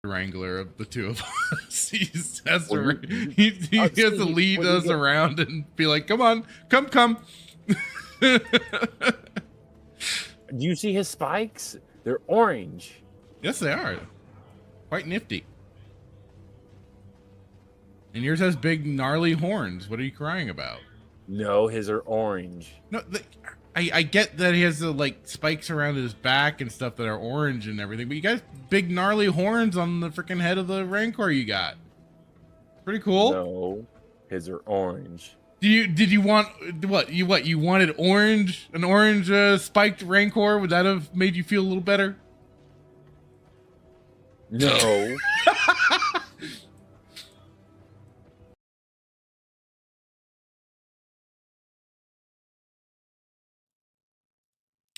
Wrangler of the two of us. He has to lead us around and be like, come on, come. Do you see his spikes? They're orange. Yes, they are. Quite nifty. And yours has big, gnarly horns. What are you crying about? No, his are orange. No, I get that he has the like spikes around his back and stuff that are orange and everything, but you got big, gnarly horns on the freaking head of the Rancor you got. Pretty cool. No, his are orange. Did you want what? You wanted orange? An orange spiked Rancor? Would that have made you feel a little better? No.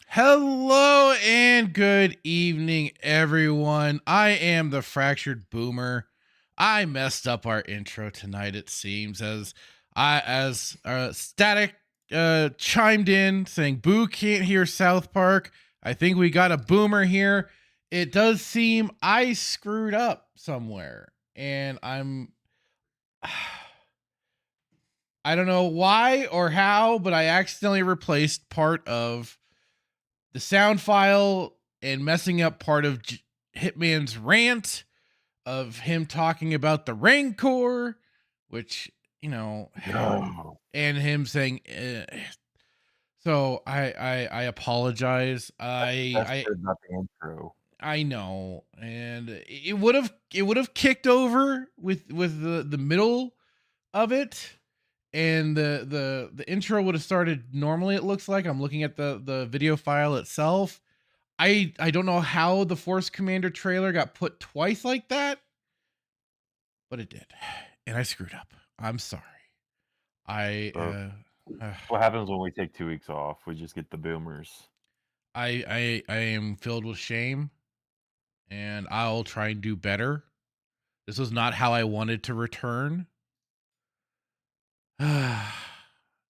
Hello and good evening, everyone. I am the Fractured Boomer. I messed up our intro tonight, it seems, as Static chimed in saying, Boo can't hear South Park. I think we got a boomer here. It does seem I screwed up somewhere, and I don't know why or how, but I accidentally replaced part of the sound file and messing up part of Hitman's rant of him talking about the Rancor, which, you know, and him saying, so I apologize. That's not the intro. I know, and it would have kicked over with the middle of it, and the intro would have started normally. It looks like I'm looking at the video file itself. I don't know how the Force Commander trailer got put twice like that, but it did, and I screwed up. I'm sorry. What happens when we take 2 weeks off? We just get the boomers. I am filled with shame, and I'll try and do better. This was not how I wanted to return.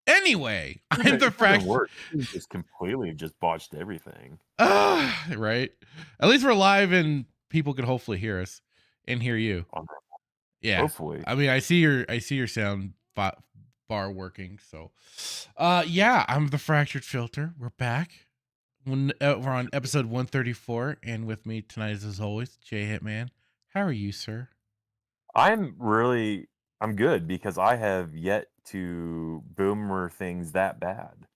Anyway, I'm the fractured. You just completely just botched everything. Right. At least we're live and people can hopefully hear us and hear you. Yeah. Hopefully. I mean, I see your sound bar working. So, yeah, I'm the fractured filter. We're back. We're on episode 134, and with me tonight, as always, Jay Hitman. How are you, sir? I'm good because I have yet to boomer things that bad.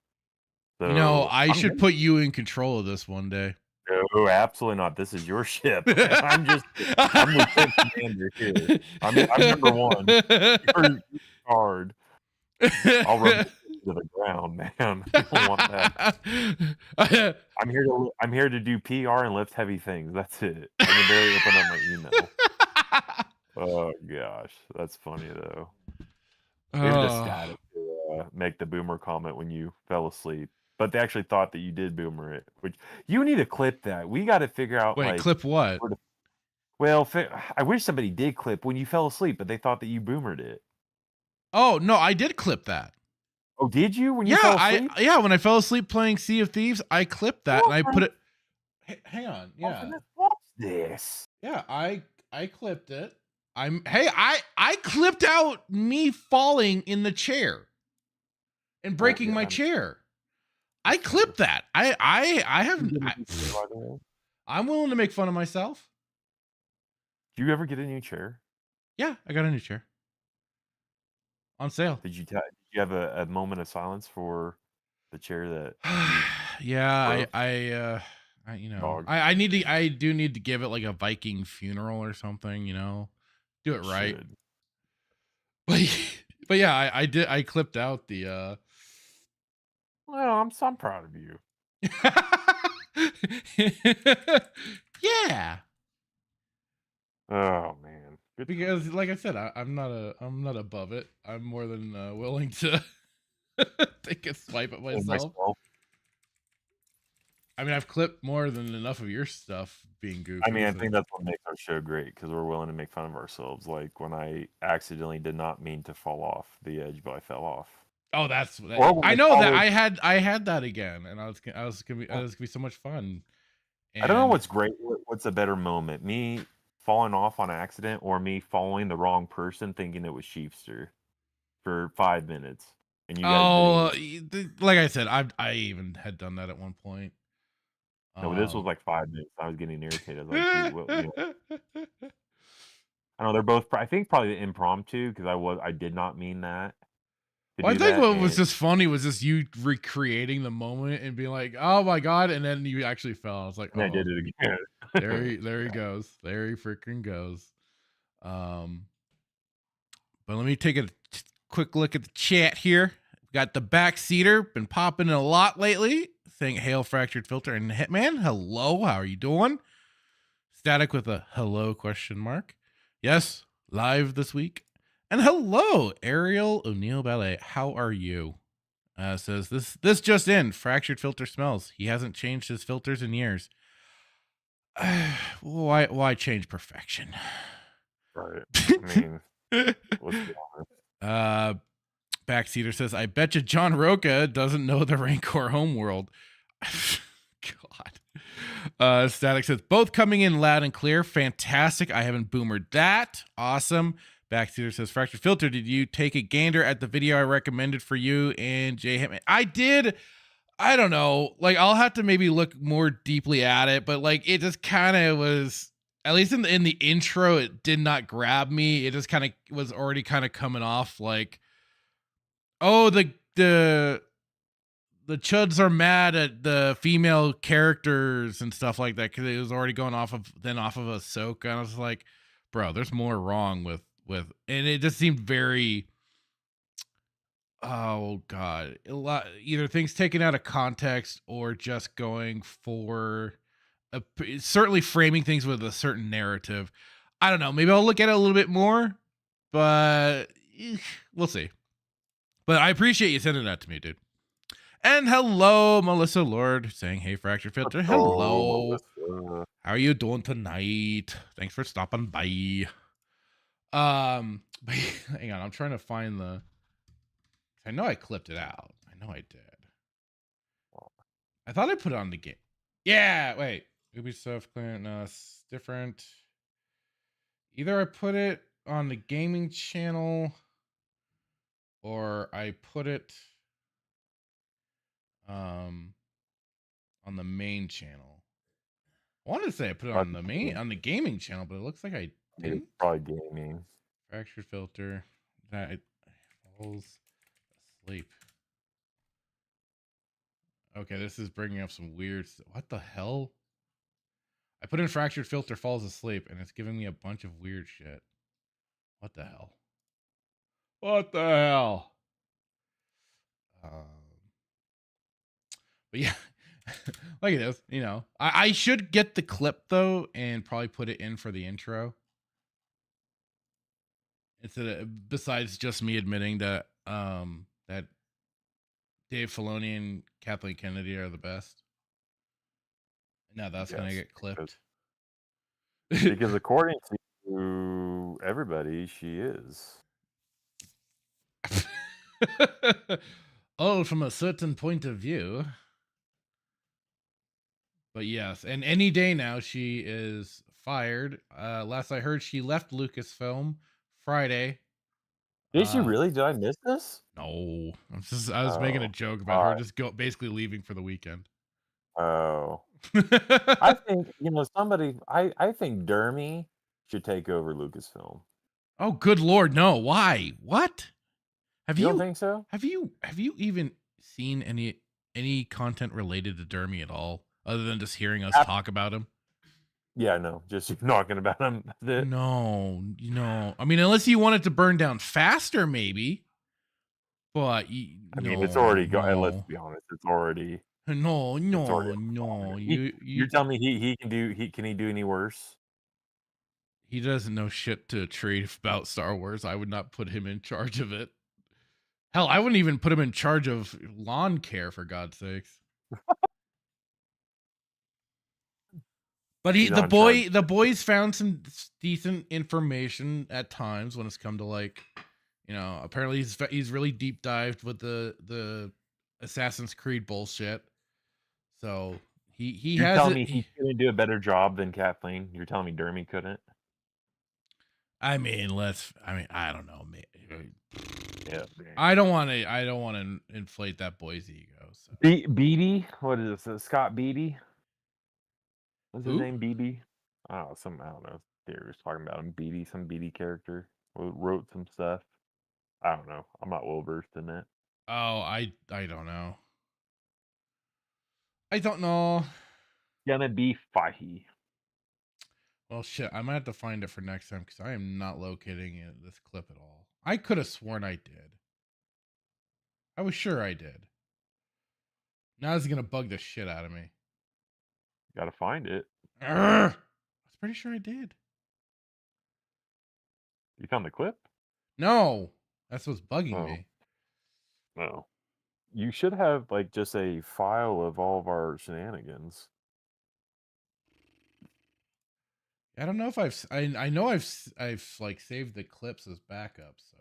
So I should put you in control of this one day. No, absolutely not. This is your ship. I'm Lieutenant Commander here. I'm number one. You're hard. I'll run to the ground, man. I don't want that. I'm here to do PR and lift heavy things. That's it. I can barely open up my email. Oh gosh, that's funny though. Maybe just static to make the boomer comment when you fell asleep, but they actually thought that you did boomer it. Which you need to clip that. We got to figure out. Wait, clip what? Well, I wish somebody did clip when you fell asleep, but they thought that you boomered it. Oh no, I did clip that. Oh, did you? When you fell asleep? When I fell asleep playing Sea of Thieves, I clipped that and I put it. Hang on, yeah. What's this? Yeah, I clipped it. I clipped out me falling in the chair and breaking my chair. I clipped that. I'm willing to make fun of myself. Do you ever get a new chair? Yeah, I got a new chair on sale. Did you have a moment of silence for the chair that? Yeah, I do need to give it like a Viking funeral or something, do it right. But yeah, I clipped out the Well, I'm proud of you. Yeah. Oh man. Because like I said, I'm not above it. I'm more than willing to take a swipe at myself. I mean, I've clipped more than enough of your stuff being goofy. I mean, I think that's what makes our show great, because we're willing to make fun of ourselves. Like when I accidentally did not mean to fall off the edge, but I fell off. Oh, I know that I had that again, and it was gonna be so much fun. And I don't know what's great. What's a better moment? Me falling off on accident, or me following the wrong person thinking it was Sheepster for 5 minutes? And you guys like I said, I even had done that at one point. No, this was like 5 minutes. I was getting irritated. I was like, I know they're both. I think probably impromptu, because I did not mean that. Well, I think what was just funny was just you recreating the moment and being like, "Oh my god!" and then you actually fell. I was like, "Oh, I did it again." there he goes. There he freaking goes. But let me take a quick look at the chat here. Got the backseater been popping in a lot lately. Saying hail fractured filter and Hitman. Hello, how are you doing? Static with a hello question mark. Yes, live this week. And hello, Ariel O'Neill Ballet. How are you? Says this just in. Fractured filter smells. He hasn't changed his filters in years. Why change perfection? Right. I mean, let's be honest. Backseater says, I bet you John Roca doesn't know the Rancor homeworld. God. Static says, both coming in loud and clear. Fantastic. I haven't boomered that. Awesome. Backseater says, Fractured Filter, did you take a gander at the video I recommended for you and Jay Hitman? I did. I don't know. Like, I'll have to maybe look more deeply at it, but like, it just kind of was, at least in the intro, it did not grab me. It just kind of was already kind of coming off like, oh, the the chuds are mad at the female characters and stuff like that because it was already going off of Ahsoka. And I was like, bro, there's more wrong with and it just seemed very, oh god, a lot, either things taken out of context or just going for certainly framing things with a certain narrative. I don't know. Maybe I'll look at it a little bit more, but we'll see. But I appreciate you sending that to me, dude. And hello, Melissa Lord, saying, "Hey, Fractured Filter. Hello. Melissa. How are you doing tonight? Thanks for stopping by." Hang on. I'm trying to find the. I know I clipped it out. I know I did. I thought I put it on the game. Yeah. Wait. Ubisoft clearance. No, it's different. Either I put it on the gaming channel, or I put it on the main channel. I wanted to say I put it on the gaming channel, but it looks like I didn't. It's probably gaming. Fractured Filter. That falls asleep. Okay, this is bringing up some weird stuff. What the hell? I put in Fractured Filter falls asleep, and it's giving me a bunch of weird shit. What the hell? What the hell? But yeah, like it is. You know, I should get the clip though, and probably put it in for the intro. Instead of, besides just me admitting that that Dave Filoni and Kathleen Kennedy are the best. Now that's gonna get clipped. Because according to everybody, she is. Oh, from a certain point of view. But yes, and any day now she is fired. Last I heard, she left Lucasfilm Friday. Did she really? Did I miss this? No, I was making a joke about her just basically leaving for the weekend. Oh, I think I think Dermy should take over Lucasfilm. Oh, good lord, no! Why? What? You don't think so? Have you even seen any content related to Dermy at all, other than just hearing us talk about him? Yeah, no, just talking about him. No. I mean, unless you want it to burn down faster, maybe. But I mean, it's already gone. Let's be honest, it's already. No. You're telling me he can do can he do any worse? He doesn't know shit to trade about Star Wars. I would not put him in charge of it. Hell, I wouldn't even put him in charge of lawn care, for God's sakes. But the boys found some decent information at times when it's come to, like, you know, apparently he's really deep dived with the Assassin's Creed bullshit. So he has. You're telling me he couldn't do a better job than Kathleen? You're telling me Dermy couldn't? I mean, I don't know. Yeah. I don't want to inflate that boy's ego. So. Beatty, what is this? Scott Beatty? What's his name? Beatty? I don't know. They were just talking about him. Beatty, some Beatty character who wrote some stuff. I don't know. I'm not well versed in it. Oh, I don't know. I don't know. Gonna be Fahy. Well, shit, I might have to find it for next time because I am not locating this clip at all. I could have sworn I did. I was sure I did. Now this is gonna bug the shit out of me. Gotta find it. I was pretty sure I did. You found the clip? No, that's what's bugging me. No. You should have like just a file of all of our shenanigans. I don't know if I know I've like saved the clips as backup. So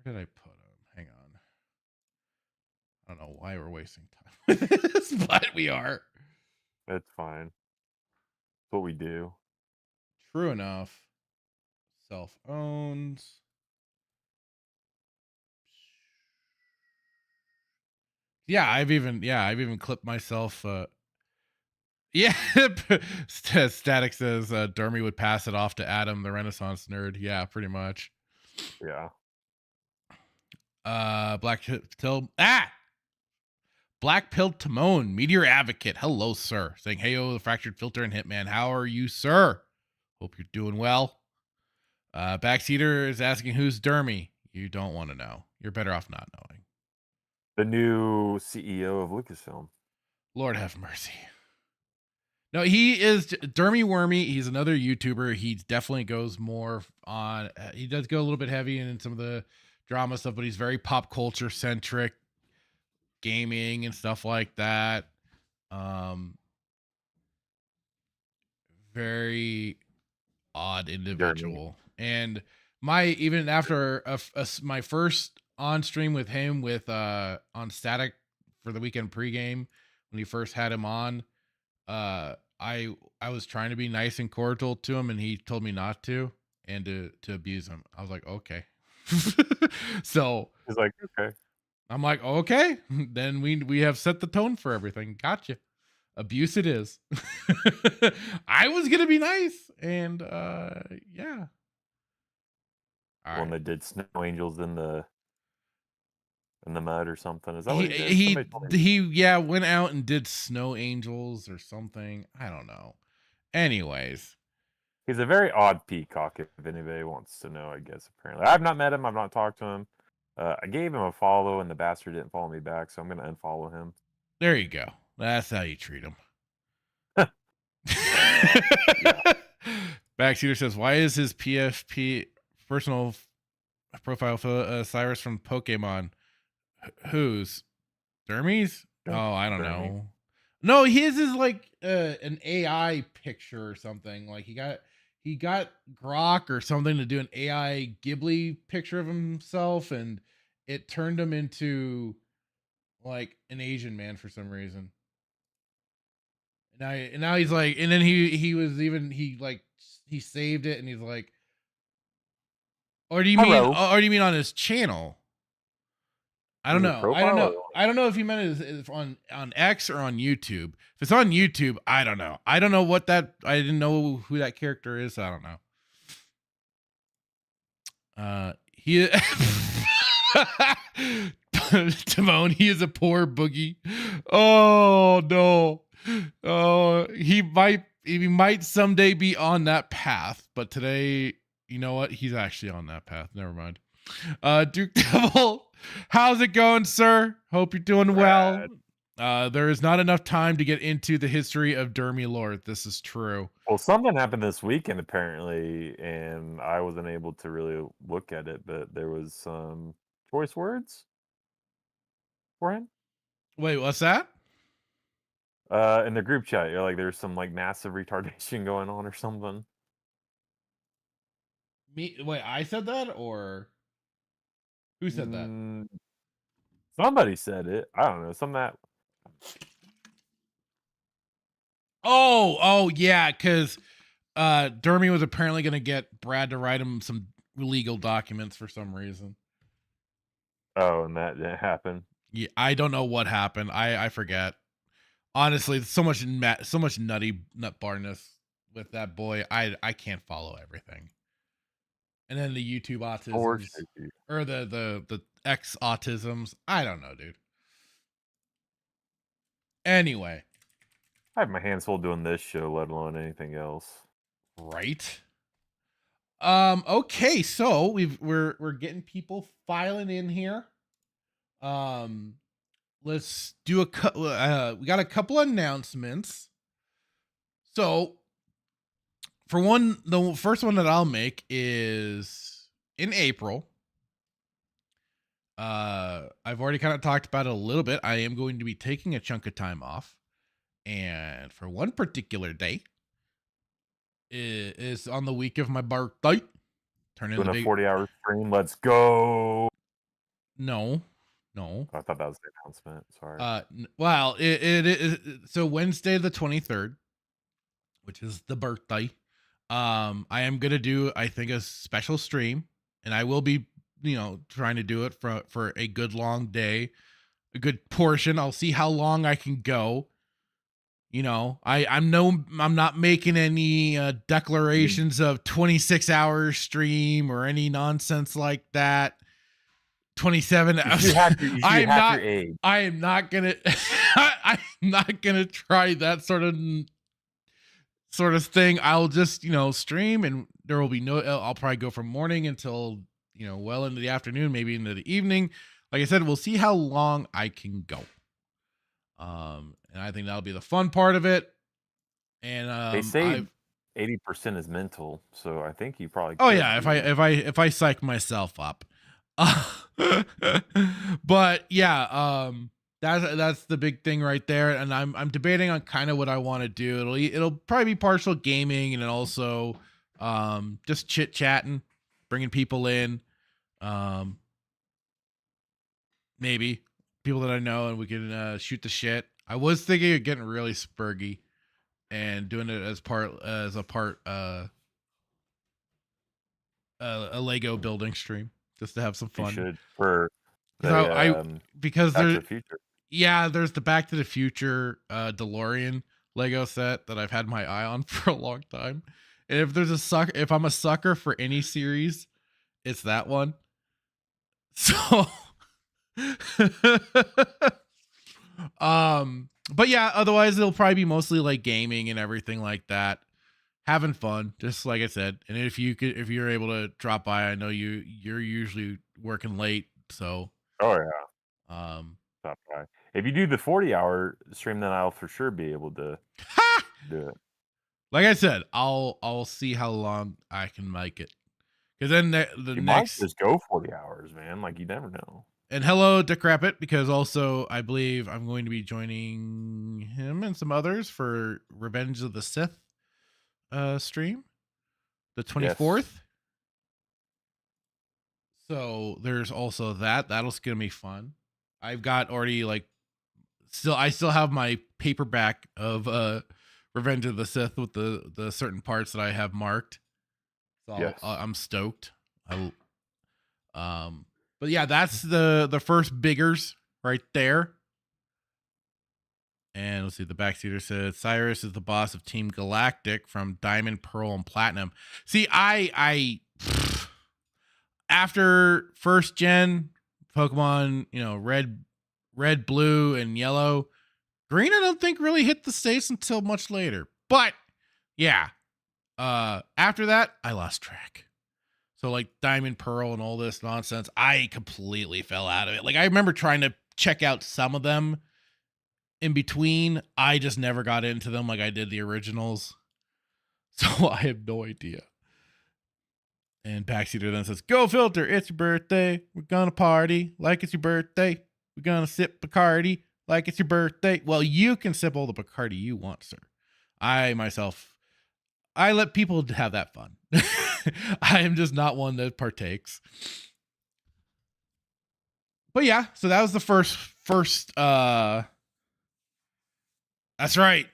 where did I put them? Hang on. I don't know why we're wasting time with this, but we are. That's fine. That's what we do. True enough. Self-owns. Yeah, I've even clipped myself. Yeah, Static says Dermy would pass it off to Adam, the Renaissance nerd. Yeah, pretty much. Yeah. Black Till Black Pill Timon, Meteor Advocate. Hello, sir. Saying, hey, the Fractured Filter and Hitman. How are you, sir? Hope you're doing well. Backseater is asking, who's Dermy? You don't want to know. You're better off not knowing. The new CEO of Lucasfilm. Lord have mercy. No, he is Dermy Wormy. He's another YouTuber. He definitely goes more on, he does go a little bit heavy in some of the drama stuff, but he's very pop culture centric, gaming and stuff like that. Very odd individual. And even after my first on stream with him with on Static for the weekend pregame, when he first had him on, I was trying to be nice and cordial to him, and he told me not to, and to abuse him. I was like, okay. So He's like, okay. I'm like, okay, then we have set the tone for everything. Gotcha. Abuse it is. I was gonna be nice, and yeah. All When right. they did Snow Angels in the mud or something. Is that what he did? Somebody told me. He went out and did Snow Angels or something. I don't know. Anyways, He's a very odd peacock, if anybody wants to know, I guess, apparently. I've not met him. I've not talked to him. I gave him a follow, and the bastard didn't follow me back, so I'm going to unfollow him. there you go. That's how you treat him. Backseater says, why is his PFP personal profile Cyrus from Pokemon? Whose? Dermy's? Oh, I don't know. No, his is like an AI picture or something. Like he got Grok or something to do an AI Ghibli picture of himself, and it turned him into like an Asian man for some reason. And now he's like, and then he saved it, and he's like, or do you mean on his channel? I don't know. I don't know if you meant it on X or on YouTube. If it's on YouTube, I don't know. I don't know what that. I didn't know who that character is. I don't know. He Timon. He is a poor boogie. Oh no. Oh, he might someday be on that path, but today, you know what? He's actually on that path. Never mind. Duke Devil, how's it going, sir? Hope you're doing well. There is not enough time to get into the history of Dermy lore. This is true. Well, something happened this weekend, apparently, and I wasn't able to really look at it, but there was some choice words for him. Wait, what's that? In the group chat, like there's some like massive retardation going on or something. Wait, I said that, or who said that? Somebody said it. I don't know. That. Oh, yeah, because Dermy was apparently going to get Brad to write him some legal documents for some reason. Oh, and that didn't happen. Yeah, I don't know what happened. I forget. Honestly, so much nutty nut barness with that boy. I can't follow everything. And then the YouTube autisms or the X autisms. I don't know, dude. Anyway, I have my hands full doing this show, let alone anything else. Right. Okay, so we're getting people filing in here. Let's do we got a couple announcements. So for one, the first one that I'll make is in April. I've already kind of talked about it a little bit. I am going to be taking a chunk of time off, and for one particular day, it is on the week of my birthday. Doing a 40-hour stream. Let's go. No. I thought that was the announcement. Sorry. Well, it is so Wednesday the 23rd, which is the birthday. I am gonna do, I think, a special stream, and I will be, trying to do it for a good long day, a good portion. I'll see how long I can go. I'm not making any declarations of 26 hours stream or any nonsense like that. 27. You should have your age. I am not gonna. I'm not gonna try that sort of thing. I'll just stream, and there will be no. I'll probably go from morning until well into the afternoon, maybe into the evening. Like I said, we'll see how long I can go. And I think that'll be the fun part of it. And They say 80% is mental, so I think you probably. Oh could yeah, do that. if I psych myself up. But yeah, that's the big thing right there, and I'm debating on kind of what I want to do. It'll probably be partial gaming, and then also just chit chatting, bringing people in, maybe people that I know, and we can shoot the shit. I was thinking of getting really spurgy and doing it as a Lego building stream, just to have some You fun. should for Because Back to there's the Future. there's the Back to the Future DeLorean Lego set that I've had my eye on for a long time. And if I'm a sucker for any series, it's that one. So but yeah, otherwise it'll probably be mostly like gaming and everything like that. Having fun, just like I said. And if you're able to drop by, I know you're usually working late, so Oh yeah. Stop by. If you do the 40-hour stream, then I'll for sure be able to do it. Like I said, I'll see how long I can make it. Because then the You next might just go 40 hours, man. Like you never know. and hello Decrepit, because also I believe I'm going to be joining him and some others for Revenge of the Sith stream, the 24th. Yes. So there's also that. That'll gonna be fun. I've got already I still have my paperback of Revenge of the Sith with the certain parts that I have marked. So yes. I'm stoked. But yeah, that's the first biggers right there. And let's see, the backseater said Cyrus is the boss of Team Galactic from Diamond, Pearl, and Platinum. See, I after first gen Pokemon, red, blue, and yellow, green I don't think really hit the States until much later. But yeah, after that I lost track. So like Diamond, Pearl, and all this nonsense, I completely fell out of it. Like I remember trying to check out some of them in between. I just never got into them like I did the originals. So I have no idea. And Backseater then says, "Go Filter, it's your birthday. We're gonna party like it's your birthday. We're gonna sip Bacardi like it's your birthday." Well, you can sip all the Bacardi you want, sir. I let people have that fun. I am just not one that partakes. But yeah, so that was the first that's right.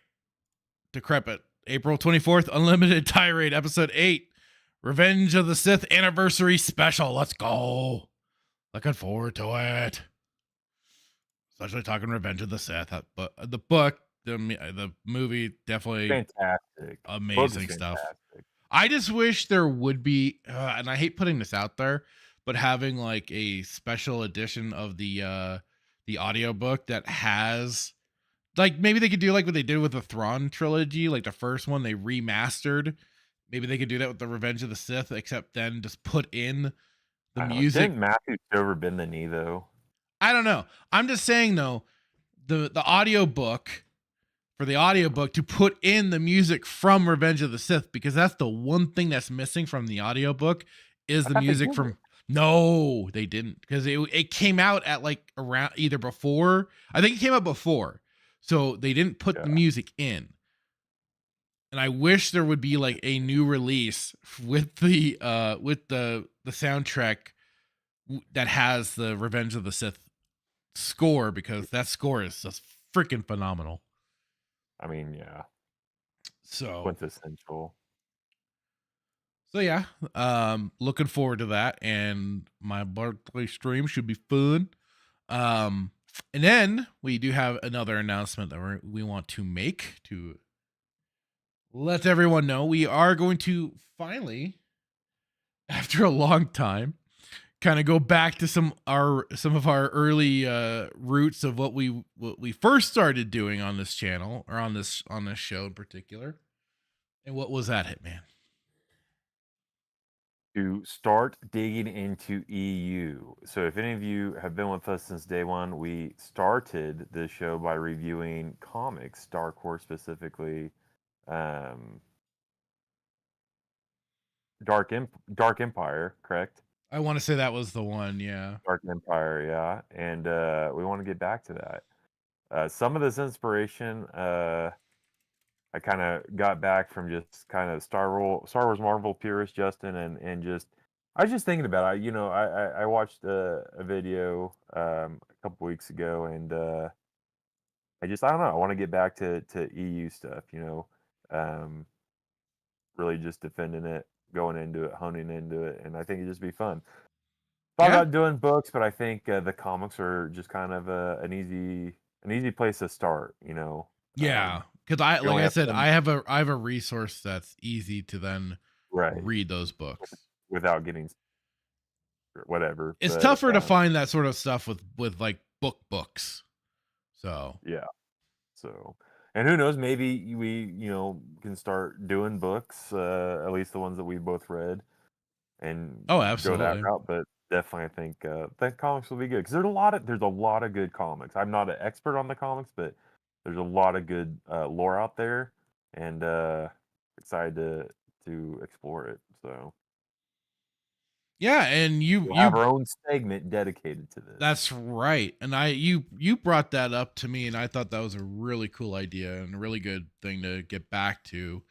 Decrepit. April 24th, Unlimited Tirade, episode 8. Revenge of the Sith anniversary special. Let's go. Looking forward to it. Especially talking Revenge of the Sith. But the book, the movie, definitely fantastic. Amazing stuff. I just wish there would be, and I hate putting this out there, but having like a special edition of the audiobook that has, like, maybe they could do like what they did with the Thrawn trilogy, like the first one they remastered. Maybe they could do that with the Revenge of the Sith, except then just put in the music. Didn't Matthew Stover bend the knee though? I don't know. I'm just saying though, the audiobook, for the audiobook, to put in the music from Revenge of the Sith, because that's the one thing that's missing from the audiobook is the music from. No, they didn't, because it came out at like around either before. I think it came out before, so they didn't put the music in. And I wish there would be like a new release with the soundtrack that has the Revenge of the Sith score, because that score is just freaking phenomenal. I mean, yeah. So quintessential. So yeah, looking forward to that, and my birthday stream should be fun. And then we do have another announcement that we want to make to let everyone know. We are going to finally, after a long time, kind of go back to some of our early roots of what we first started doing on this channel, or on this show in particular. And what was that, Hitman? To start digging into EU. So if any of you have been with us since day one, we started this show by reviewing comics, Dark Horse specifically, Dark Empire, correct? I want to say that was the one, yeah. Dark Empire, yeah. And we want to get back to that. Some of this inspiration, I kind of got back from just kind of Star Wars Marvel purist Justin, and just I was just thinking about it. I watched a video a couple weeks ago, and I don't know. I want to get back to EU stuff. Really just defending it, going into it, honing into it, and I think it'd just be fun. Thought Yeah. about doing books, but I think the comics are just kind of an easy place to start. Yeah, because I you like only I have said, to- I have a resource that's easy to then right read those books. without getting whatever. It's But, tougher to find that sort of stuff with like books. So yeah. So, and who knows? Maybe we can start doing books, at least the ones that we both read, and Oh, go that absolutely. route. But definitely, I think their comics will be good because there's a lot of good comics. I'm not an expert on the comics, but there's a lot of good lore out there, and excited to explore it. So Yeah, and we'll have our own segment dedicated to this. that's right. And you brought that up to me, and I thought that was a really cool idea and a really good thing to get back to.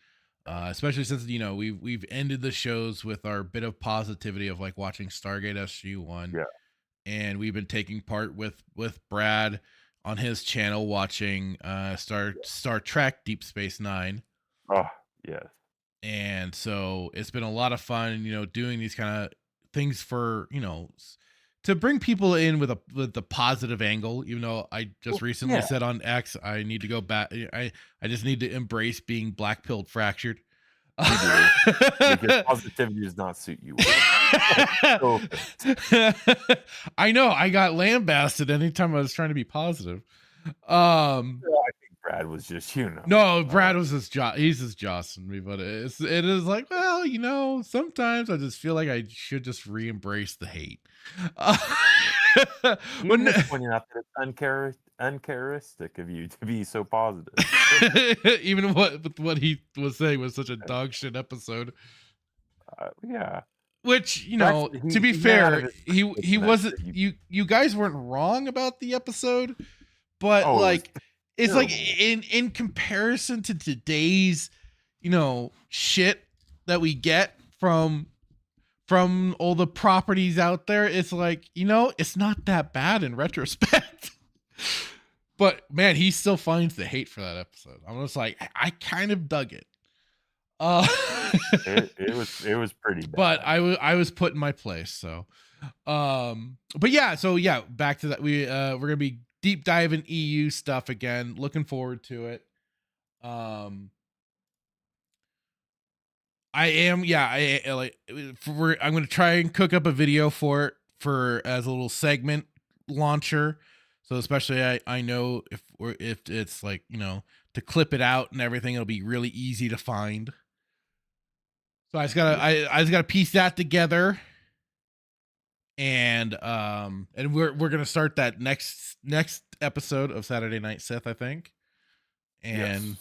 Especially since we've ended the shows with our bit of positivity of like watching Stargate SG-1. Yeah. And we've been taking part with Brad on his channel watching Star Trek Deep Space Nine. Oh, yes. And so it's been a lot of fun, doing these kind of things for, to bring people in with the positive angle. Even though I just recently said on X, I need to go back. I just need to embrace being black pilled fractured. Because positivity does not suit you well. I know, I got lambasted anytime I was trying to be positive. I think Brad was just no, Brad was just he's just jostling me, but it is like, well, sometimes I just feel like I should just re-embrace the hate. When pointing out that it's uncharacteristic of you to be so positive. Even what he was saying was such a dog shit episode. Yeah. Which, Actually, to be he fair, he he wasn't. You guys weren't wrong about the episode, but it's like in comparison to today's, shit that we get from all the properties out there, it's like, it's not that bad in retrospect. But man, he still finds the hate for that episode. I'm just like, I kind of dug it. It was pretty bad. But I was put in my place. So, but yeah, back to that. We're gonna be deep diving EU stuff again. Looking forward to it. I'm gonna try and cook up a video for it as a little segment launcher. So especially I know if it's like, to clip it out and everything, it'll be really easy to find. So I just gotta piece that together, and we're gonna start that next episode of Saturday Night Sith, I think, and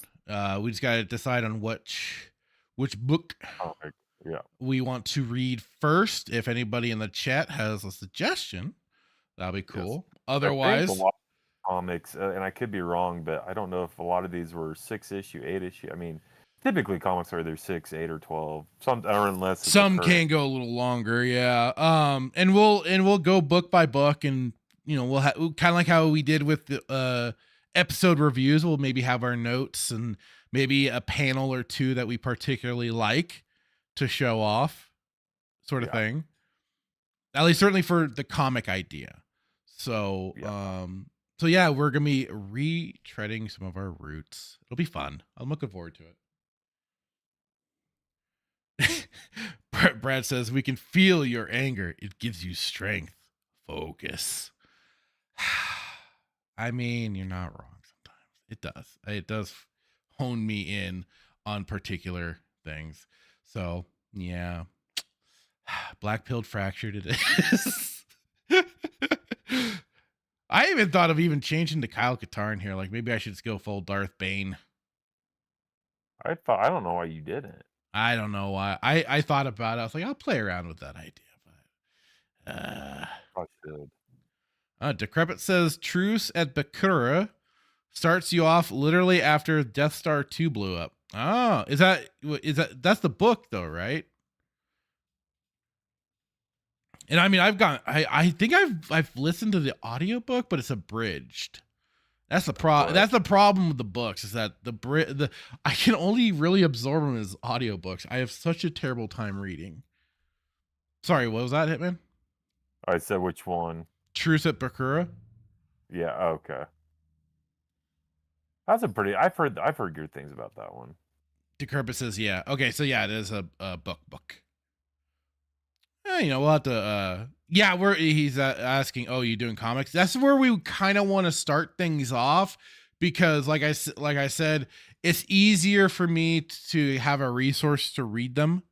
we just gotta decide on which book we want to read first. If anybody in the chat has a suggestion, that'll be cool. Yes. Otherwise, a lot of comics, and I could be wrong, but I don't know if a lot of these were 6-issue, 8-issue. I mean, typically comics are either 6, 8, or 12. Some, or unless some can go a little longer, yeah. And we'll go book by book, and we'll kind of like how we did with the episode reviews. We'll maybe have our notes and maybe a panel or two that we particularly like to show off, sort of thing. At least certainly for the comic idea. So we're gonna be retreading some of our roots. It'll be fun. I'm looking forward to it. Brad says, we can feel your anger. It gives you strength. Focus. I mean, you're not wrong sometimes. It does. It does hone me in on particular things. So, yeah. Black pilled fractured it is. I even thought of even changing to Kyle Katarn here. Like, maybe I should just go full Darth Bane. I don't know why you didn't. I don't know why. I thought about it. I was like, I'll play around with that idea. But I should. Decrepit says truce at Bakura starts you off literally after Death Star 2 blew up. Oh, that's the book though, right? And I mean, I think I've listened to the audiobook, but it's abridged. That's the problem. That's the problem with the books is that I can only really absorb them as audiobooks. I have such a terrible time reading. Sorry, what was that, Hitman? I said which one? Truce at Bakura. Yeah. Okay. That's a pretty. I've heard good things about that one. Decrepit says, yeah. Okay, so yeah, it is a book. We'll have to. Yeah, he's asking, oh, you doing comics? That's where we kind of want to start things off because, like I said, it's easier for me to have a resource to read them,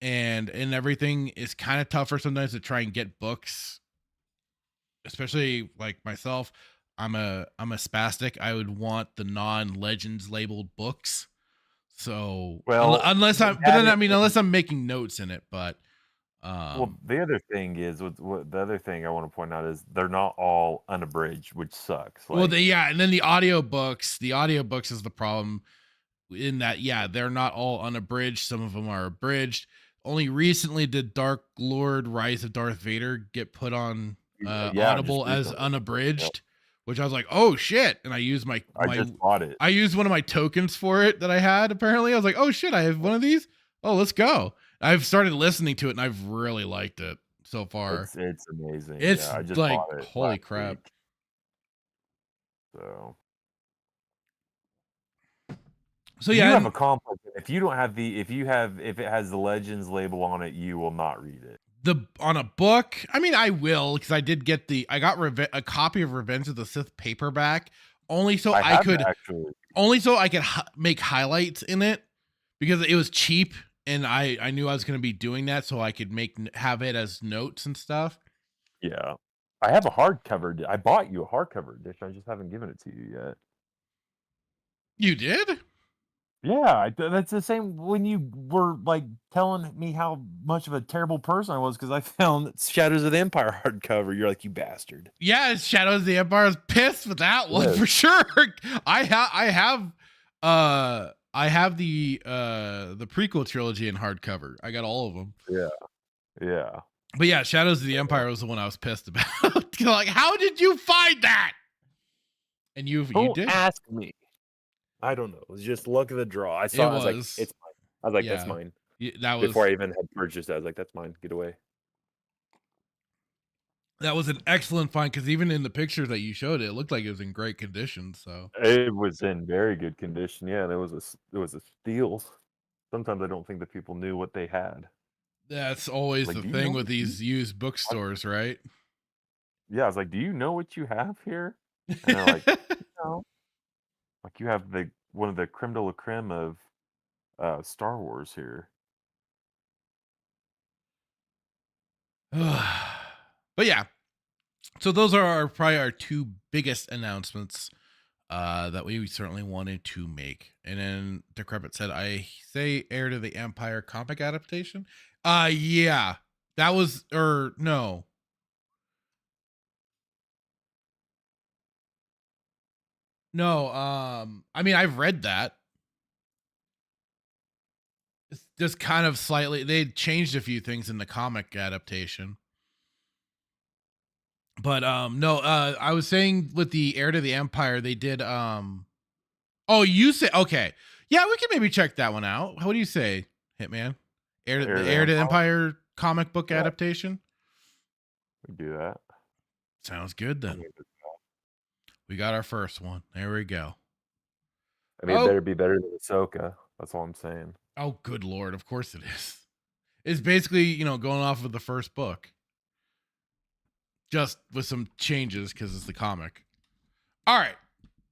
and everything is kind of tougher sometimes to try and get books, especially like myself. I'm a spastic. I would want the non-Legends labeled books. So, well, unless I'm making notes in it, but. Well, the other thing is, the other thing I want to point out is they're not all unabridged, which sucks. Like, and then the audiobooks is the problem in that, they're not all unabridged. Some of them are abridged. Only recently did Dark Lord Rise of Darth Vader get put on Audible as unabridged, which I was like, oh shit. And I used I just bought it. I used one of my tokens for it that I had, apparently. I was like, oh shit, I have one of these. Oh, let's go. I've started listening to it and I've really liked it so far. It's amazing. It's I just like, bought it holy crap. Week. So yeah, you have a complex. If it has the Legends label on it, you will not read it. On a book, I mean, I will, because I did get I got a copy of Revenge of the Sith paperback only so I could make highlights in it because it was cheap. And I knew I was going to be doing that so I could have it as notes and stuff. Yeah. I have a hardcover. I bought you a hardcover edition. I just haven't given it to you yet. You did? Yeah. That's the same when you were like telling me how much of a terrible person I was because I found Shadows of the Empire hardcover. You're like, you bastard. Yeah, Shadows of the Empire. I was pissed with that one for sure. I have the prequel trilogy in hardcover. I got all of them. Yeah. But yeah, Shadows of the Empire was the one I was pissed about. Like, how did you find that? And you did ask me. I don't know. It was just luck of the draw. I saw. I was like, it's mine. I was like, that's mine. That was before I even had purchased it. I was like, that's mine. Get away. That was an excellent find because even in the pictures that you showed, it looked like it was in great condition. So it was in very good condition. Yeah, and it was a steal. Sometimes I don't think that people knew what they had. That's always the thing with these used bookstores, right? Yeah, I was like, do you know what you have here? And they're like, no. Like you have one of the creme de la creme of Star Wars here. But yeah, so those are probably our two biggest announcements that we certainly wanted to make. And then Decrepit said, I say Heir to the Empire comic adaptation. Yeah, that was, or no. No, I mean, I've read that. It's just kind of slightly, they changed a few things in the comic adaptation. But no, I was saying with the Heir to the Empire, they did oh, you say okay. Yeah, we can maybe check that one out. What do you say, Hitman? Heir to the Empire comic book adaptation? We do that. Sounds good then. We got our first one. There we go. I mean, it better be better than Ahsoka. That's all I'm saying. Oh, good Lord. Of course it is. It's basically, going off of the first book. Just with some changes because it's the comic. All right.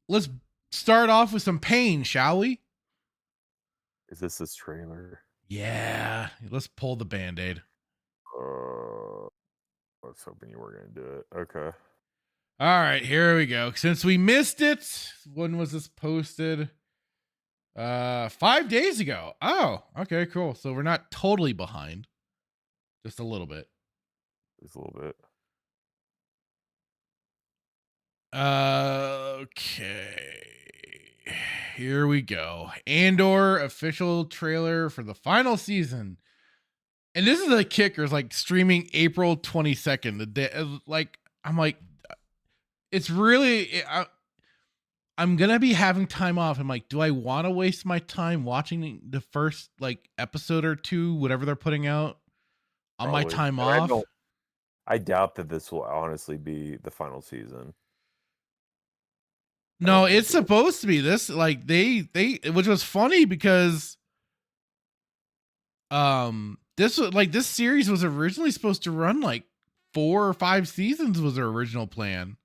Let's start off with some pain, shall we? Is this trailer? Yeah. Let's pull the Band-Aid. I was hoping you were going to do it. Okay. All right, here we go. Since we missed it, when was this posted? 5 days ago. Oh, okay, cool. So we're not totally behind. Just a little bit. Just a little bit. Okay. Here we go. Andor official trailer for the final season. And this is the kicker, is like streaming April 22nd. The day, I'm like, it's really, I'm gonna be having time off. I'm like, do I want to waste my time watching the first episode or two, whatever they're putting out, on my time off? I doubt that this will honestly be the final season. No, it's supposed to be this. Which was funny because, this was this series was originally supposed to run 4 or 5 seasons was their original plan.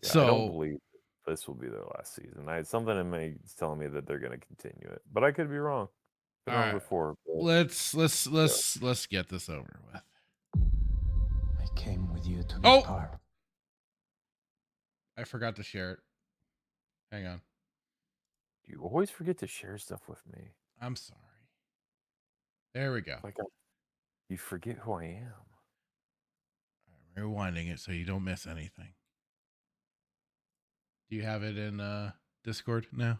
Yeah, so I don't believe this will be their last season. Something in me is telling me that they're going to continue it, but I could be wrong. All right. Before. Let's get this over with. I came with you to be part. I forgot to share it. Hang on. You always forget to share stuff with me. I'm sorry. There we go. You forget who I am. I'm rewinding it so you don't miss anything. Do you have it in Discord now?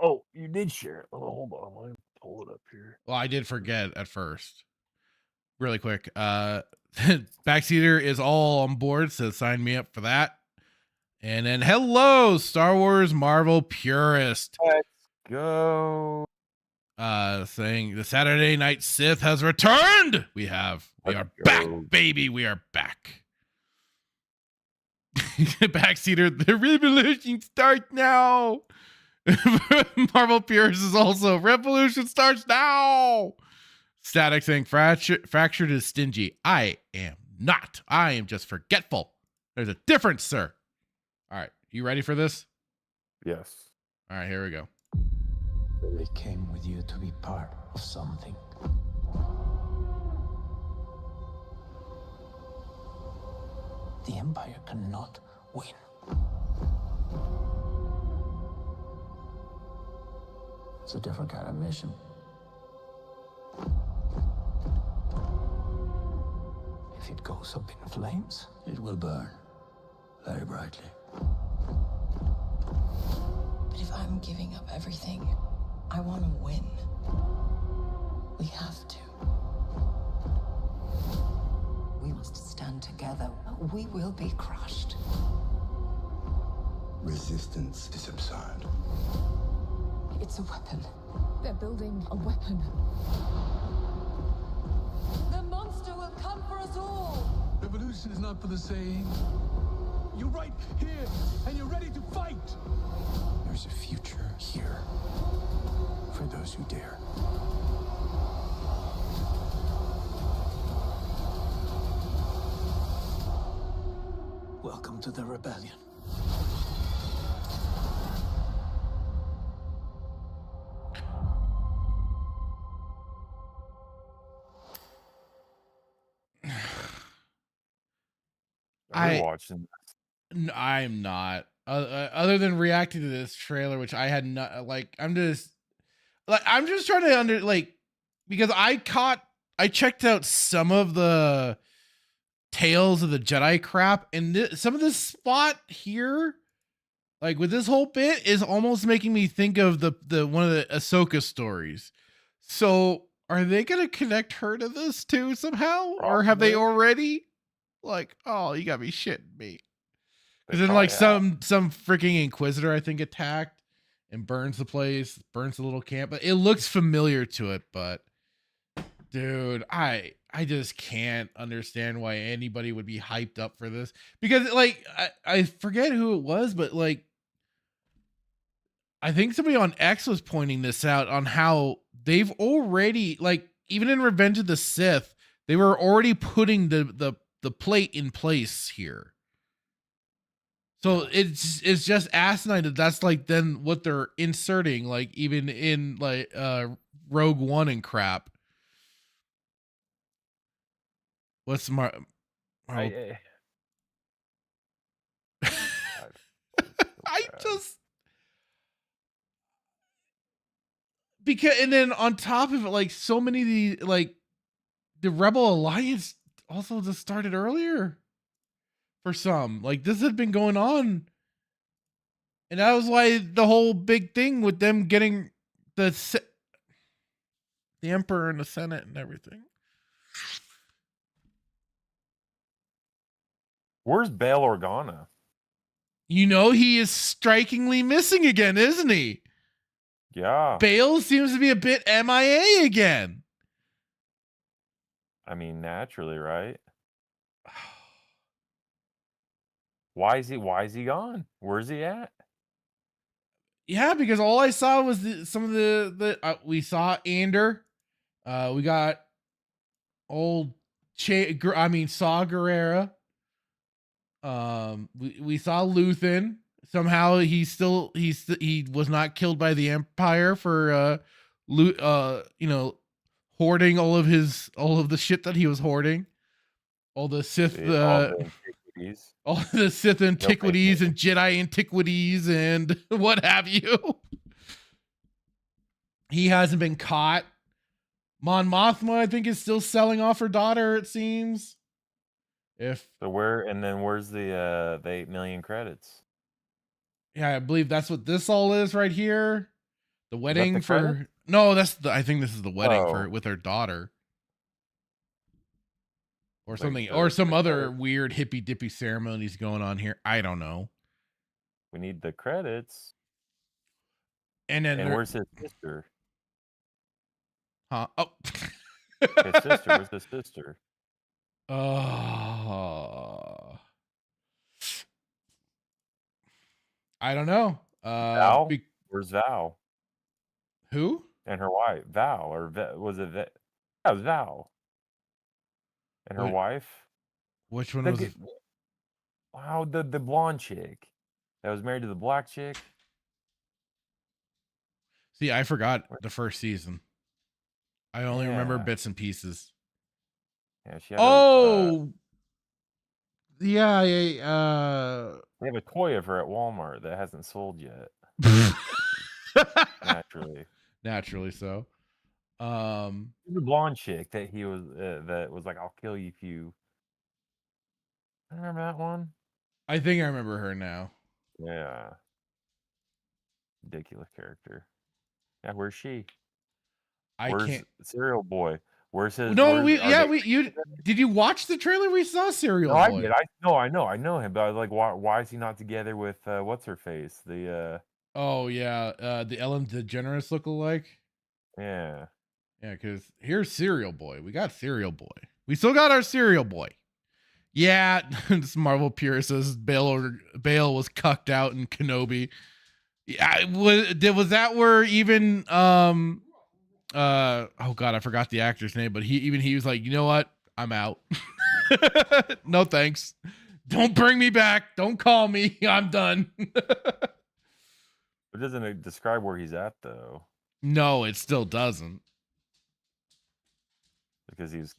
Oh, you did share it. Oh, hold on. Let me pull it up here. Well, I did forget at first. Really quick. Backseater is all on board, so sign me up for that. And then hello, Star Wars Marvel purist. Let's go. Saying the Saturday Night Sith has returned. We are back, baby. We are back. Backseater, the revolution starts now. Marvel purist is also revolution starts now. Static saying fractured is stingy. I am not. I am just forgetful. There's a difference, sir. All right, you ready for this? Yes. All right, here we go. I came with you to be part of something. The Empire cannot win. It's a different kind of mission. If it goes up in flames, it will burn very brightly. But if I'm giving up everything, I want to win. We have to. We must stand together. We will be crushed. Resistance is absurd. It's a weapon. They're building a weapon. The monster will come for us all. Revolution is not for the saying. You're right here, and you're ready to fight. There's a future here for those who dare. Welcome to the rebellion. I'm watching this. I'm not. Other than reacting to this trailer, which I had not I'm just trying to because I checked out some of the Tales of the Jedi crap, and some of this spot here, with this whole bit, is almost making me think of the one of the Ahsoka stories. So are they gonna connect her to this too somehow? Probably. Or have they already? Oh, you gotta be shitting me. Because then some freaking Inquisitor, I think, attacked and burns the place, burns the little camp. But it looks familiar to it, but dude, I just can't understand why anybody would be hyped up for this. Because I forget who it was, but I think somebody on X was pointing this out on how they've already even in Revenge of the Sith, they were already putting the plate in place here. So it's just asinine that that's like then what they're inserting, like even in like Rogue One and crap. What's my? I just because, and then on top of it, like so many of the like the Rebel Alliance also just started earlier. For some, like this had been going on, and that was why the whole big thing with them getting the Emperor and the Senate and everything. Where's Bail Organa? You know, he is strikingly missing again, isn't he? Yeah. Bail seems to be a bit MIA again. I mean, naturally, right? Why is he gone? Where's he at? Yeah, because all I saw was some of we saw Ander. We got old Saw Gerrera. We saw Luthen. Somehow he was not killed by the Empire for hoarding all of the shit that he was hoarding. All the Sith all the Sith antiquities and Jedi antiquities and what have you. He hasn't been caught. Mon Mothma, I think, is still selling off her daughter, it seems. Where's the 8 million credits? Yeah, I believe that's what this all is right here. The wedding for no, I think this is the wedding with her daughter. Or something, or some other weird hippy dippy ceremonies going on here. I don't know. We need the credits. And where's his sister? Huh? Oh, his sister. Where's his sister? I don't know. Val? Where's Val? Who? And her wife, Val, or was it that? Yeah, it was Val. And her wife. Which one was? Wow, the blonde chick that was married to the black chick. See, I forgot the first season. I only remember bits and pieces. Yeah, she had yeah. They have a toy of her at Walmart that hasn't sold yet. Naturally so. The blonde chick that he was that was like, "I'll kill you if you." I remember that one. I think I remember her now. Yeah. Ridiculous character. Yeah, where's she? Where's Serial Boy? Where's his? No, did you watch the trailer? We saw Serial Boy. I did. I know him, but I was like, why is he not together with what's her face? The the Ellen DeGeneres lookalike. Yeah. Yeah, because here's Serial Boy. We got Serial Boy. We still got our Serial Boy. Yeah, this Marvel purist says Bail was cucked out in Kenobi. Yeah, was that where even oh god, I forgot the actor's name, but he was like, you know what? I'm out. No thanks. Don't bring me back. Don't call me. I'm done. It doesn't describe where he's at though. No, it still doesn't. Because he's,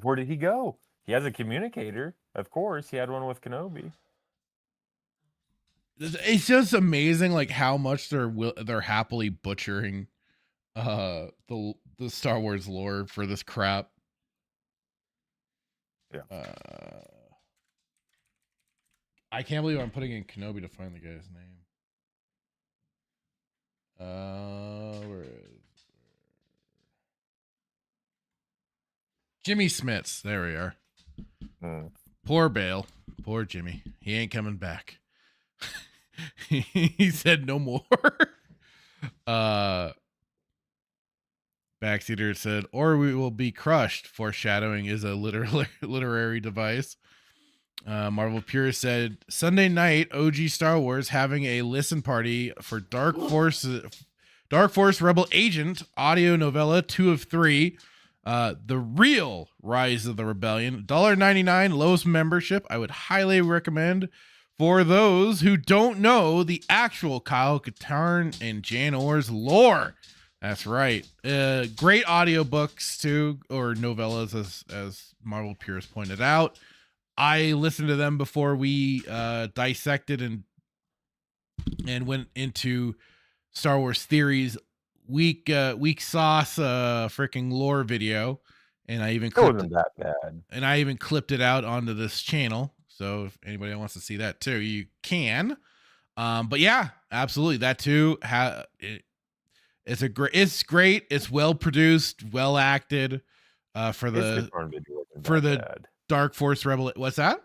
where did he go? He has a communicator. Of course, he had one with Kenobi. It's just amazing, like how much they're happily butchering the Star Wars lore for this crap. Yeah. I can't believe I'm putting in Kenobi to find the guy's name. Where is Jimmy Smits? There we are. Poor Bail. Poor Jimmy. He ain't coming back. He said no more. Backseater said, or we will be crushed. Foreshadowing is a literary device. Marvel Purist said, Sunday night, OG Star Wars having a listen party for Dark Dark Force Rebel Agent audio novella 2 of 3. The Real Rise of the Rebellion, $1.99 lowest membership. I would highly recommend for those who don't know the actual Kyle Katarn and Jan Orr's lore. That's right. Great audiobooks too, or novellas, as Marvel Purist pointed out. I listened to them before we dissected and went into Star Wars theories week sauce freaking lore video, and I even clipped wasn't that bad. And I even clipped it out onto this channel. So if anybody wants to see that too, you can. But yeah, absolutely, that too. It's great. It's well produced, well acted. For the bad. Dark Force Rebel. What's that?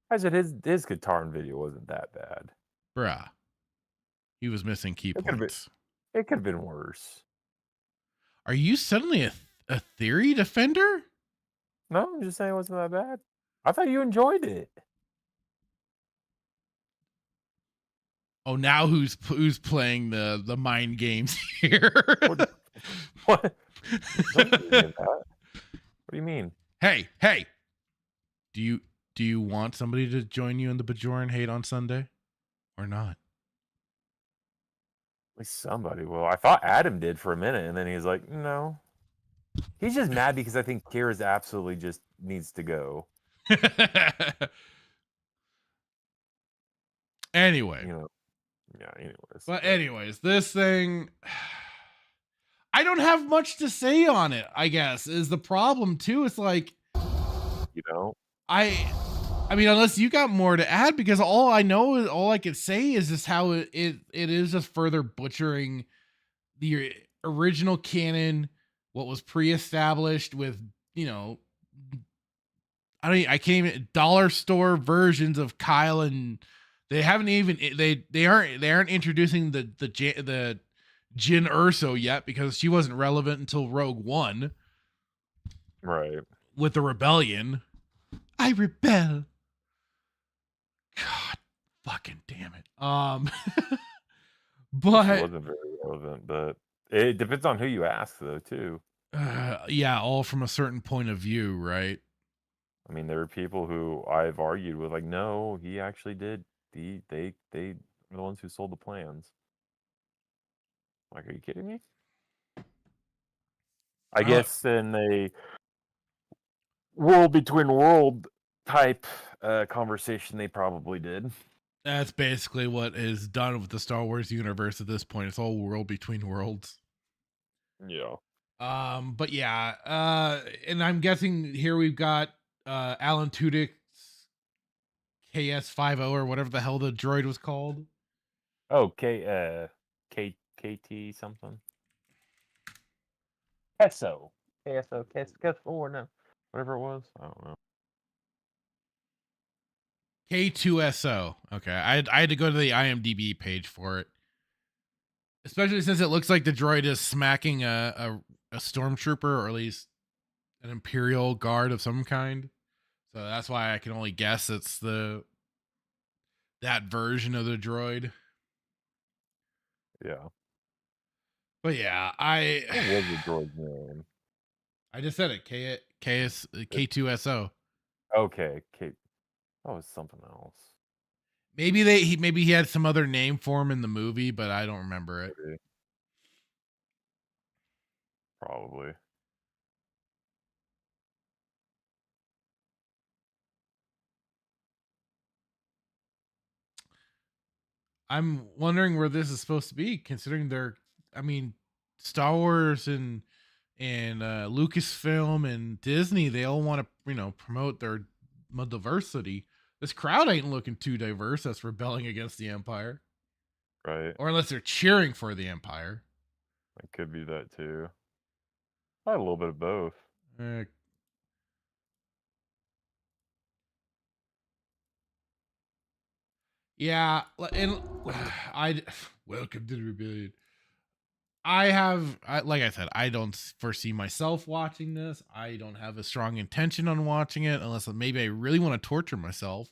I said his guitar video wasn't that bad. Bruh. He was missing key points. It could have been worse. Are you suddenly a theory defender? No, I'm just saying it wasn't that bad. I thought you enjoyed it. Oh, now who's playing the mind games here? What? What do you mean? Hey. Do you want somebody to join you in the Bajoran hate on Sunday? Or not? At least somebody will. I thought Adam did for a minute, and then he's like, no. He's just mad because I think Kira's absolutely just needs to go. Anyway. Anyways. But anyways, this thing, I don't have much to say on it, I guess, is the problem too. It's like, I mean, unless you got more to add, because all I could say is just how it is just further butchering the original canon, what was pre-established with, I can't even dollar store versions of Kyle, and they haven't even they aren't introducing the Jyn Erso yet, because she wasn't relevant until Rogue One. Right. With the rebellion. I rebel. God fucking damn it. But it wasn't very relevant, but it depends on who you ask though too. Yeah, all from a certain point of view, right? I mean, there are people who I've argued with, like, no, he actually did. They are the ones who sold the plans. Like, are you kidding me? I guess in a world between world type conversation, they probably did. That's basically what is done with the Star Wars universe at this point. It's all world between worlds. Yeah. But yeah, and I'm guessing here we've got Alan Tudyk's KS50 or whatever the hell the droid was called. Oh, KT something. KSO, KS4, no, whatever it was. I don't know. K2SO. Okay, I had to go to the IMDb page for it, especially since it looks like the droid is smacking a stormtrooper, or at least an Imperial guard of some kind. So that's why I can only guess it's that version of the droid. Yeah. But yeah, what was the droid's name? I just said it. K2SO. Okay. That was something else. Maybe he had some other name for him in the movie, but I don't remember it. Maybe. Probably. I'm wondering where this is supposed to be, considering Star Wars and Lucasfilm and Disney, they all want to, promote their diversity. This crowd ain't looking too diverse that's rebelling against the Empire. Right. Or unless they're cheering for the Empire. It could be that too. I had a little bit of both. Yeah, and welcome to the rebellion. Like I said, I don't foresee myself watching this. I don't have a strong intention on watching it, unless maybe I really want to torture myself.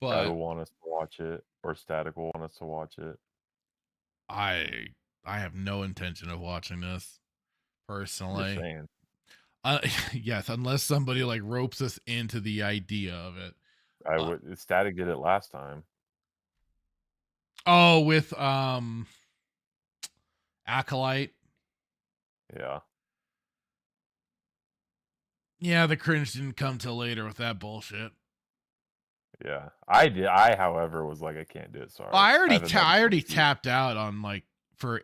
But I will want us to watch it, or Static will want us to watch it. I I have no intention of watching this personally. Just saying. Yes, unless somebody like ropes us into the idea of it. I would. Static did it last time. Oh, with Acolyte. Yeah. Yeah, the cringe didn't come till later with that bullshit. Yeah, I did. I, however, was like, I can't do it. Sorry. Well, I already tapped out on like for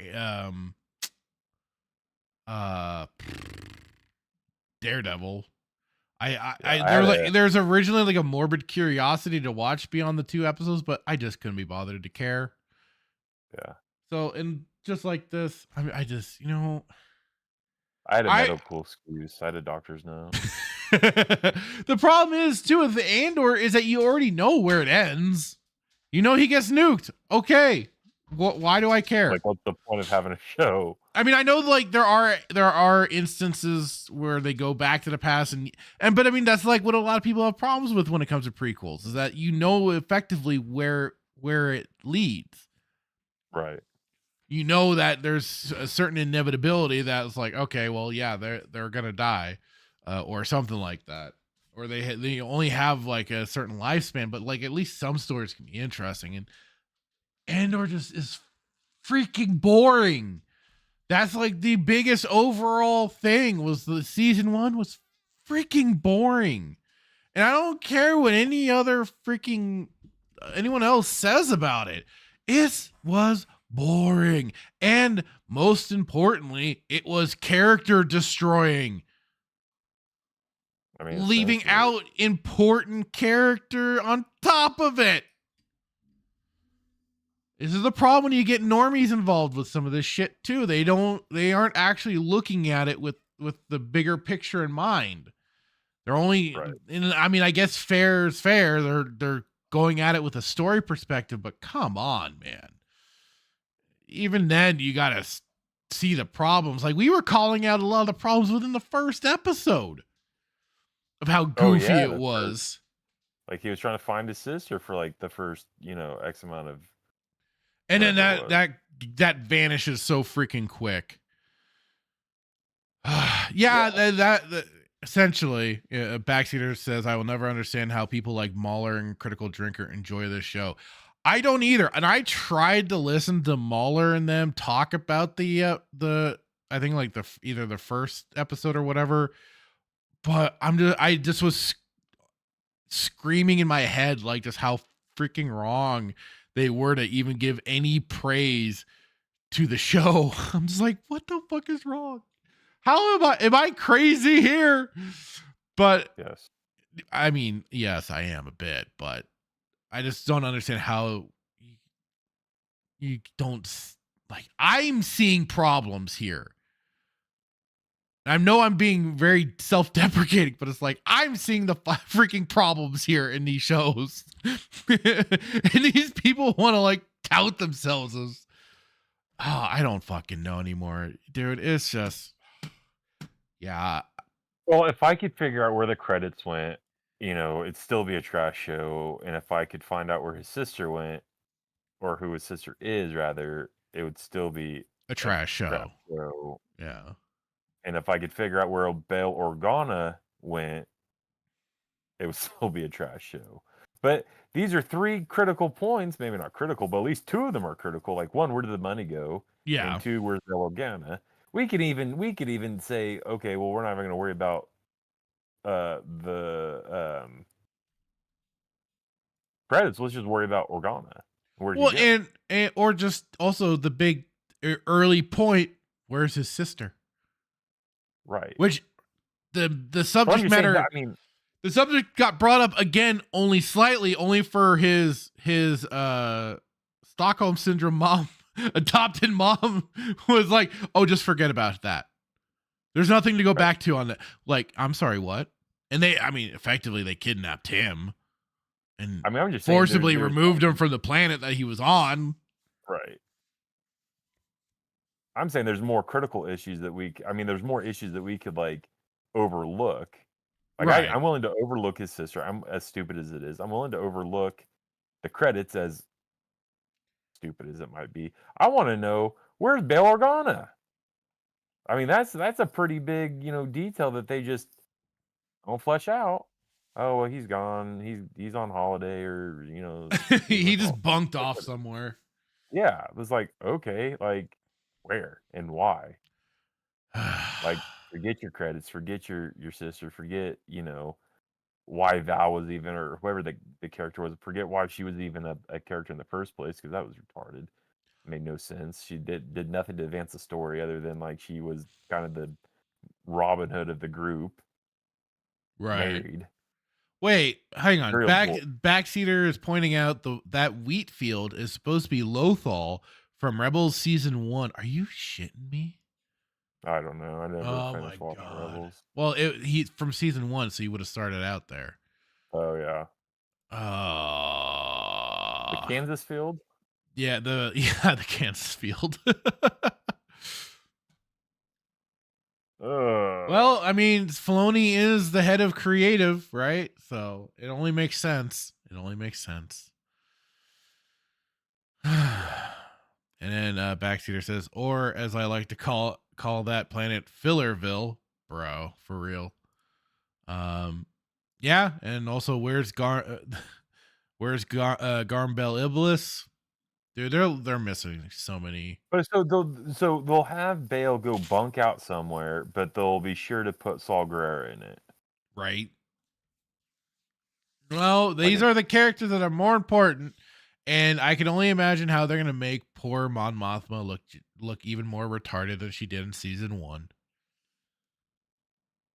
Daredevil. There's originally like a morbid curiosity to watch beyond the 2 episodes, but I just couldn't be bothered to care. Yeah. So, and just like this, I mean, I just, I had a medical excuse. I had a doctor's note. The problem is too with the Andor is that you already know where it ends. He gets nuked. Okay, why do I care? Like, what's the point of having a show? I mean, I know like there are instances where they go back to the past but I mean that's like what a lot of people have problems with when it comes to prequels is that effectively where it leads. Right. That there's a certain inevitability that's like, okay, well, yeah, they're gonna die, or something like that, or they only have like a certain lifespan, but like at least some stories can be interesting, and Andor just is freaking boring. That's like the biggest overall thing was the season 1 was freaking boring, and I don't care what anyone else says about it. It was boring, and most importantly, it was character destroying. I mean, leaving out important character on top of it. This is the problem when you get normies involved with some of this shit too. They aren't actually looking at it with the bigger picture in mind. They're only, right. I mean, I guess fair is fair. They're going at it with a story perspective, but come on, man. Even then, you gotta see the problems. Like we were calling out a lot of the problems within the first episode of how goofy it was. Like he was trying to find his sister for like the first, X amount of. And then that vanishes so freaking quick. That essentially, Backseater says, I will never understand how people like Mahler and Critical Drinker enjoy this show. I don't either. And I tried to listen to Mahler and them talk about the I think like either the first episode or whatever, but I just was screaming in my head like just how freaking wrong they were to even give any praise to the show. I'm just like, what the fuck is wrong? How am I crazy here? But yes, I mean, yes, I am a bit, but I just don't understand how you don't like. I'm seeing problems here. I know I'm being very self-deprecating, but it's like I'm seeing the freaking problems here in these shows, and these people want to like tout themselves as. Oh, I don't fucking know anymore, dude. It's just, yeah. Well, if I could figure out where the credits went, it'd still be a trash show. And if I could find out where his sister went, or who his sister is, rather, it would still be a trash show. Yeah. And if I could figure out where Bail Organa went, it would still be a trash show. But these are 3 critical points, maybe not critical, but at least 2 of them are critical. Like 1, where did the money go? Yeah. And 2, where's Bail Organa? We could even say, okay, well, we're not even going to worry about the credits. Let's just worry about Organa. Well, and or just also the big early point. Where's his sister? Right. Which the subject matter. I mean, the subject got brought up again, only slightly, only for his Stockholm syndrome mom, adopted mom was like, oh, just forget about that. There's nothing to go back to on that. Like, I'm sorry, what? And effectively they kidnapped him and I'm just forcibly removed him from the planet that he was on. Right. I'm saying there's more critical issues there's more issues that we could like overlook. Like right. I'm willing to overlook his sister. I'm as stupid as it is. I'm willing to overlook the credits as stupid as it might be. I want to know Where's Bail Organa? I mean, that's a pretty big, detail that they just don't flesh out. Oh, well, he's gone. He's on holiday, or he just bunked off somewhere. Yeah, it was like, okay, like where and why? Like, forget your credits, forget your sister, forget why Val was even, or whoever the character was, forget why she was even a character in the first place, because that was retarded. It made no sense. She did nothing to advance the story other than like she was kind of the Robin Hood of the group. Right. Married. Wait, hang on. Very Backseater is pointing out that wheat field is supposed to be Lothal from Rebels season 1. Are you shitting me? I don't know. I never finished watching Rebels. Well, he's from season 1, so you would have started out there. Oh yeah. The Kansas field? Yeah, the Kansas field. Well, I mean, Filoni is the head of creative, right? So it only makes sense. And then Backseater says, or as I like to call that planet, Fillerville, bro, for real. Yeah, and also where's Garmbel Iblis? Dude, they're missing so many. But so they'll have Bale go bunk out somewhere, but they'll be sure to put Saul Guerrero in it. Right. Well, these are the characters that are more important, and I can only imagine how they're gonna make poor Mon Mothma look even more retarded than she did in season 1.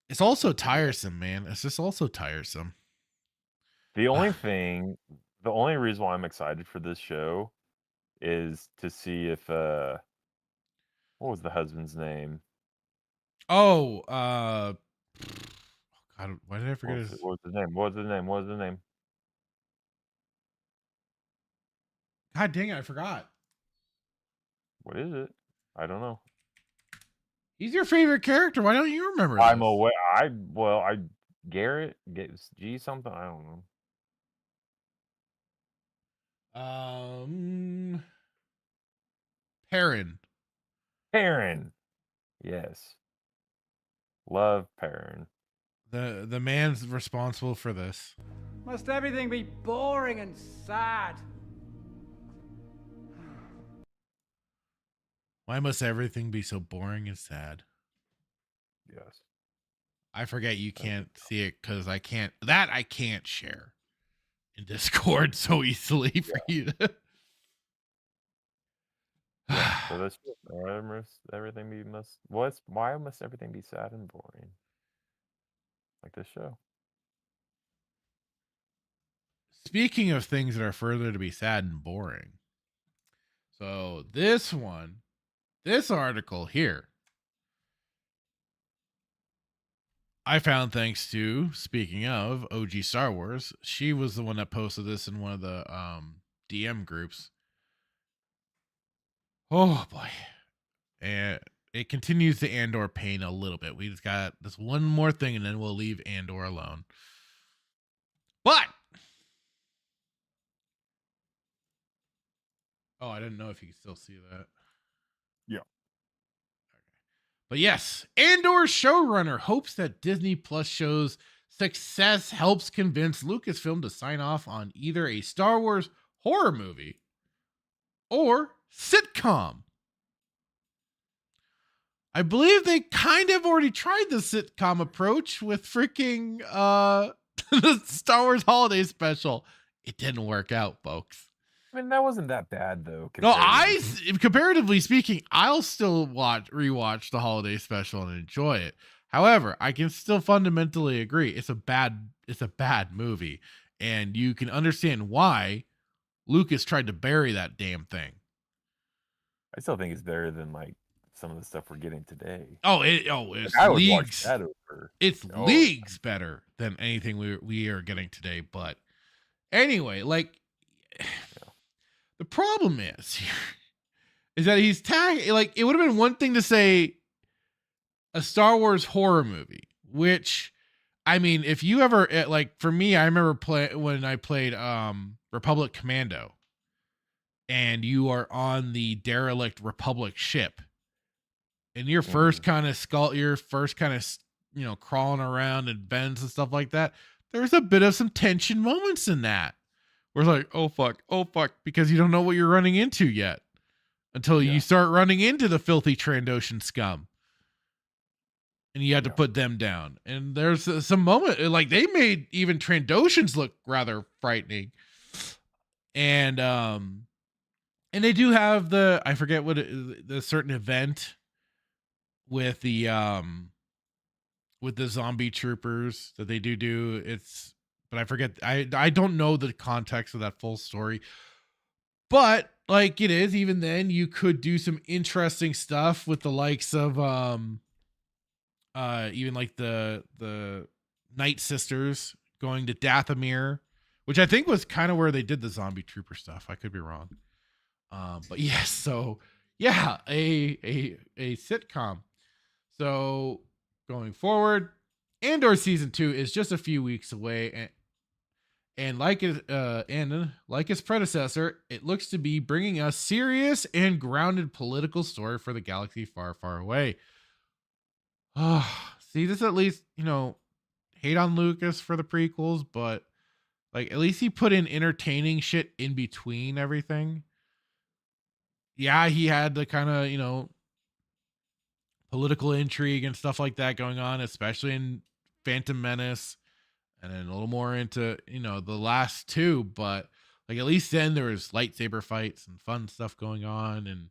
It's also tiresome, man. It's just also tiresome. The only reason why I'm excited for this show is to see if what was the husband's name? Oh, God, why did I forget What was his name? What was his name? God dang it, I forgot. What is it? I don't know. He's your favorite character. Why don't you remember I'm this? aware. Garrett G something. I don't know. Perrin. Yes. Love Perrin. The man's responsible for this. Must everything be boring and sad? Why must everything be so boring and sad? Yes. I forget you can't see it because I can't share in Discord so easily for you to. So that's why must everything be sad and boring? Like this show. Speaking of things that are further to be sad and boring. So this article here, I found thanks to, speaking of OG Star Wars, she was the one that posted this in one of the DM groups. Oh boy. And it continues the Andor pain a little bit. We just got this one more thing and then we'll leave Andor alone. But oh, I didn't know if you could still see that. Yeah. Okay. But yes, Andor showrunner hopes that Disney Plus show's success helps convince Lucasfilm to sign off on either a Star Wars horror movie or sitcom. I believe they kind of already tried the sitcom approach with freaking the Star Wars holiday special. It didn't work out, folks. I mean, that wasn't that bad though. No, comparatively speaking, I'll still rewatch the holiday special and enjoy it. However, I can still fundamentally agree it's a bad movie, and you can understand why Lucas tried to bury that damn thing. I still think it's better than like some of the stuff we're getting today. It's I would leagues. watch that over. It's leagues better than anything we are getting today. But anyway, like the problem is that he's tagging. Like it would have been one thing to say a Star Wars horror movie, which I mean, if you ever like for me, I remember when I played Republic Commando. and you are on the derelict Republic ship. And your first kind of crawling around in vents and stuff like that, there's a bit of some tension moments in that. Where it's like, oh fuck, because you don't know what you're running into yet until you start running into the filthy Trandoshan scum. And you had to put them down. And there's some moment, like they made even Trandoshans look rather frightening. And they do have I forget what the certain event with the zombie troopers that they do. But I forget. I don't know the context of that full story. But like it is, even then you could do some interesting stuff with the likes of even like the Night Sisters going to Dathomir, which I think was kind of where they did the zombie trooper stuff. I could be wrong. But yes, so yeah, a sitcom. So going forward, Andor season 2 is just a few weeks away, and like its predecessor, it looks to be bringing us serious and grounded political story for the galaxy far, far away. See, this at least, hate on Lucas for the prequels, but like at least he put in entertaining shit in between everything. Yeah, he had the kind of, political intrigue and stuff like that going on, especially in Phantom Menace, and then a little more into, the last two, but like at least then there was lightsaber fights and fun stuff going on, and,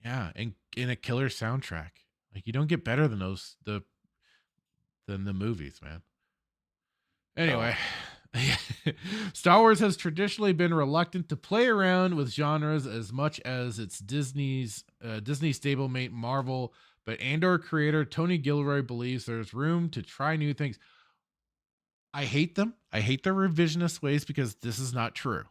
yeah, and in a killer soundtrack. Like you don't get better than than the movies, man. Anyway, Star Wars has traditionally been reluctant to play around with genres as much as its Disney stablemate Marvel, but Andor creator Tony Gilroy believes there's room to try new things. I hate them. I hate their revisionist ways because this is not true.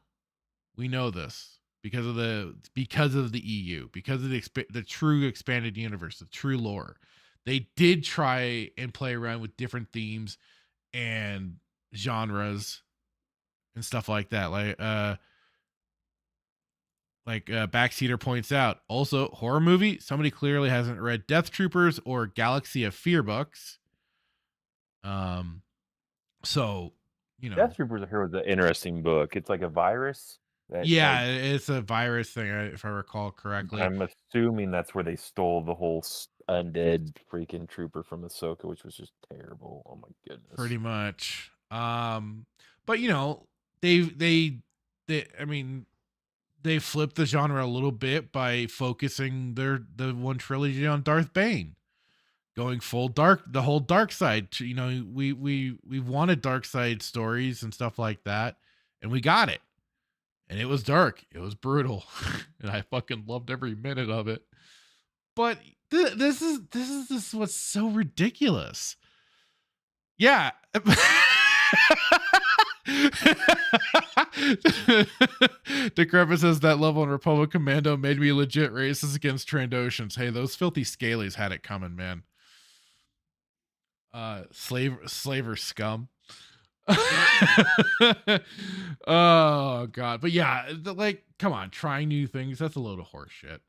We know this because of the EU, because of the true expanded universe, the true lore. They did try and play around with different themes and genres and stuff like that. Like Backseater points out, also horror movie. Somebody clearly hasn't read Death Troopers or Galaxy of Fear books. So Death Troopers are here with an interesting book. It's like a virus. It's a virus thing, if I recall correctly. I'm assuming that's where they stole the whole undead freaking trooper from Ahsoka, which was just terrible. Oh my goodness. Pretty much. But they flipped the genre a little bit by focusing the one trilogy on Darth Bane, going full dark, the whole dark side. We wanted dark side stories and stuff like that, and we got it. And it was dark. It was brutal. And I fucking loved every minute of it. But this is what's so ridiculous. Yeah. Decrepit says that level in Republic Commando made me legit racist against Trandoshans. Hey, those filthy scalies had it coming, man. Slaver scum. Oh god. But yeah, come on, trying new things, that's a load of horse shit.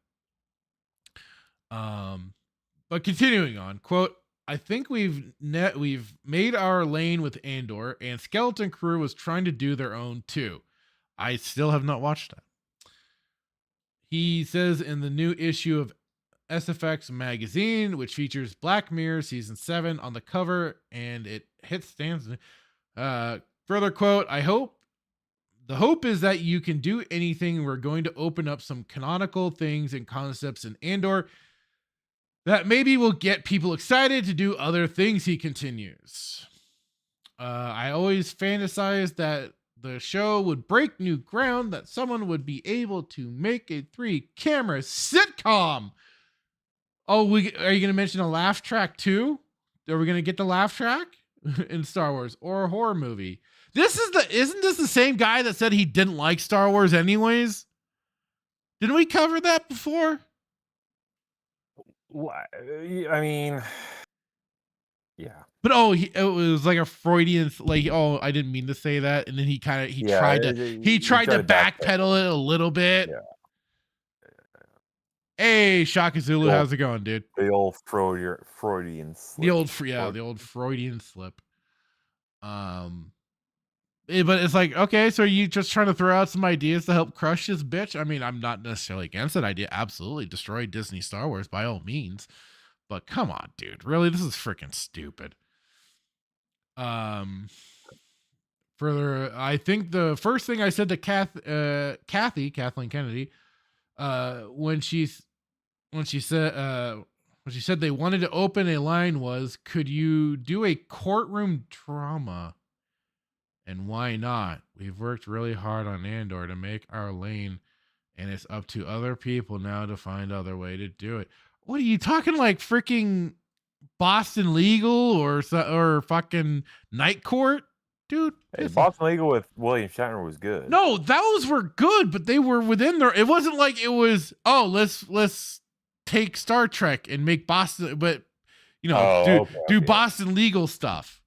But continuing on, quote, I think we've made our lane with Andor, and Skeleton Crew was trying to do their own too. I still have not watched that. He says in the new issue of SFX magazine, which features Black Mirror season 7 on the cover, and it hits stands. Further quote, the hope is that you can do anything. We're going to open up some canonical things and concepts in Andor that maybe will get people excited to do other things, he continues. I always fantasized that the show would break new ground, that someone would be able to make a 3-camera sitcom. Oh, are you going to mention a laugh track too? Are we going to get the laugh track in Star Wars, or a horror movie? Isn't this the same guy that said he didn't like Star Wars anyways? Didn't we cover that before? I mean, yeah. But it was like a Freudian, like, oh, I didn't mean to say that, and then he tried to backpedal it a little bit. Yeah. Hey, Shaka Zulu, how's it going, dude? The old Freudian slip. The old Freudian slip. But it's like, okay, so are you just trying to throw out some ideas to help crush this bitch? I mean, I'm not necessarily against that idea. Absolutely, destroy Disney Star Wars by all means. But come on, dude. Really, this is freaking stupid. Further, I think the first thing I said to Kathleen Kennedy, when she said they wanted to open a line was, could you do a courtroom drama? And why not? We've worked really hard on Andor to make our lane, and it's up to other people now to find other way to do it. What are you talking, like freaking Boston Legal or fucking Night Court? Dude, hey, Boston Legal with William Shatner was good. No, those were good, but they were within there. It wasn't like it was, oh, let's take Star Trek and make Boston, but do Boston Legal stuff.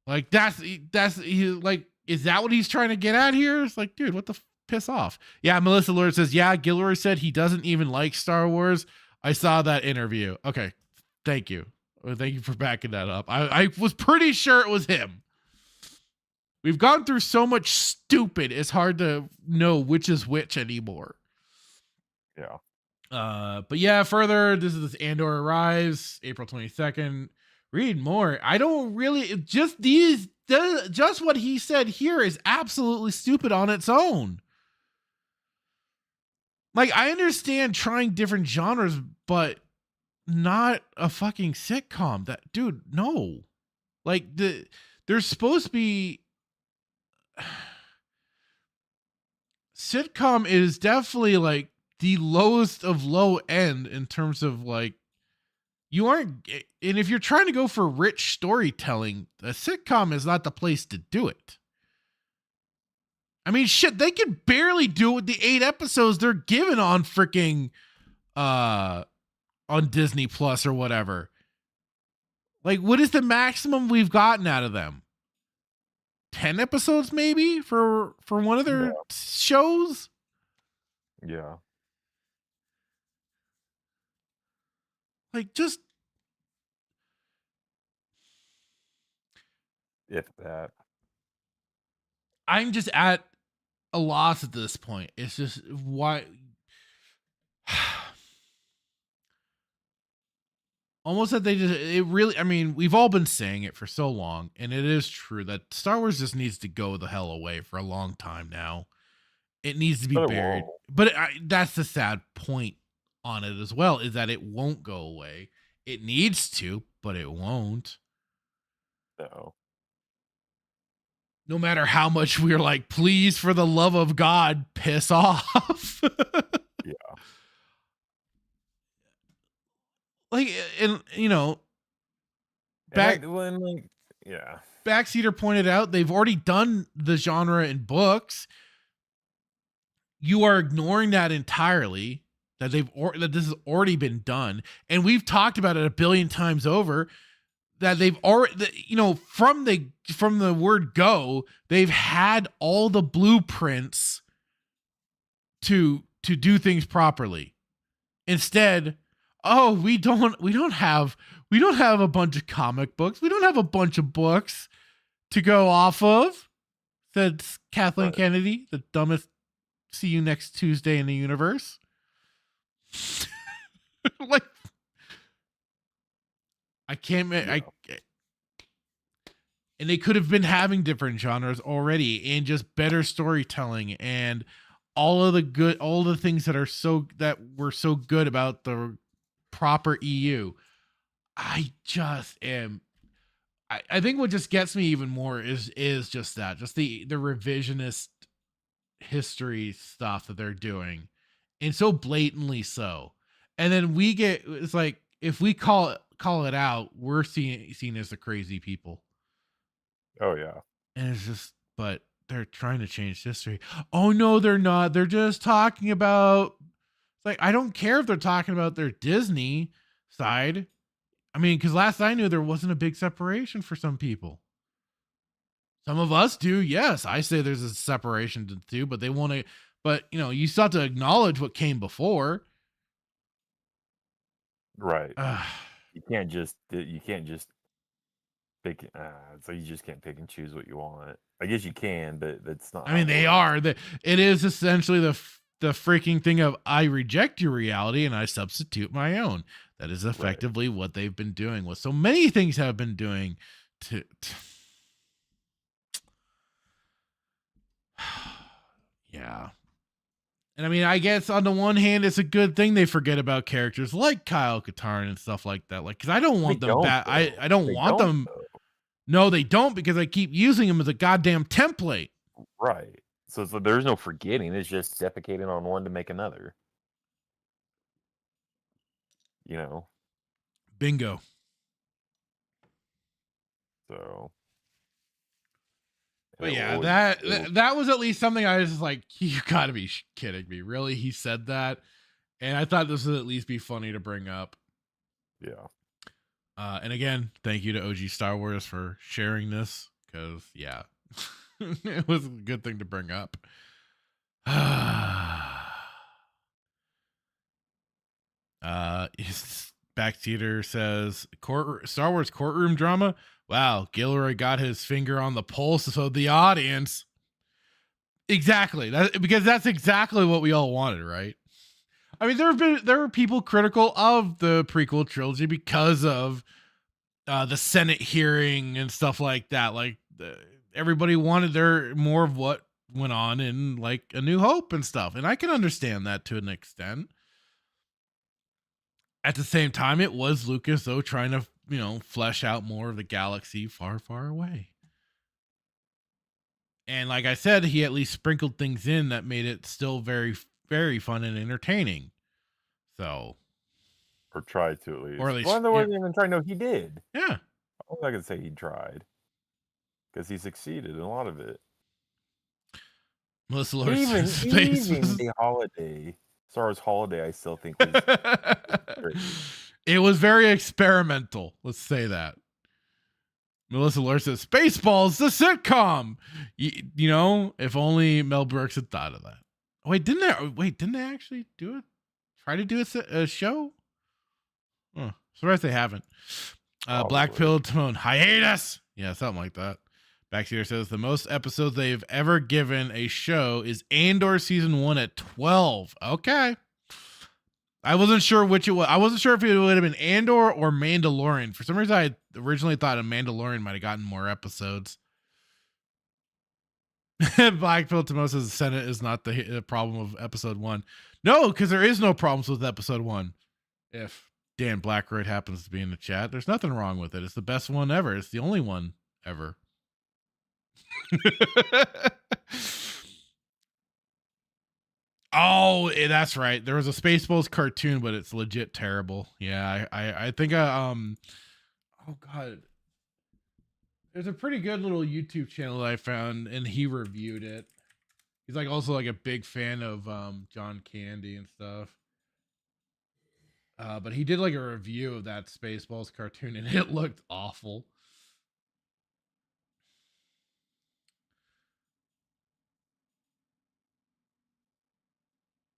Like that's like, is that what he's trying to get at here? It's like, dude, what the piss off? Yeah, Melissa Lord says, yeah, Gilroy said he doesn't even like Star Wars. I saw that interview. Okay, thank you. Thank you for backing that up. I was pretty sure it was him. We've gone through so much stupid, it's hard to know which is which anymore. Yeah. But yeah, further, this Andor arrives April 22nd. Read more. I don't really, just what he said here is absolutely stupid on its own. Like, I understand trying different genres, but not a fucking sitcom. That, dude, no. Like, there's supposed to be, sitcom is definitely like the lowest of low end in terms of like, you aren't, and if you're trying to go for rich storytelling, a sitcom is not the place to do it. I mean, shit, they can barely do it with the 8 episodes they're given on freaking, on Disney Plus or whatever. Like, what is the maximum we've gotten out of them? 10 episodes maybe for one of their shows? Yeah. Like, just, if that. I'm just at a loss at this point. It's just why. Almost that I mean, we've all been saying it for so long, and it is true that Star Wars just needs to go the hell away for a long time now. It needs to be buried. But that's the sad point on it as well, is that it won't go away. It needs to, but it won't. No. No matter how much we're like, please, for the love of God, piss off. Yeah. Like, and Backseater pointed out they've already done the genre in books. You are ignoring that entirely. That that this has already been done, and we've talked about it a billion times over. That they've already, from the word go, they've had all the blueprints to do things properly. Instead, oh, we don't have a bunch of comic books. We don't have a bunch of books to go off of, said Kathleen Kennedy, the dumbest see you next Tuesday in the universe. Like, I can't, and they could have been having different genres already and just better storytelling and all the things that were so good about the proper EU. I think what just gets me even more is just that, just the revisionist history stuff that they're doing, and so blatantly so. And then it's like, if we call it out, we're seen as the crazy people. Oh yeah. And it's just, but they're trying to change history. Oh no, they're not. They're just talking about, it's like, I don't care if they're talking about their Disney side. I mean, because last I knew, there wasn't a big separation for some people. Some of us do, yes. I say there's a separation to two, but they want to. But you still have to acknowledge what came before. Right. You can't just pick. So you just can't pick and choose what you want. I guess you can, but that's not. I mean, they are. It is essentially the freaking thing of I reject your reality and I substitute my own. That is effectively what they've been doing. What so many things have been doing to yeah. And I mean, I guess on the one hand, it's a good thing they forget about characters like Kyle Katarn and stuff like that. Like, because I don't want them back. I don't want them. Though. No, they don't, because I keep using them as a goddamn template. Right. So there's no forgetting. It's just defecating on one to make another. Bingo. So. But yeah, that was at least something I was just like, you gotta be kidding me. Really? He said that? And I thought this would at least be funny to bring up. Yeah. And again, thank you to OG Star Wars for sharing this, because yeah, it was a good thing to bring up. His backseater says Star Wars courtroom drama. Wow, Gilroy got his finger on the pulse of the audience. Exactly. Because that's exactly what we all wanted, right? I mean, there were people critical of the prequel trilogy because of the Senate hearing and stuff like that. Like everybody wanted more of what went on in like A New Hope and stuff, and I can understand that to an extent. At the same time, it was Lucas though trying to flesh out more of the galaxy far, far away. And like I said, he at least sprinkled things in that made it still very, very fun and entertaining. So, or tried to at least. Or at least, well, there wasn't even trying. No, he did. Yeah. I can say he tried, because he succeeded in a lot of it. Melissa Lord even Space the holiday, Star Wars Holiday, I still think was great. It was very experimental. Let's say that. Melissa Lord says, Spaceballs, the sitcom. If only Mel Brooks had thought of that. Didn't they actually do it? Try to do a show? Oh, surprised they haven't. Black Pill Timon, hiatus. Yeah, something like that. Backseater says the most episodes they've ever given a show is Andor season 1 at 12. Okay. I wasn't sure which it was. I wasn't sure if it would have been Andor or Mandalorian. For some reason, I originally thought a Mandalorian might have gotten more episodes. Black Pill Timon says the Senate is not the problem of episode 1. No, because there is no problems with episode 1. If Dan Blackroyd happens to be in the chat, there's nothing wrong with it. It's the best one ever. It's the only one ever. Oh, that's right. There was a Spaceballs cartoon, but it's legit terrible. Yeah, I think oh god, there's a pretty good little YouTube channel that I found, and he reviewed it. He's like also like a big fan of John Candy and stuff. But he did like a review of that Spaceballs cartoon, and it looked awful.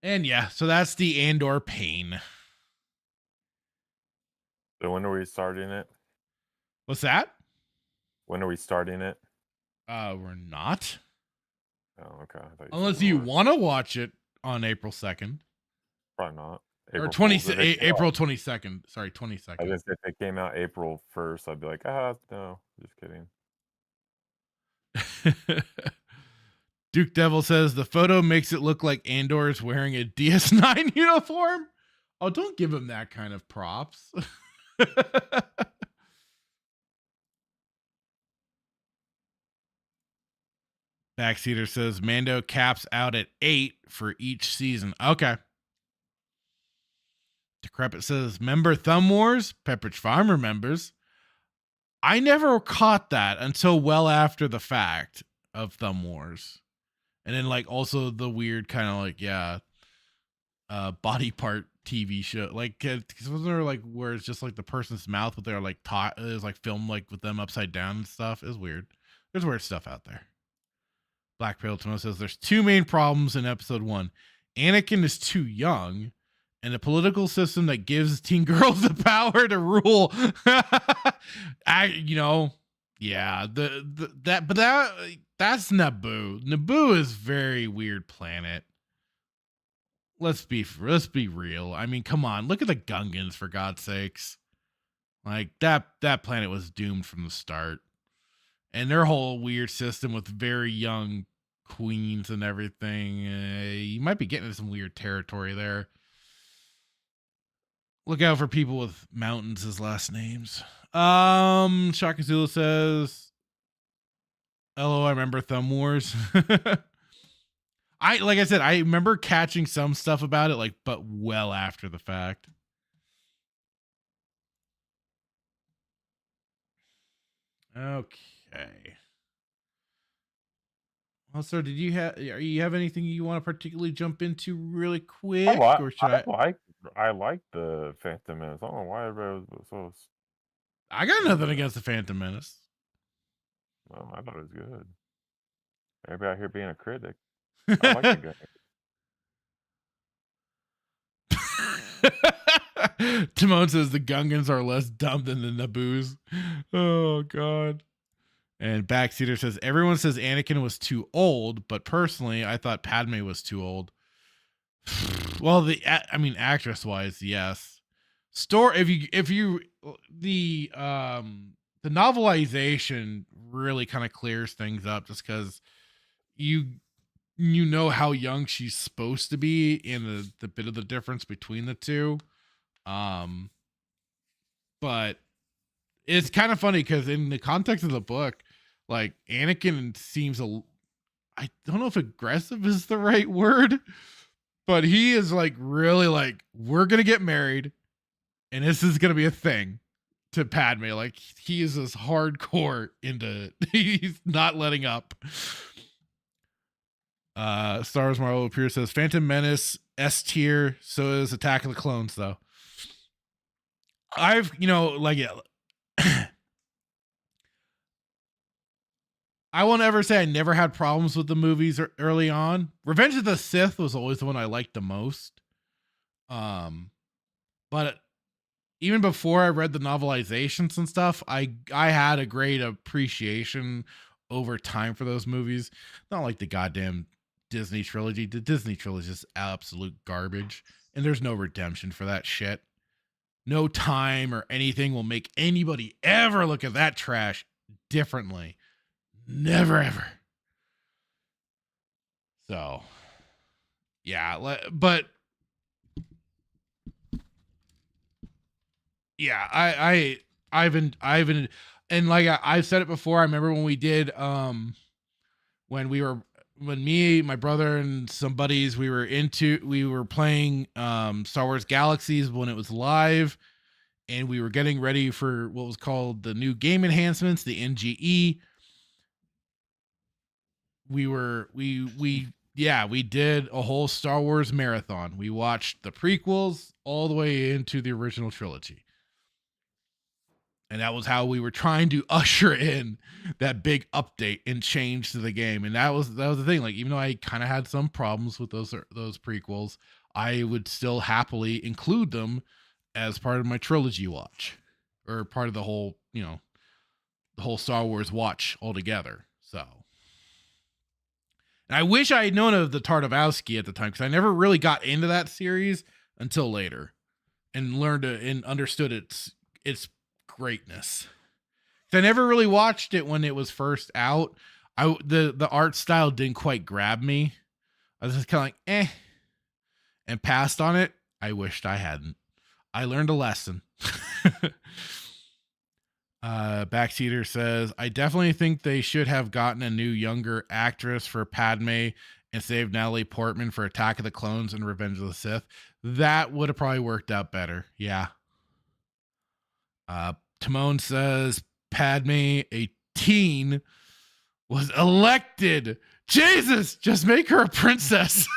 And yeah, so that's the Andor pain. So when are we starting it? What's that? When are we starting it? We're not. Oh, okay. Unless you want to watch it on April 2nd. Probably not. Or April 22nd. Sorry, 22nd. I guess if it came out April 1st, I'd be like, no, just kidding. Duke Devil says the photo makes it look like Andor is wearing a DS9 uniform. Oh, don't give him that kind of props. Backseater says Mando caps out at 8 for each season. Okay. Decrepit says, member Thumb Wars? Pepperidge Farm remembers. I never caught that until well after the fact of Thumb Wars. And then like also the weird kind of like, body part TV show, like, because wasn't there like where it's just like the person's mouth, but they're like taught, it was like filmed like with them upside down and stuff. It was weird. There's weird stuff out there. Black Pill Tomo says there's two main problems in episode 1. Anakin is too young, and a political system that gives teen girls the power to rule. Yeah, that's Naboo. Naboo is very weird planet. Let's be real. I mean, come on, look at the Gungans, for God's sakes. Like that planet was doomed from the start, and their whole weird system with very young queens and everything. You might be getting into some weird territory there. Look out for people with mountains as last names. Shakazula says, "Hello, I remember Thumb Wars." Like I said, I remember catching some stuff about it, like, but well after the fact. Okay. Well, sir, did you have anything you want to particularly jump into really quick, or should I like the Phantom Menace. I don't know why everybody was so. I got nothing against the Phantom Menace. Well, I thought it was good. Everybody out here being a critic. I like the guy. Timon says the Gungans are less dumb than the Naboos. Oh God. And Backseater says everyone says Anakin was too old, but personally, I thought Padme was too old. Well, actress wise, yes. The novelization really kind of clears things up, just because you know how young she's supposed to be, and the bit of the difference between the two. But it's kind of funny because in the context of the book, like, Anakin seems I don't know if aggressive is the right word, but he is like really like, we're gonna get married and this is gonna be a thing, to Padme. Like, he is as hardcore into he's not letting up. Star Wars Marvel Appear says Phantom Menace S tier, so is Attack of the Clones though. I won't ever say I never had problems with the movies early on. Revenge of the Sith was always the one I liked the most. But even before I read the novelizations and stuff, I had a great appreciation over time for those movies. Not like the goddamn Disney trilogy. The Disney trilogy is absolute garbage, and there's no redemption for that shit. No time or anything will make anybody ever look at that trash differently. Never ever. So, yeah, but yeah, I've been, and like I've said it before. I remember when we did, when me, my brother, and some buddies, we were playing Star Wars Galaxies when it was live, and we were getting ready for what was called the new game enhancements, the NGE. We did a whole Star Wars marathon. We watched the prequels all the way into the original trilogy. And that was how we were trying to usher in that big update and change to the game. And that was the thing. Like, even though I kind of had some problems with those prequels, I would still happily include them as part of my trilogy watch, or part of the whole, the whole Star Wars watch altogether. So, and I wish I had known of the Tartakovsky at the time, because I never really got into that series until later, and learned and understood its greatness. I never really watched it when it was first out. The art style didn't quite grab me. I was just kind of like, and passed on it. I wished I hadn't. I learned a lesson. Backseater says, I definitely think they should have gotten a new younger actress for Padme and saved Natalie Portman for Attack of the Clones and Revenge of the Sith. That would have probably worked out better. Yeah. Timon says Padme, a teen, was elected. Jesus, just make her a princess.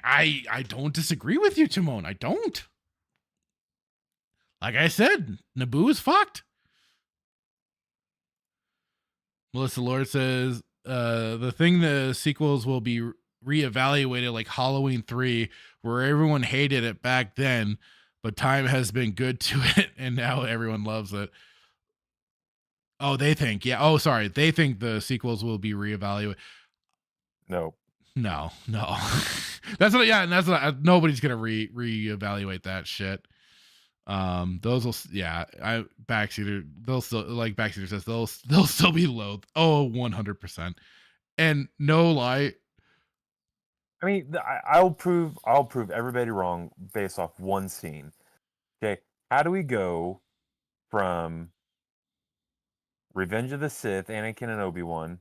I don't disagree with you, Timon. I don't. Like I said, Naboo is fucked. Melissa Lord says, the thing the sequels will be reevaluated like Halloween 3, where everyone hated it back then, but time has been good to it, and now everyone loves it. Oh, they think, yeah. Oh, sorry. They think the sequels will be reevaluated. No. That's what, yeah, and that's what, nobody's gonna reevaluate that shit. Those will, yeah, Backseater, they'll still, like Backseater says, they'll still be low. Oh, 100%. And no lie, I mean, I'll prove everybody wrong based off one scene. Okay, how do we go from Revenge of the Sith, Anakin and Obi-Wan,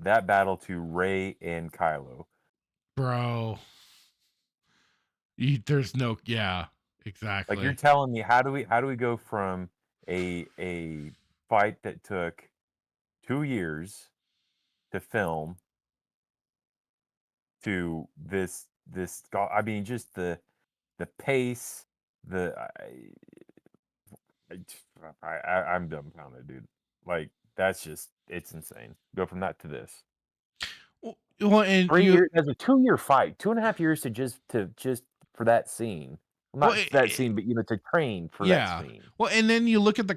that battle, to Rey and Kylo? bro, there's no, yeah, exactly. Like, you're telling me, how do we go from a fight that took 2 years to film to this? I mean, just the pace, I'm dumbfounded, dude. Like, that's just, it's insane. Go from that to this. Well, and 3 years, that's a 2-year fight, 2.5 years to just for that scene. Well, not that scene, but to train for that scene. Well, and then you look at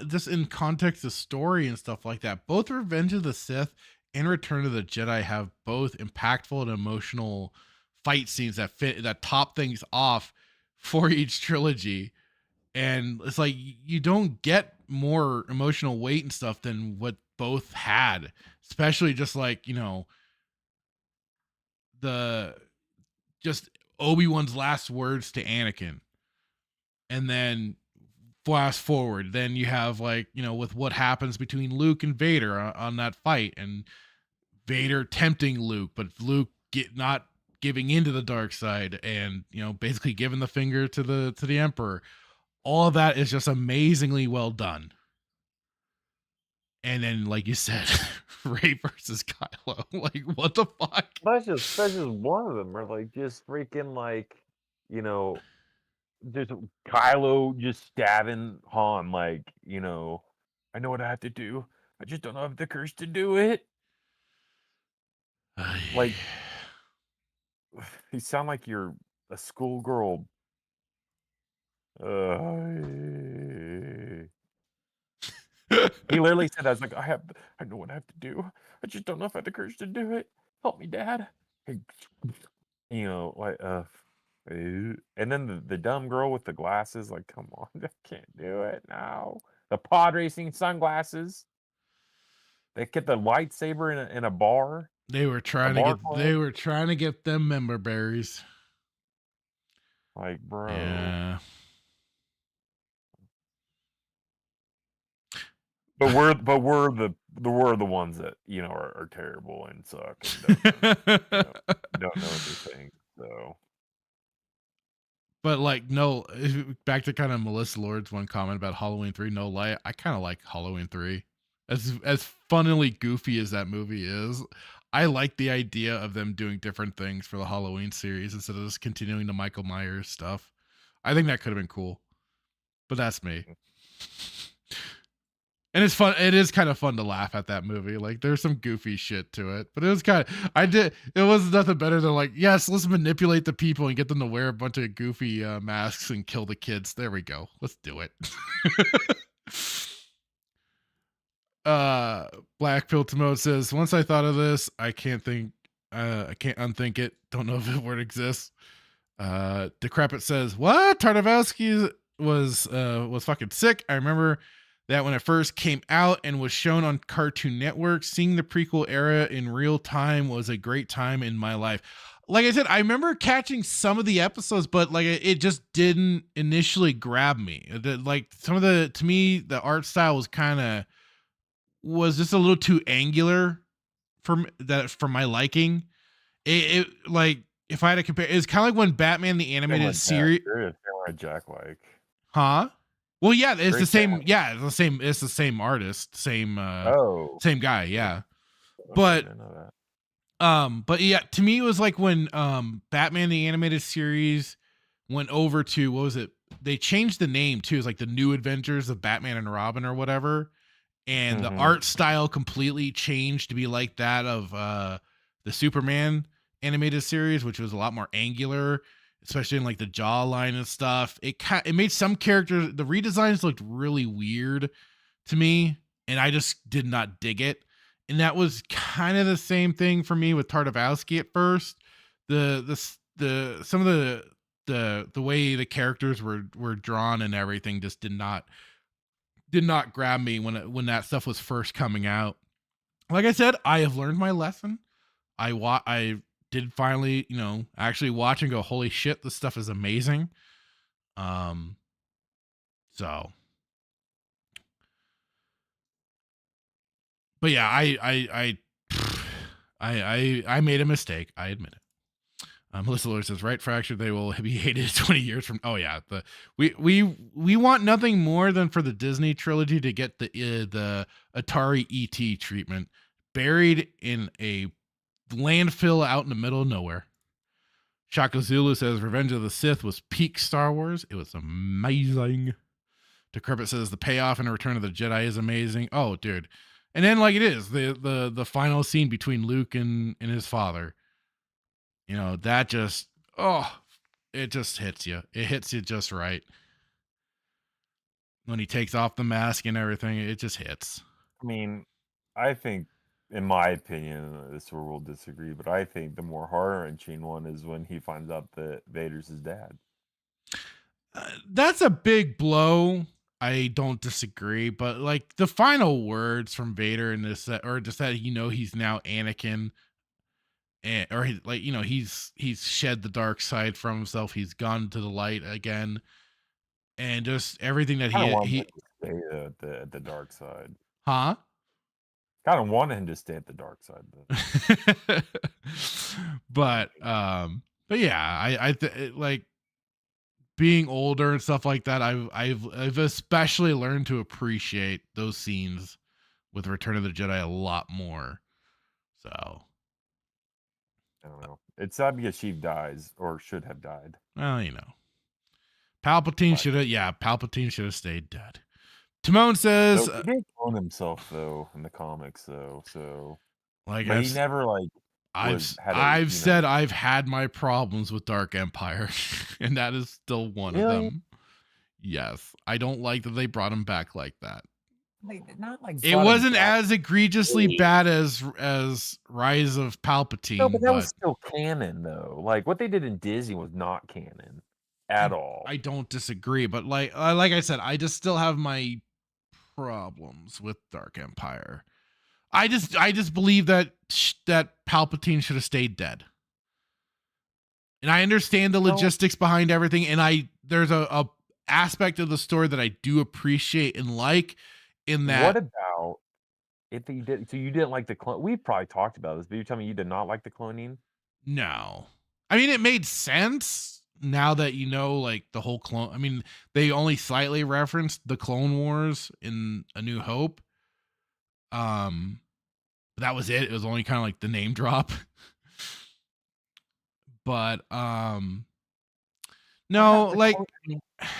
just in context of story and stuff like that. Both Revenge of the Sith and Return of the Jedi have both impactful and emotional fight scenes that top things off for each trilogy. And it's like you don't get more emotional weight and stuff than what both had, especially just like, just Obi-Wan's last words to Anakin. And then flash forward, then you have like, with what happens between Luke and Vader on that fight, and Vader tempting Luke, but Luke not giving into the dark side, and basically giving the finger to the Emperor. All of that is just amazingly well done. And then, like you said, Rey versus Kylo. Like, what the fuck? That's just one of them. Or like, just freaking like, just Kylo just stabbing Han. Like, I know what I have to do. I just don't have the courage to do it. Like, you sound like you're a schoolgirl. He literally said, "I was like, I know what I have to do. I just don't know if I have the courage to do it. Help me, Dad." Like, and then the dumb girl with the glasses, like, come on, I can't do it now. The pod racing sunglasses. They get the lightsaber in a bar. They were trying to get them member berries. Like, bro. Yeah. But we're the ones that are terrible and suck and don't know anything. So, but like, no, back to kind of Melissa Lord's one comment about Halloween 3. No lie, I kind of like Halloween 3. As funnily goofy as that movie is, I like the idea of them doing different things for the Halloween series instead of just continuing the Michael Myers stuff. I think that could have been cool, but that's me. And it's fun. It is kind of fun to laugh at that movie. Like, there's some goofy shit to it, but it was it was nothing better than like, yes, let's manipulate the people and get them to wear a bunch of goofy masks and kill the kids. There we go. Let's do it. Black Pill Timo says, once I thought of this, I can't unthink it. Don't know if it word exists. Decrepit says, what? Tartakovsky was fucking sick. I remember that when it first came out and was shown on Cartoon Network, seeing the prequel era in real time was a great time in my life. Like I said, I remember catching some of the episodes, but like it just didn't initially grab me. Like to me, the art style was just a little too angular for my liking. It like, if I had to compare, it's kind of like when Batman the Animated Series. Jack like, huh? Well, yeah, it's the same. Yeah, it's the same artist, same guy. Yeah, but But yeah, to me it was like when Batman the Animated Series went over to, what was it? They changed the name too. It's like the New Adventures of Batman and Robin or whatever. And the art style completely changed to be like that of the Superman animated series, which was a lot more angular, especially in like the jawline and stuff. It made some characters, the redesigns looked really weird to me, and I just did not dig it. And that was kind of the same thing for me with Tartakovsky at first. Some of the way the characters were drawn and everything just did not grab me when that stuff was first coming out. Like I said, I have learned my lesson. I did finally, actually watch and go, holy shit, this stuff is amazing. So, but yeah, I made a mistake. I admit it. Melissa Lord says, right, Fractured, they will be hated 20 years from. Oh yeah, we want nothing more than for the Disney trilogy to get the Atari ET treatment, buried in a landfill out in the middle of nowhere. Shaka Zulu says, Revenge of the Sith was peak Star Wars. It was amazing. Decrepit says, the payoff in Return of the Jedi is amazing. Oh, dude. And then like it is the final scene between Luke and his father. That just, it just hits you. It hits you just right. When he takes off the mask and everything, it just hits. I mean, I think, in my opinion, this is where we'll disagree, but I think the more heart-wrenching one is when he finds out that Vader's his dad. That's a big blow. I don't disagree, but like the final words from Vader in this, or just that he's now Anakin. Or he's shed the dark side from himself. He's gone to the light again, and just everything that he stay at the dark side. Huh? Kind of wanted him to stay at the dark side, though. but yeah, I like being older and stuff like that. I've especially learned to appreciate those scenes with Return of the Jedi a lot more. So. I don't know. It's sad because Sheev dies, or should have died. Well, Palpatine should have stayed dead. Timon says, he didn't clone himself though in the comics, though. So, like, he never like. I've said I've had my problems with Dark Empire, and that is still one of them. Yes, I don't like that they brought him back like that. Not like it wasn't as egregiously bad as Rise of Palpatine. No, but that was still canon, though. Like what they did in Disney was not canon at all. I don't disagree, but like I said, I just still have my problems with Dark Empire. I just believe that Palpatine should have stayed dead, and I understand the logistics behind everything, and there's a aspect of the story that I do appreciate and like. In that, what about if you did? So you didn't like the clone? We probably talked about this, but you're telling me you did not like the cloning? No, I mean it made sense now that like the whole clone. I mean, they only slightly referenced the Clone Wars in A New Hope. But that was it. It was only kind of like the name drop. But no, like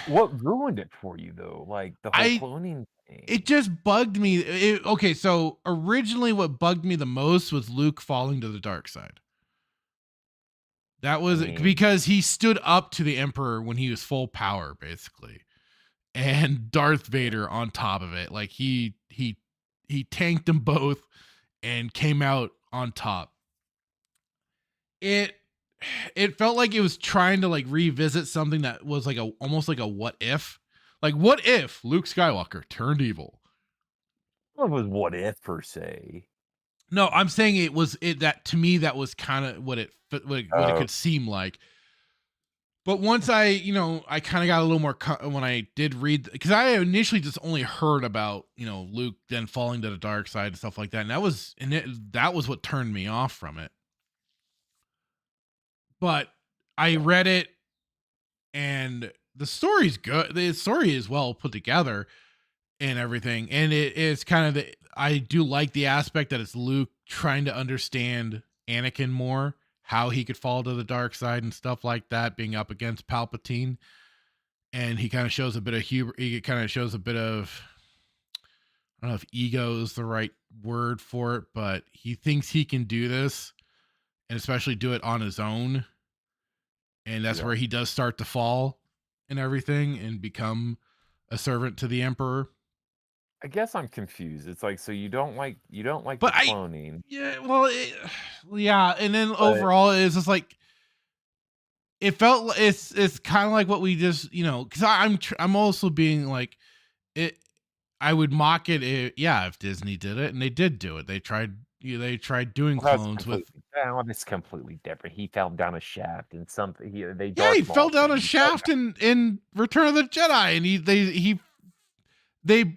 what ruined it for you though? Like the whole cloning. It just bugged me. Okay, so originally what bugged me the most was Luke falling to the dark side. That was because he stood up to the Emperor when he was full power, basically. And Darth Vader on top of it. Like he tanked them both and came out on top. It felt like it was trying to like revisit something that was like almost like a what if. Like, what if Luke Skywalker turned evil? Well, it was what if per se. No, I'm saying that to me that was kind of what it could seem like. But once I kind of got a little more when I did read, because I initially just only heard about Luke then falling to the dark side and stuff like that, and that was what turned me off from it. But I read it, and the story's good. The story is well put together and everything. And it's kind of I do like the aspect that it's Luke trying to understand Anakin more, how he could fall to the dark side and stuff like that, being up against Palpatine. And he kind of shows a bit of he kind of shows a bit of, I don't know if ego is the right word for it, but he thinks he can do this, and especially do it on his own. And that's where he does start to fall and everything and become a servant to the Emperor. I guess I'm confused. It's like, so you don't like But the cloning. Yeah. And then overall it's just like, it felt, it's kind of like what we just, cause I'm also being like it, I would mock it. If Disney did it, and they did do it. They tried doing clones with. It's completely different. He fell down a shaft and something. He fell down a shaft in Return of the Jedi, and it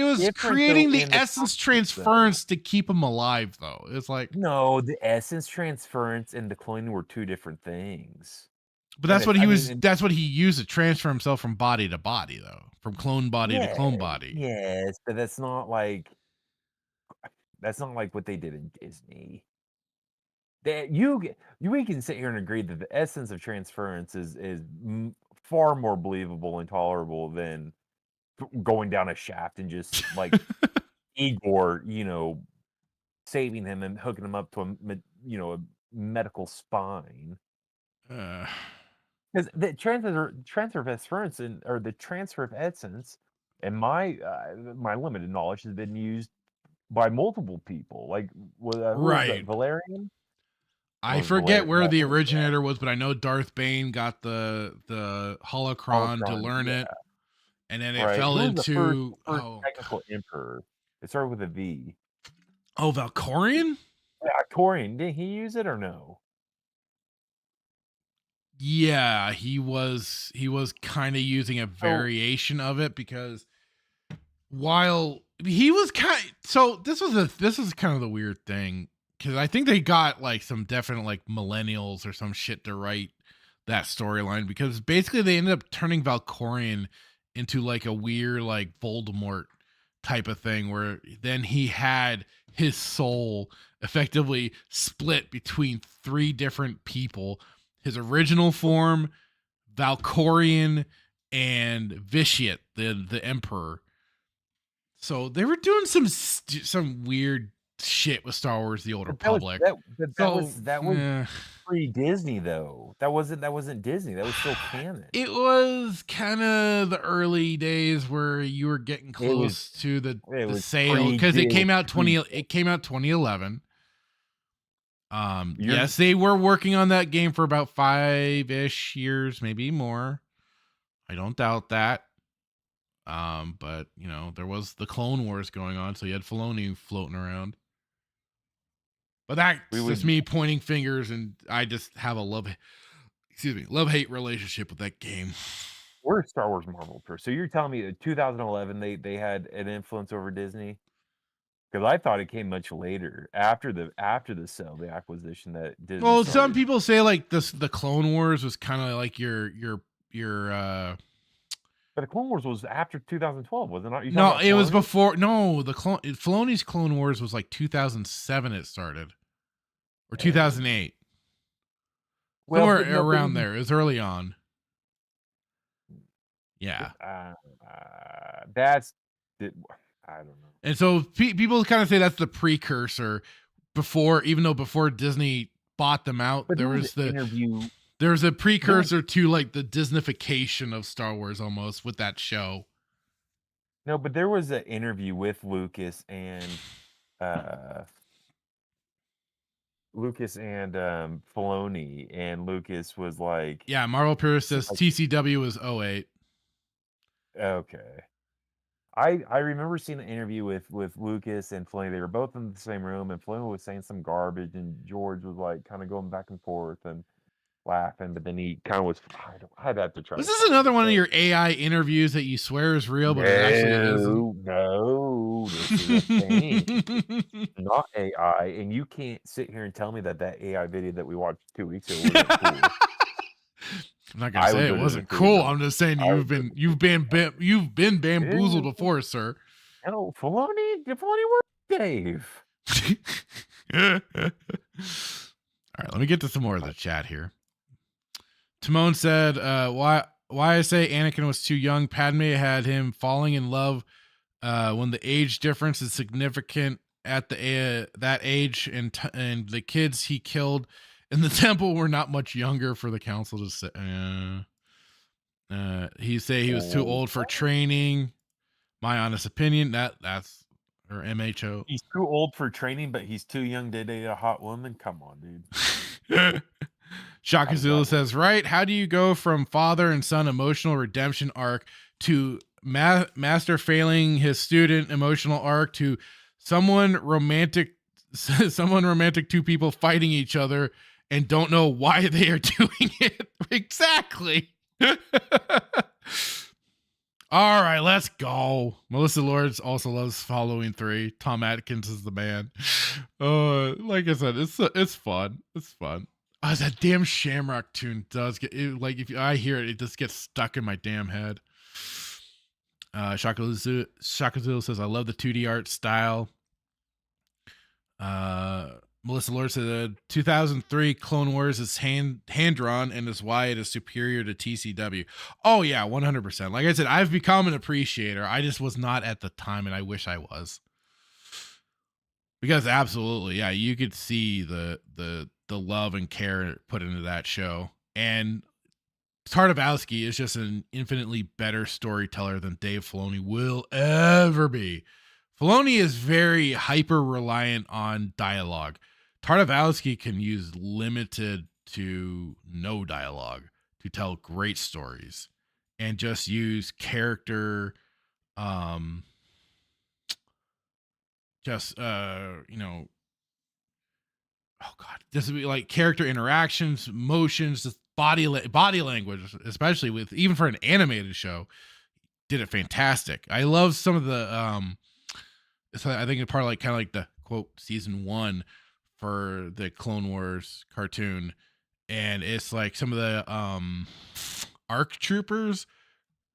was creating the essence transference to keep him alive, though. It's like, no, the essence transference and the cloning were two different things. But that's what that's what he used to transfer himself from body to body, though, from clone body to clone body. Yes, but that's not like what they did in Disney. We can sit here and agree that the essence of transference is far more believable and tolerable than going down a shaft and just like Igor, saving him and hooking him up to a medical spine. Because the transfer of essence or the transfer of essence, in my limited knowledge, has been used by multiple people. Like, right, Valerian. I forget where the originator was, but I know Darth Bane got the holocron to learn it, and then it fell into the first technical emperor. It started with a V. Oh, Valkorion? Yeah, Valkorion. Did he use it or no? Yeah, he was kind of using a variation of it, because while he was this is kind of the weird thing, because I think they got like some definite like millennials or some shit to write that storyline, because basically they ended up turning Valkorion into like a weird like Voldemort type of thing, where then he had his soul effectively split between 3 different people: his original form, Valkorion, and Vitiate, the Emperor. So they were doing some weird shit with Star Wars: The Old Republic. That was pre-Disney, though. That wasn't Disney. That was still canon. It was kind of the early days where you were getting close to the sale, because it came out 2011. Yes, they were working on that game for about 5-ish years, maybe more. I don't doubt that. But there was the Clone Wars going on, so you had Filoni floating around. But that's just me pointing fingers, and I just have a love-hate relationship with that game. We're a Star Wars Marvel person. So you're telling me that 2011 they had an influence over Disney? Because I thought it came much later, after the sale, the acquisition, that Disney. Well, some people say like the Clone Wars was kind of like your But the Clone Wars was after 2012, was it not? No, it was before. No, Filoni's Clone Wars was like 2007. It started, or 2008. Somewhere around there. It was early on. Yeah. I don't know. And so people kind of say that's the precursor, before Disney bought them out. But there was the interview. There's a precursor to like the Disneyfication of Star Wars almost with that show. No, but there was an interview with Lucas and Filoni, and Lucas was like, yeah, Marvel Purist says TCW was 08. Okay. I remember seeing an interview with Lucas and Filoni. They were both in the same room, and Filoni was saying some garbage, and George was like kind of going back and forth and laughing, but then he kind of was. I'd have to try. This is another one of your AI interviews that you swear is real, but it actually isn't. No, this is a thing. Not AI, and you can't sit here and tell me that AI video that we watched 2 weeks ago wasn't cool. I'm not gonna say it wasn't cool. I'm just saying you've been bamboozled before, sir. Filoni worked, Dave. All right, let me get to some more of the chat here. Timon said, why I say Anakin was too young. Padme had him falling in love when the age difference is significant at the that age, and the kids he killed in the temple were not much younger for the council to say. He say he was too old for training. My honest opinion, that's or MHO. He's too old for training, but he's too young to date a hot woman. Come on, dude. Shaka Zulu says, right? How do you go from father and son emotional redemption arc to master failing his student emotional arc to someone romantic, two people fighting each other and don't know why they are doing it? Exactly. All right, let's go. Melissa Lords also loves Following 3. Tom Atkins is the man. Like I said, it's fun. It's fun. Oh, that damn Shamrock tune does get like if I hear it, it just gets stuck in my damn head. Shaka Zulu says, I love the 2D art style. Melissa Lord said 2003 Clone Wars is hand drawn and is why it is superior to TCW. Oh yeah, 100%. Like I said, I've become an appreciator. I just was not at the time, and I wish I was. Because absolutely, yeah, you could see the love and care put into that show. And Tartakovsky is just an infinitely better storyteller than Dave Filoni will ever be. Filoni is very hyper reliant on dialogue. Tartakovsky can use limited to no dialogue to tell great stories and just use character, this would be like character interactions, motions, just body language, especially with even for an animated show, did it fantastic. I love some of the so I think it's part of like kind of like the quote season 1 for the Clone Wars cartoon, and it's like some of the ARC troopers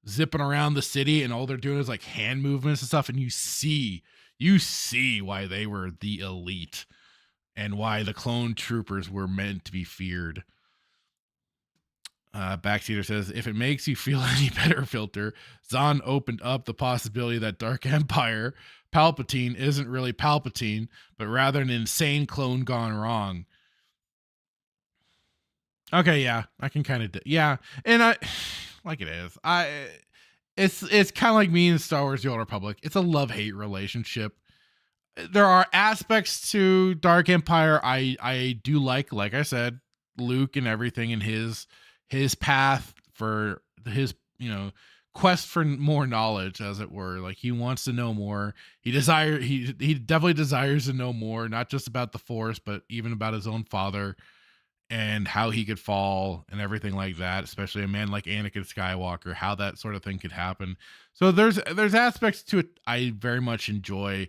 zipping around the city, and all they're doing is like hand movements and stuff, and you see why they were the elite and why the clone troopers were meant to be feared. Backseater says, if it makes you feel any better, Filter, Zahn opened up the possibility that Dark Empire Palpatine isn't really Palpatine, but rather an insane clone gone wrong. Okay, yeah, I can kind of, yeah, and I, like it is, it's kind of like me and Star Wars: The Old Republic. It's a love-hate relationship. There are aspects to Dark Empire I do like I said, Luke and everything, and his path for his, quest for more knowledge, as it were. Like he wants to know more. He definitely desires to know more, not just about the Force, but even about his own father and how he could fall and everything like that, especially a man like Anakin Skywalker, how that sort of thing could happen. So there's aspects to it I very much enjoy.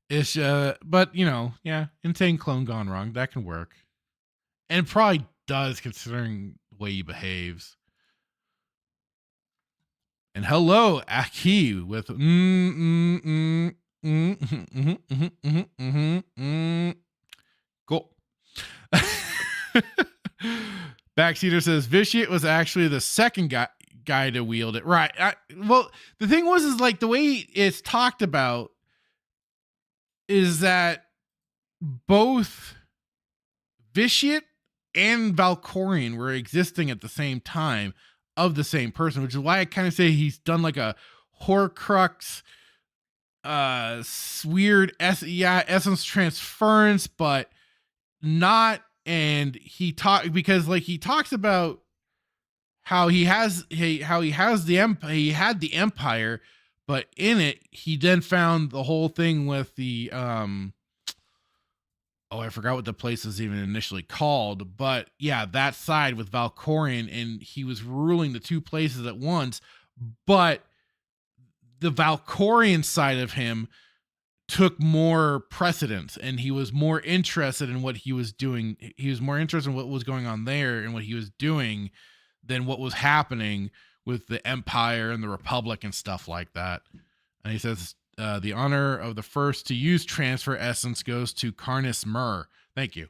It's but yeah, insane clone gone wrong, that can work. And probably does, considering the way he behaves. And hello, Aki with cool. Backseater says Vitiate was actually the second guy to wield it. Right. Well, the thing is like the way it's talked about is that both Vitiate and Valkorion were existing at the same time of the same person, which is why I kind of say he's done like a Horcrux, weird essence transference, but not. And he talks about how he had the Empire, but in it he then found the whole thing with the I forgot what the place was even initially called, but yeah, that side with Valkorion, and he was ruling the two places at once, but the Valkorion side of him took more precedence, and he was more interested in what he was doing. He was more interested in what was going on there and what he was doing than what was happening with the Empire and the Republic and stuff like that. And he says the honor of the first to use transfer essence goes to Carnis Mur. Thank you.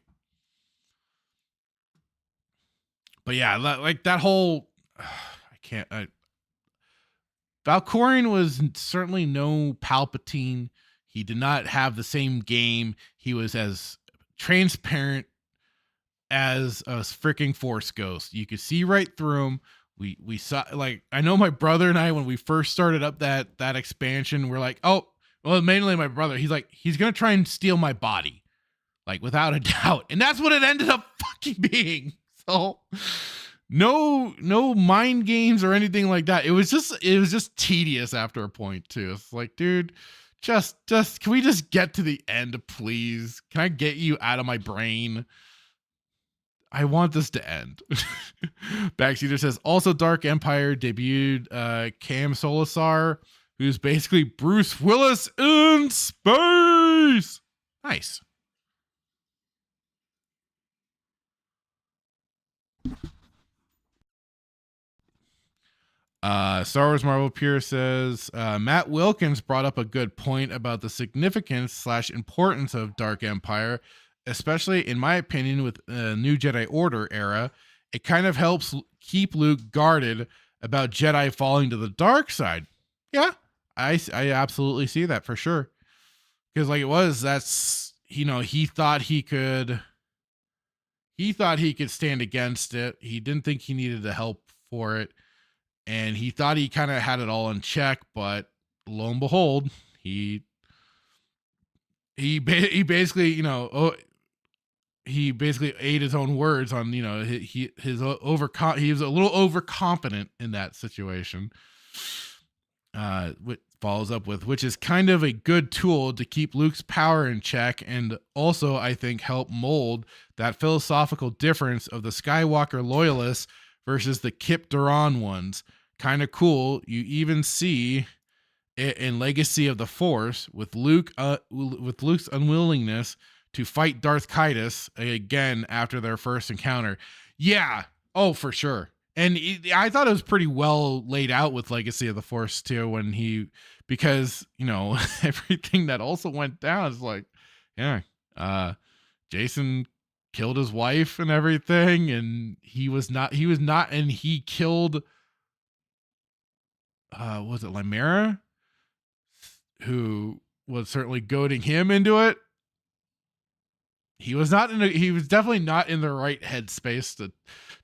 But yeah, like that whole, Valkorion was certainly no Palpatine. He did not have the same game. He was as transparent as a freaking Force ghost. You could see right through him. We saw, like, I know my brother and I, when we first started up that expansion, we're like, oh, well, mainly my brother, he's like, he's going to try and steal my body, like, without a doubt. And that's what it ended up fucking being. So no mind games or anything like that. It was just tedious after a point too. It's like, dude, just can we just get to the end, please? Can I get you out of my brain? I want this to end. Backseater says, also Dark Empire debuted Cam Solasar, who's basically Bruce Willis in space. Nice. Star Wars Marvel Pure says, Matt Wilkins brought up a good point about the significance / importance of Dark Empire, especially in my opinion with the New Jedi Order era. It kind of helps keep Luke guarded about Jedi falling to the dark side. Yeah, I absolutely see that for sure. Because that's, he thought he could stand against it. He didn't think he needed the help for it. And he thought he kind of had it all in check, but lo and behold, he basically, he basically ate his own words on, he was a little overconfident in that situation. What follows up with, which is kind of a good tool to keep Luke's power in check, and also I think help mold that philosophical difference of the Skywalker loyalists versus the Kip Duran ones. Kind of cool. You even see it in Legacy of the Force with Luke's unwillingness to fight Darth Kaitis again after their first encounter. Yeah. Oh, for sure. And I thought it was pretty well laid out with Legacy of the Force too, because everything that also went down is like, yeah, Jason killed his wife and everything, and he killed, was it Lymera, who was certainly goading him into it. He was definitely not in the right headspace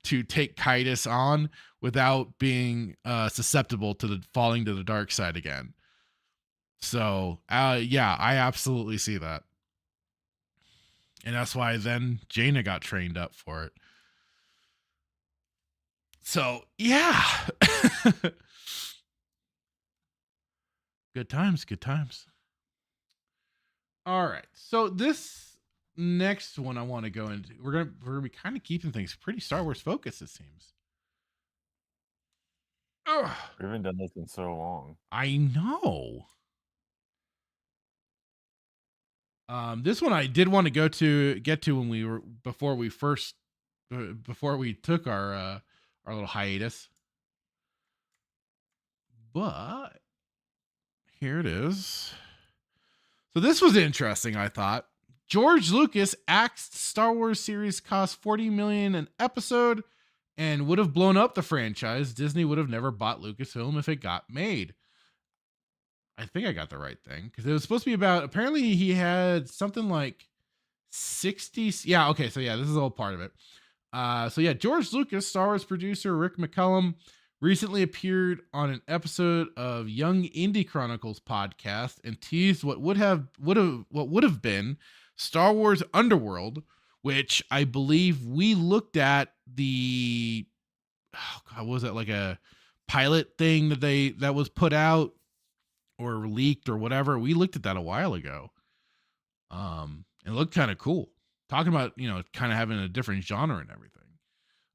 to take Kaitis on without being susceptible to the falling to the dark side again. So, yeah, I absolutely see that. And that's why then Jaina got trained up for it. So, yeah. Good times. All right. So this next one I want to go into, we're gonna be kind of keeping things pretty Star Wars focused, it seems. We haven't done this in so long. I know. This one I did want to get to when before we took our little hiatus, but here it is. So this was interesting, I thought. George Lucas axed Star Wars series cost $40 million an episode and would have blown up the franchise. Disney would have never bought Lucasfilm if it got made. I think I got the right thing, because it was supposed to be about, apparently he had something like 60. Yeah, okay, so yeah, this is all part of it. So yeah, George Lucas, Star Wars producer Rick McCallum, recently appeared on an episode of Young Indie Chronicles podcast and teased what would have been Star Wars Underworld, which I believe we looked at was it like a pilot thing that was put out or leaked or whatever? We looked at that a while ago. It looked kind of cool. Talking about, kind of having a different genre and everything.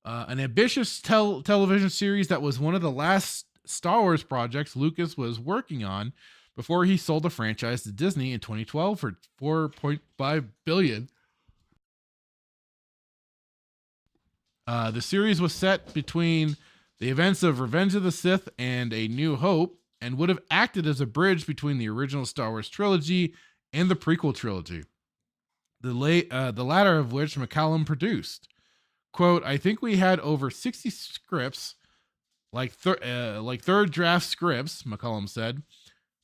An ambitious television series that was one of the last Star Wars projects Lucas was working on before he sold the franchise to Disney in 2012 for $4.5 billion. The series was set between the events of Revenge of the Sith and A New Hope, and would have acted as a bridge between the original Star Wars trilogy and the prequel trilogy, the latter of which McCallum produced. Quote, I think we had over 60 scripts, like third draft scripts, McCallum said,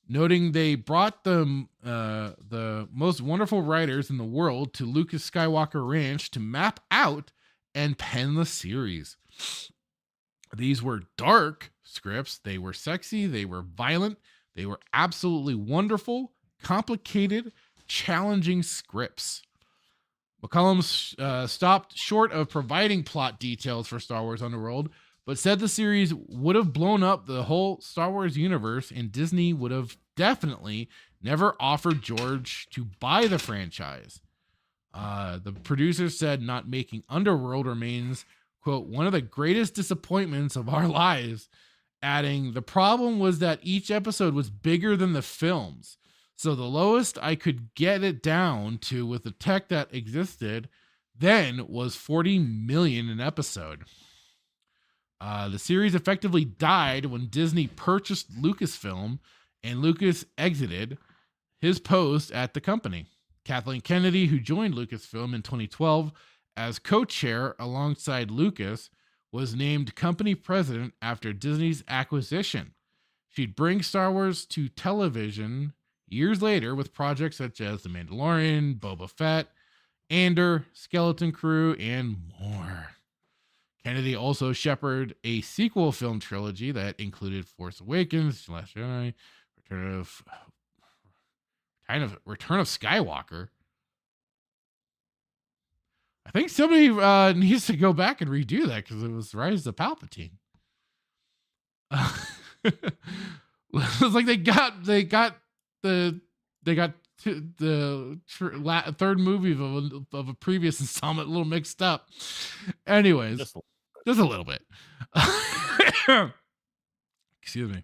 noting they brought the most wonderful writers in the world to Lucas Skywalker Ranch to map out and pen the series. These were dark scripts. They were sexy. They were violent. They were absolutely wonderful, complicated, challenging scripts. McCallum stopped short of providing plot details for Star Wars Underworld, but said the series would have blown up the whole Star Wars universe, and Disney would have definitely never offered George to buy the franchise. The producer said not making Underworld remains, quote, one of the greatest disappointments of our lives, adding, the problem was that each episode was bigger than the films. So the lowest I could get it down to with the tech that existed then was $40 million an episode. The series effectively died when Disney purchased Lucasfilm and Lucas exited his post at the company. Kathleen Kennedy, who joined Lucasfilm in 2012 as co-chair alongside Lucas, was named company president after Disney's acquisition. She'd bring Star Wars to television years later with projects such as The Mandalorian, Boba Fett, Andor, Skeleton Crew, and more. Kennedy also shepherded a sequel film trilogy that included Force Awakens, Last Jedi, Return of Skywalker. I think somebody needs to go back and redo that because it was Rise of Palpatine. It's like they got the third movie of a previous installment a little mixed up. Anyways, just a little bit. Excuse me.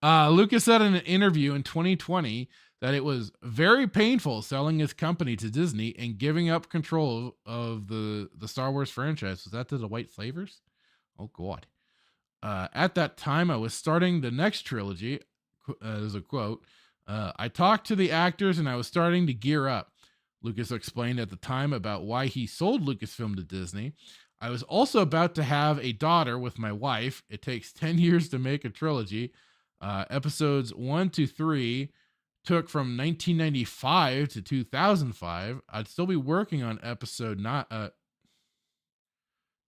Lucas said in an interview in 2020 that it was very painful selling his company to Disney and giving up control of the Star Wars franchise. Was that to the White Slavers? Oh, God. At that time, I was starting the next trilogy. There's a quote. I talked to the actors and I was starting to gear up. Lucas explained at the time about why he sold Lucasfilm to Disney. I was also about to have a daughter with my wife. It takes 10 years to make a trilogy. Episodes 1 to 3 took from 1995 to 2005. I'd still be working on episode 9.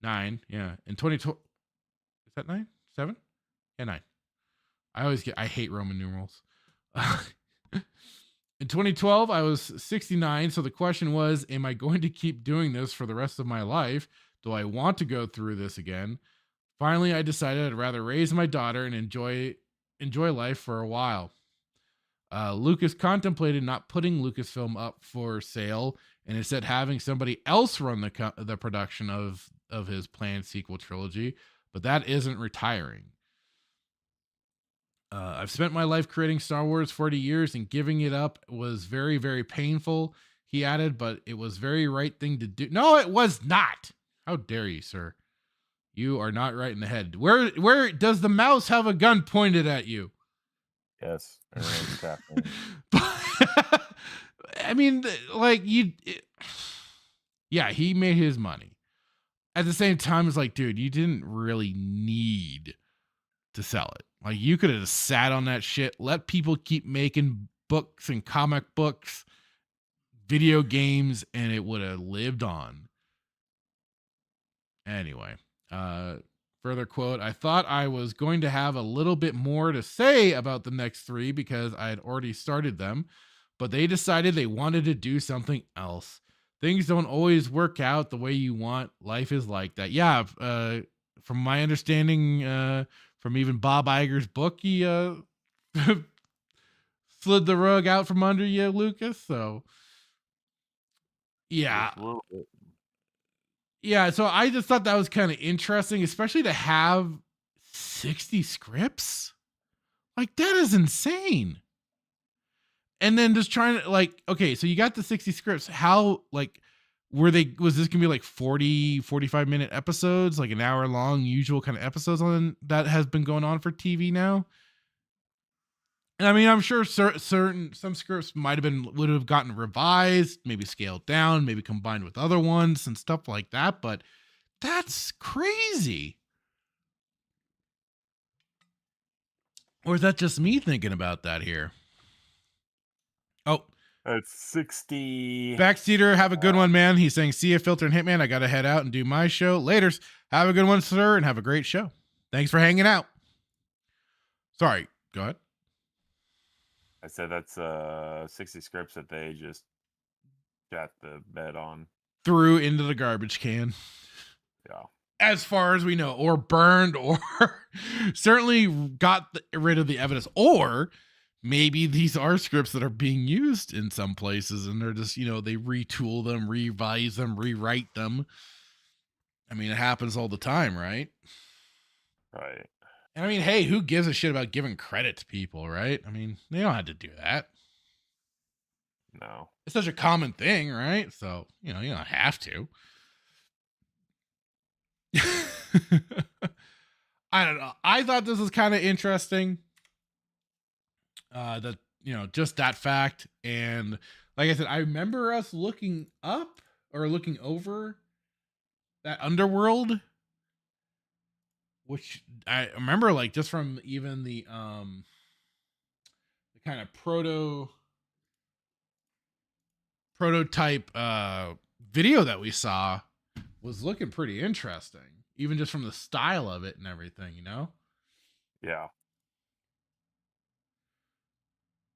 Yeah. In 2012. Is that 9? 7? Yeah, 9. I hate Roman numerals. In 2012, I was 69. So the question was, am I going to keep doing this for the rest of my life? Do I want to go through this again? Finally, I decided I'd rather raise my daughter and enjoy life for a while. Lucas contemplated not putting Lucasfilm up for sale and instead having somebody else run the production of his planned sequel trilogy, but that isn't retiring. I've spent my life creating Star Wars 40 years, and giving it up was very, very painful, he added, but it was very right thing to do. No, it was not. How dare you, sir? You are not right in the head. Where does the mouse have a gun pointed at you? Yes. I mean, like yeah, he made his money. At the same time, it's like, dude, you didn't really need to sell it. Like, you could have sat on that shit, let people keep making books and comic books, video games, and it would have lived on. Anyway, further quote, I thought I was going to have a little bit more to say about the next 3 because I had already started them, but they decided they wanted to do something else. Things don't always work out the way you want. Life is like that. Yeah, from my understanding, from even Bob Iger's book, he slid the rug out from under you, Lucas. So, yeah. Yeah, so I just thought that was kind of interesting, especially to have 60 scripts. Like, that is insane. And then just trying to, like, okay, so you got the 60 scripts. How, like, was this gonna be like 40, 45-minute episodes, like an hour long, usual kind of episodes on that has been going on for TV now? And I mean, I'm sure some scripts would have gotten revised, maybe scaled down, maybe combined with other ones and stuff like that. But that's crazy. Or is that just me thinking about that here? Oh, That's 60. Backseater, have a good one, man. He's saying, see ya, Filter and Hitman. I got to head out and do my show. Laters. Have a good one, sir, and have a great show. Thanks for hanging out. Sorry, go ahead. I said that's 60 scripts that they just got the bed on. Threw into the garbage can. Yeah. As far as we know, or burned, or certainly got rid of the evidence. Or maybe these are scripts that are being used in some places and they're just, they retool them, revise them, rewrite them. I mean, it happens all the time, right? Right. And I mean, hey, who gives a shit about giving credit to people, right? I mean, they don't have to do that. No. It's such a common thing, right? So, you don't have to. I don't know. I thought this was kind of interesting. That, just that fact. And like I said, I remember us looking up or looking over that Underworld, which I remember like just from even the kind of prototype video that we saw was looking pretty interesting, even just from the style of it and everything, Yeah.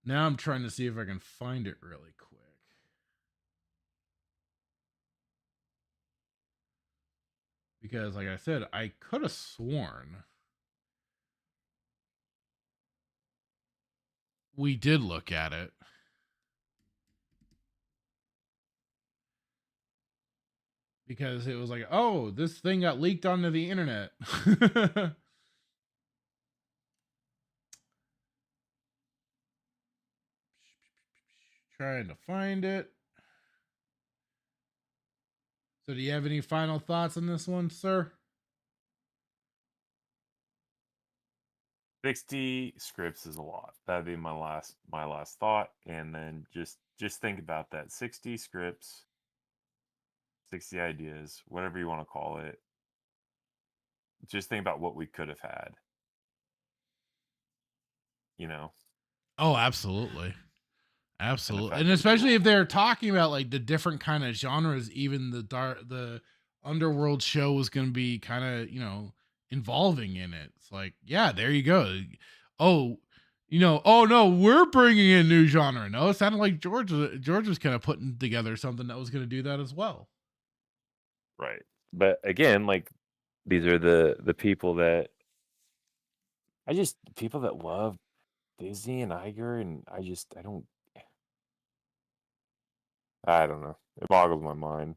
Now I'm trying to see if I can find it really quick. Because like I said, I could have sworn we did look at it. Because it was like, oh, this thing got leaked onto the internet. Trying to find it. So do you have any final thoughts on this one, sir? 60 scripts is a lot. That'd be my last thought. And then just think about that. 60 scripts, 60 ideas, whatever you want to call it. Just think about what we could have had. Oh, absolutely. Absolutely. And especially if they're talking about like the different kind of genres, even the Underworld show was going to be kind of, involving in it. It's like, yeah, there you go. Oh, oh no, we're bringing in new genre. No, it sounded like George was kind of putting together something that was going to do that as well. Right. But again, like these are the people that people that love Disney and Iger, and I don't know. It boggles my mind.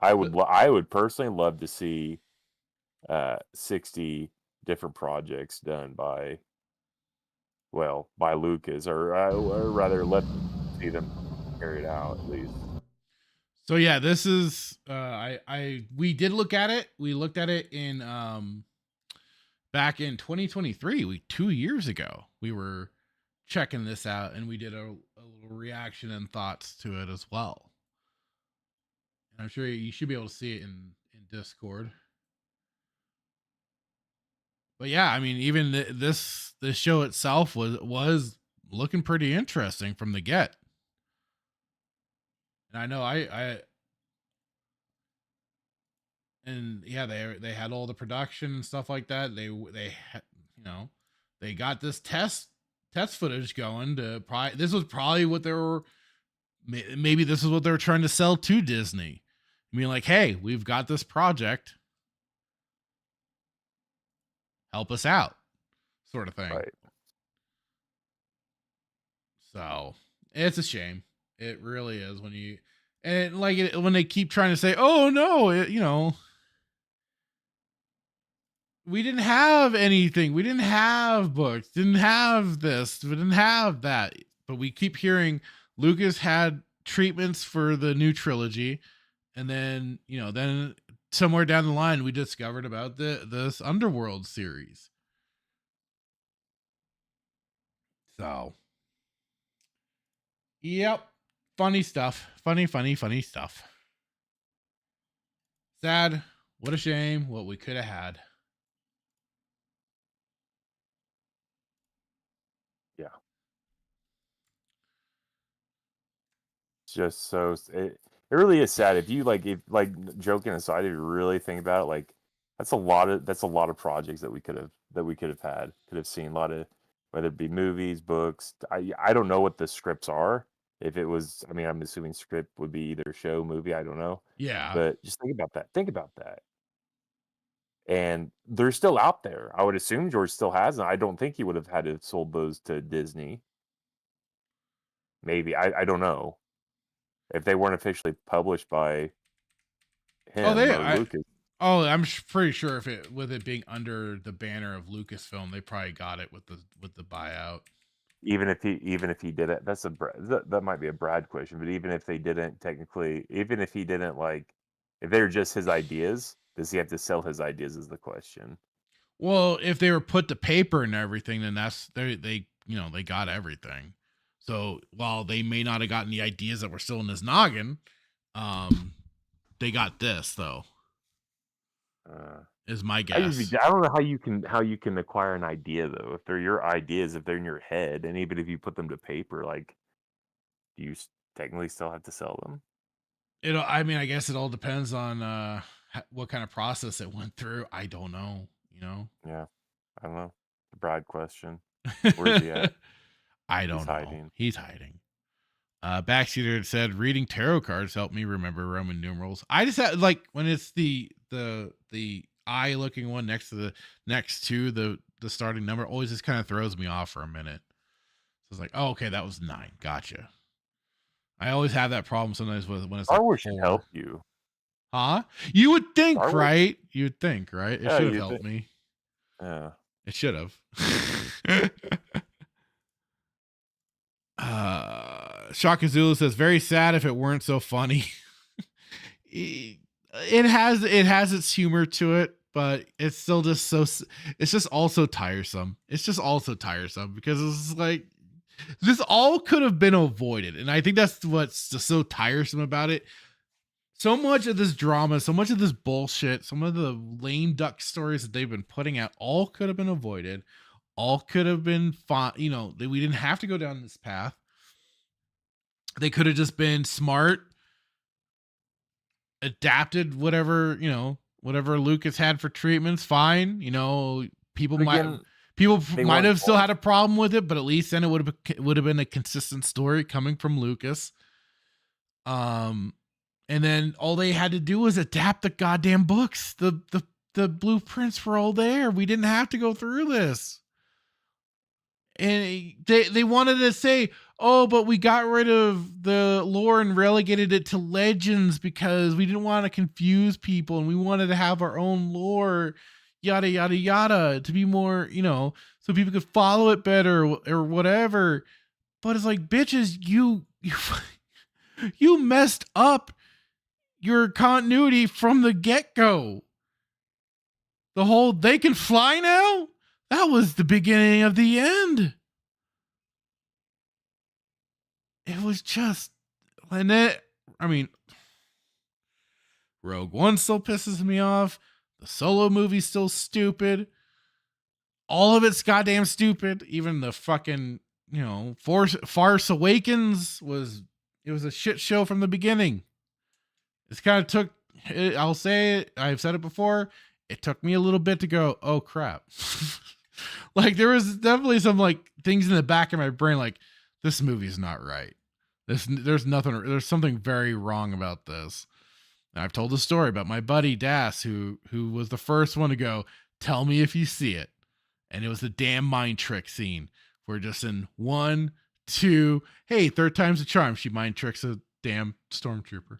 I would personally love to see 60 different projects done by Lucas, or rather let them see them carried out at least. So yeah, this is we did look at it. We looked at it in back in 2023, 2 years ago. We were checking this out and we did a little reaction and thoughts to it as well. And I'm sure you should be able to see it in Discord. But yeah, I mean, even this show itself was looking pretty interesting from the get. And I know and yeah, they had all the production and stuff like that. They got this test footage going this was probably what they were, maybe this is what they were trying to sell to Disney. I mean, like, hey, we've got this project, help us out, sort of thing. Right. So it's a shame. It really is when they keep trying to say, oh no, we didn't have anything. We didn't have books, didn't have this, we didn't have that. But we keep hearing Lucas had treatments for the new trilogy. And then, then somewhere down the line, we discovered about this Underworld series. So, yep. Funny stuff. Funny stuff. Sad. What a shame. What we could have had. Yeah. It's just so it really is sad. If joking aside, if you really think about it, like that's a lot of projects that we could have seen a lot of, whether it be movies, books. I don't know what the scripts are. If it was, I mean, I'm assuming script would be either show, movie, I don't know. Yeah. But just think about that. Think about that. And they're still out there. I would assume George still has them. I don't think he would have had to have sold those to Disney. Maybe. I don't know. If they weren't officially published by him or Lucas. I'm pretty sure with it being under the banner of Lucasfilm, they probably got it with the buyout. Even if he did it, that might be a Brad question. But even if they didn't technically, even if he didn't if they were just his ideas, does he have to sell his ideas? Is the question. Well, if they were put to paper and everything, then they got everything. So while they may not have gotten the ideas that were still in his noggin, they got this though. Is my guess. I don't know how you can acquire an idea though. If they're your ideas, if they're in your head, and even if you put them to paper, do you technically still have to sell them? I mean, I guess it all depends on what kind of process it went through. I don't know. Yeah, I don't know. The Brad question. Where's he at? I don't know. He's hiding. Backseater said reading tarot cards helped me remember Roman numerals. I just had when it's the eye looking one next to the starting number, always just kind of throws me off for a minute. So it's like, oh, okay, that was 9. Gotcha. I always have that problem sometimes when it's Star Wars should help you. Huh? You would think, right? You'd think, right? It should have helped me. Yeah. It should have. Shaka Zulu says, very sad if it weren't so funny. it has its humor to it, but it's still just it's just also tiresome. It's just also tiresome because it's like this all could have been avoided. And I think that's what's just so tiresome about it. So much of this drama, so much of this bullshit, some of the lame duck stories that they've been putting out all could have been avoided. All could have been fine. We didn't have to go down this path. They could have just been smart, adapted whatever Lucas had for treatments. Fine. People might have still had a problem with it, but at least then it would have been a consistent story coming from Lucas. And then all they had to do was adapt the goddamn books. The blueprints were all there. We didn't have to go through this. And they wanted to say, oh, but we got rid of the lore and relegated it to legends because we didn't want to confuse people and we wanted to have our own lore, yada, yada, yada, to be more, so people could follow it better or whatever. But it's like, bitches, you messed up your continuity from the get-go. The whole they can fly now? That was the beginning of the end. It was just, and it, I mean, Rogue One still pisses me off. The Solo movie's still stupid. All of it's goddamn stupid. Even the fucking, Force Awakens was a shit show from the beginning. It's kind of took, I'll say it, I've said it before, it took me a little bit to go, oh crap. There was definitely some things in the back of my brain this movie's not right. There's something very wrong about this. And I've told the story about my buddy Das who was the first one to go, tell me if you see it. And it was the damn mind trick scene where just in 1, 2, hey, third time's a charm. She mind tricks a damn stormtrooper.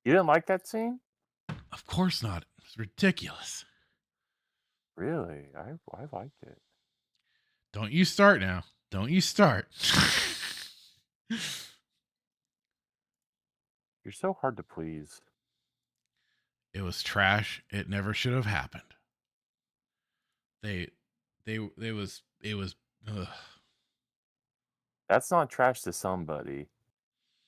You didn't like that scene? Of course not. It's ridiculous. Really? I liked it. Don't you start now. Don't you start. You're so hard to please. It was trash. It never should have happened. It was ugh. That's not trash to somebody.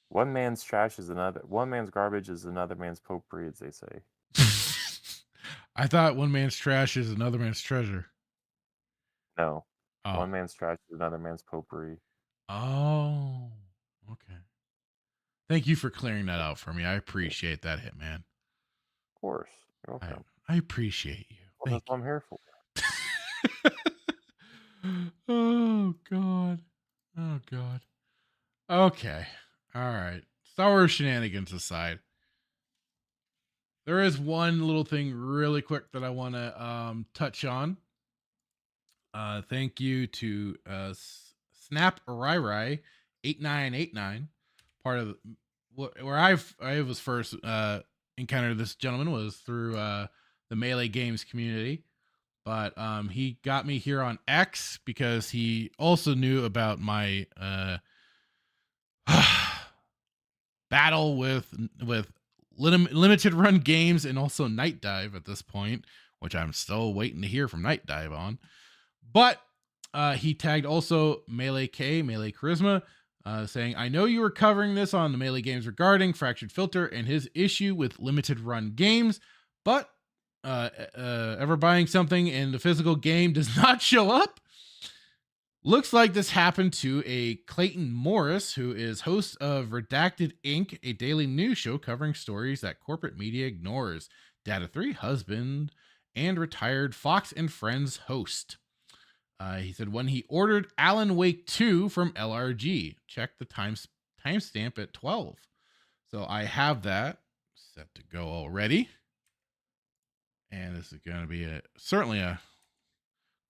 One man's trash is another. One man's garbage is another man's potpourri, as they say. I thought one man's trash is another man's treasure. No. Oh. One man's trash is another man's potpourri. Oh, okay. Thank you for clearing that out for me. I appreciate that, Hitman. Of course. You're welcome. I appreciate you. Well, that's what I'm here for. Oh, God. Oh, God. Okay. All right. Star Wars shenanigans aside, there is one little thing really quick that I want to touch on. Thank you to Snap Rai 8989. Part of where I was first encountered this gentleman was through the Melee Games community, but he got me here on X because he also knew about my battle with limited run games and also Night Dive at this point, which I'm still waiting to hear from Night Dive on. But he tagged also Melee Charisma, saying, I know you were covering this on the Melee Games regarding Fractured Filter and his issue with limited run games, but ever buying something and the physical game does not show up? Looks like this happened to a Clayton Morris, who is host of Redacted Inc., a daily news show covering stories that corporate media ignores. Data 3 husband and retired Fox and Friends host. He said when he ordered Alan Wake 2 from LRG, check the timestamp at 12. So I have that set to go already. And this is going to be certainly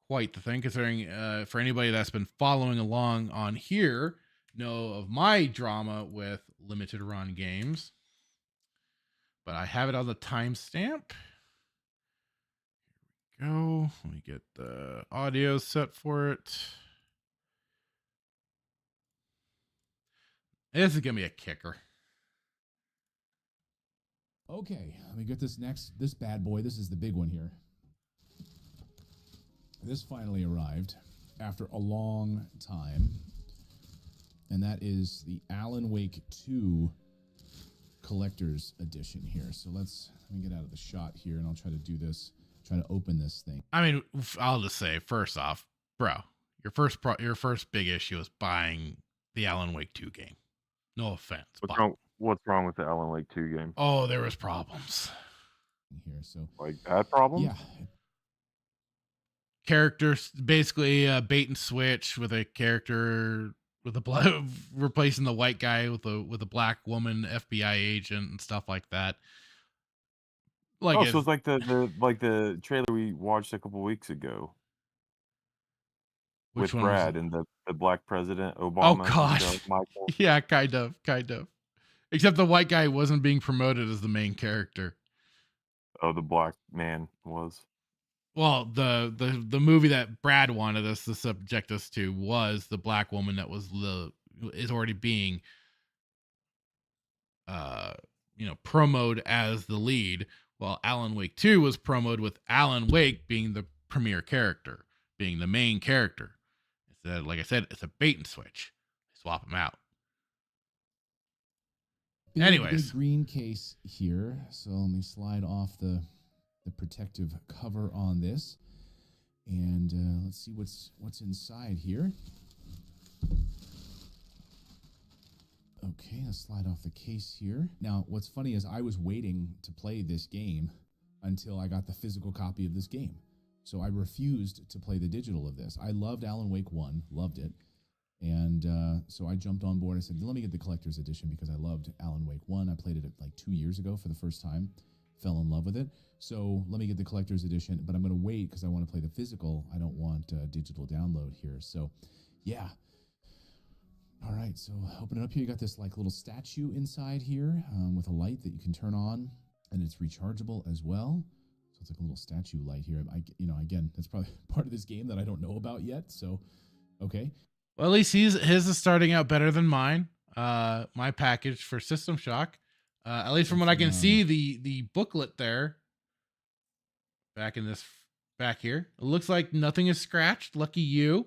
quite the thing, considering for anybody that's been following along on here, know of my drama with limited run games. But I have it on the timestamp. Here we go. Let me get the audio set for it. This is going to be a kicker. Okay, let me get this bad boy. This is the big one here. This finally arrived after a long time, and that is the Alan Wake 2 Collector's Edition here. So let me get out of the shot here, and I'll try to do this, try to open this thing. I mean, I'll just say, first off, bro, your first big issue is buying the Alan Wake 2 game. No offense. What's wrong with the Alan Wake 2 game? Oh, there was problems. Here, so like bad problems? Yeah. Characters basically bait and switch with a character with replacing the white guy with a black woman FBI agent and stuff like that. So it's like the trailer we watched a couple weeks ago. With Brad and the black president Obama. Oh gosh. Yeah, kind of. Except the white guy wasn't being promoted as the main character. Oh, the black man was. Well, the movie that Brad wanted us to subject us to was the black woman that is already being promoted as the lead, while Alan Wake 2 was promoted with Alan Wake being the premier character, being the main character. Like I said, it's a bait and switch. Swap them out. Anyways, big green case here. So let me slide off the protective cover on this, and let's see what's inside here. Okay, let's slide off the case here. Now, what's funny is I was waiting to play this game until I got the physical copy of this game. So I refused to play the digital of this. I loved Alan Wake 1, loved it. And so I jumped on board. I said, let me get the collector's edition because I loved Alan Wake 1. I played it like 2 years ago for the first time, fell in love with it. So let me get the collector's edition, but I'm going to wait because I want to play the physical. I don't want digital download here. So yeah. All right, so open it up here. You got this like little statue inside here with a light that you can turn on, and it's rechargeable as well. So it's like a little statue light here. Again, that's probably part of this game that I don't know about yet. So, okay. Well, at least his is starting out better than mine. My package for System Shock, at least from what I can see, the booklet there. Back here, it looks like nothing is scratched. Lucky you.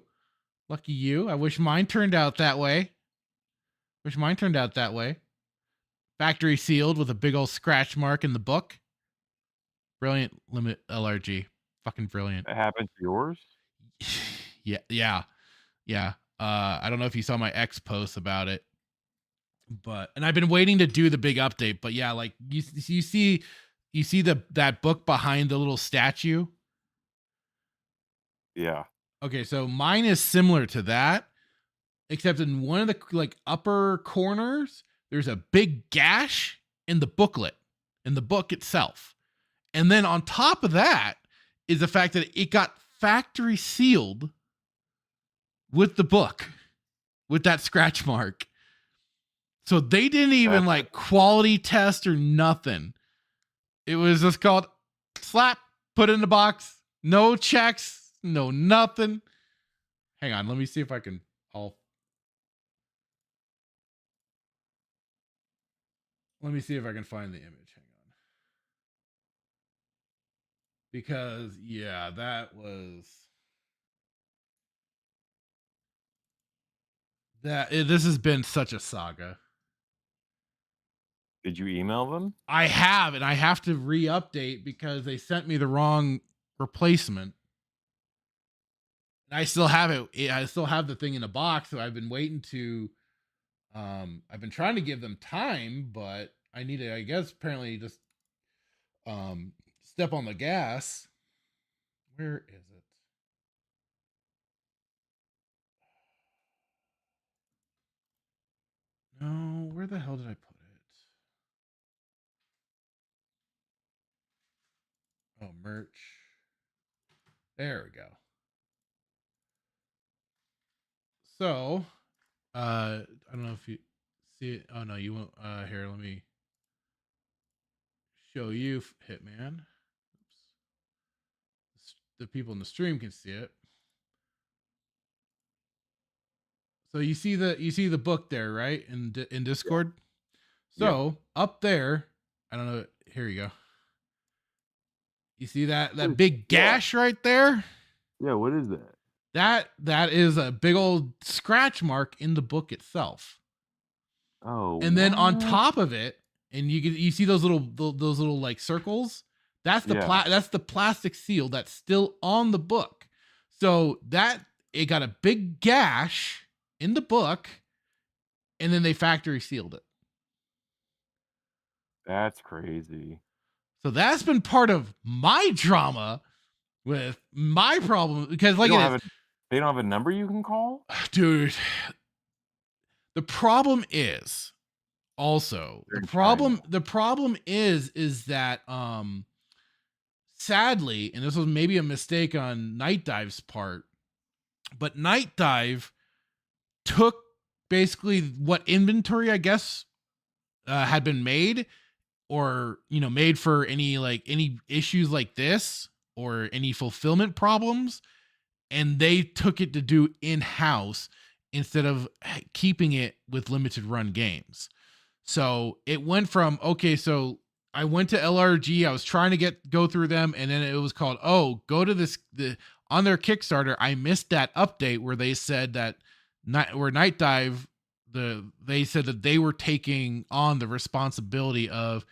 Lucky you. I wish mine turned out that way. Factory sealed with a big old scratch mark in the book. Brilliant limit LRG. Fucking brilliant. That happened to yours? Yeah. I don't know if you saw my X post about it, and I've been waiting to do the big update, but yeah, like you see that book behind the little statue. Yeah. Okay, so mine is similar to that, except in one of the like upper corners, there's a big gash in the booklet, in the book itself. And then on top of that is the fact that it got factory sealed with the book, with that scratch mark. So they didn't even like quality test or nothing. It was just called slap, put in the box, no checks, no nothing. Hang on, let me see if I can let me see if I can find the image. Hang on. Because yeah, this has been such a saga. Did you email them? I have, and I have to re-update because they sent me the wrong replacement. And I still have it. I still have the thing in a box, so I've been waiting to I've been trying to give them time, but I need to, I guess, apparently just step on the gas. Where is it? No, where the hell did I put it? Oh, merch. There we go. So, I don't know if you see it. Oh no, you won't. Here, let me show you, Hitman. Oops. The people in the stream can see it. So you see the book there, right? In Discord. Yeah. So up there, I don't know. Here you go. You see that big gash right there? Yeah. What is that? That is a big old scratch mark in the book itself. Oh. And then on top of it, and you see those little like circles. That's the plastic seal that's still on the book. So that it got a big gash in the book, and then they factory sealed it. That's crazy. So that's been part of my drama with my problem, because like they don't have a number you can call? Dude, the problem is also the problem is that sadly, and this was maybe a mistake on Night Dive's part, but Night Dive took basically what inventory I guess had been made, or made for any issues like this or any fulfillment problems, and they took it to do in-house instead of keeping it with limited run games. So it went from, okay, so I went to LRG, I was trying to go through them, and then it was called, go to on their Kickstarter, I missed that update where they said that Night Dive, they said that they were taking on the responsibility of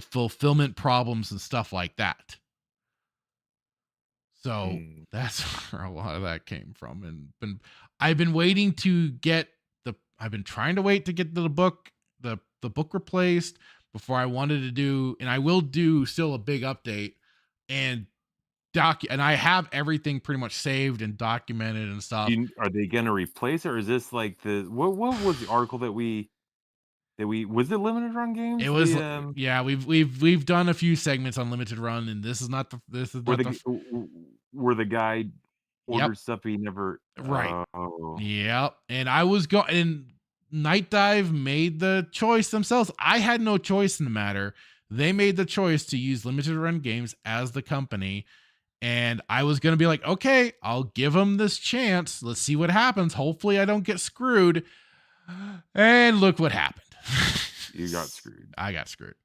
fulfillment problems and stuff like that. So that's where a lot of that came from. And I've been waiting to get I've been trying to wait to get the book replaced before I wanted to do, and I will do still a big update and I have everything pretty much saved and documented and stuff. Are they going to replace it, or is this like what was the article that we was it limited run games? It was yeah, we've done a few segments on limited run, and this is not where the guy ordered stuff he never right. Yep. And I was and Night Dive made the choice themselves. I had no choice in the matter. They made the choice to use limited run games as the company. And I was going to be like, okay, I'll give them this chance. Let's see what happens. Hopefully I don't get screwed. And look what happened. You got screwed. I got screwed.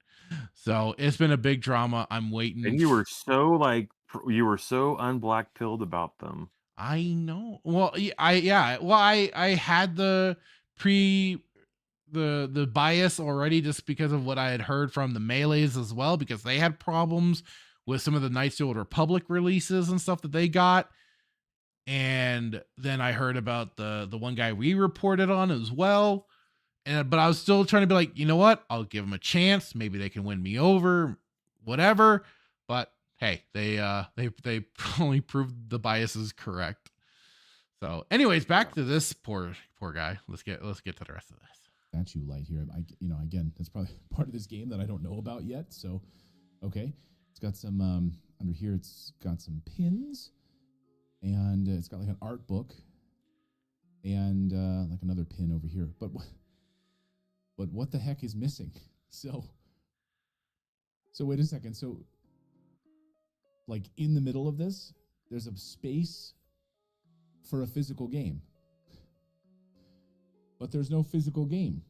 So it's been a big drama. I'm waiting. And you were so unblack pilled about them. I know. Well, I had the bias already just because of what I had heard from the Melees as well, because they had problems with some of the Knights of the Old Republic releases and stuff that they got. And then I heard about the one guy we reported on as well. But I was still trying to be like, you know what? I'll give them a chance. Maybe they can win me over, whatever. But hey, they only proved the bias is correct. So, anyways, back to this poor guy. Let's get to the rest of this. Statue light here. Again, that's probably part of this game that I don't know about yet. So, okay, it's got some under here. It's got some pins, and it's got like an art book, and like another pin over here. But what the heck is missing? So wait a second. So, like in the middle of this, there's a space for a physical game. But there's no physical game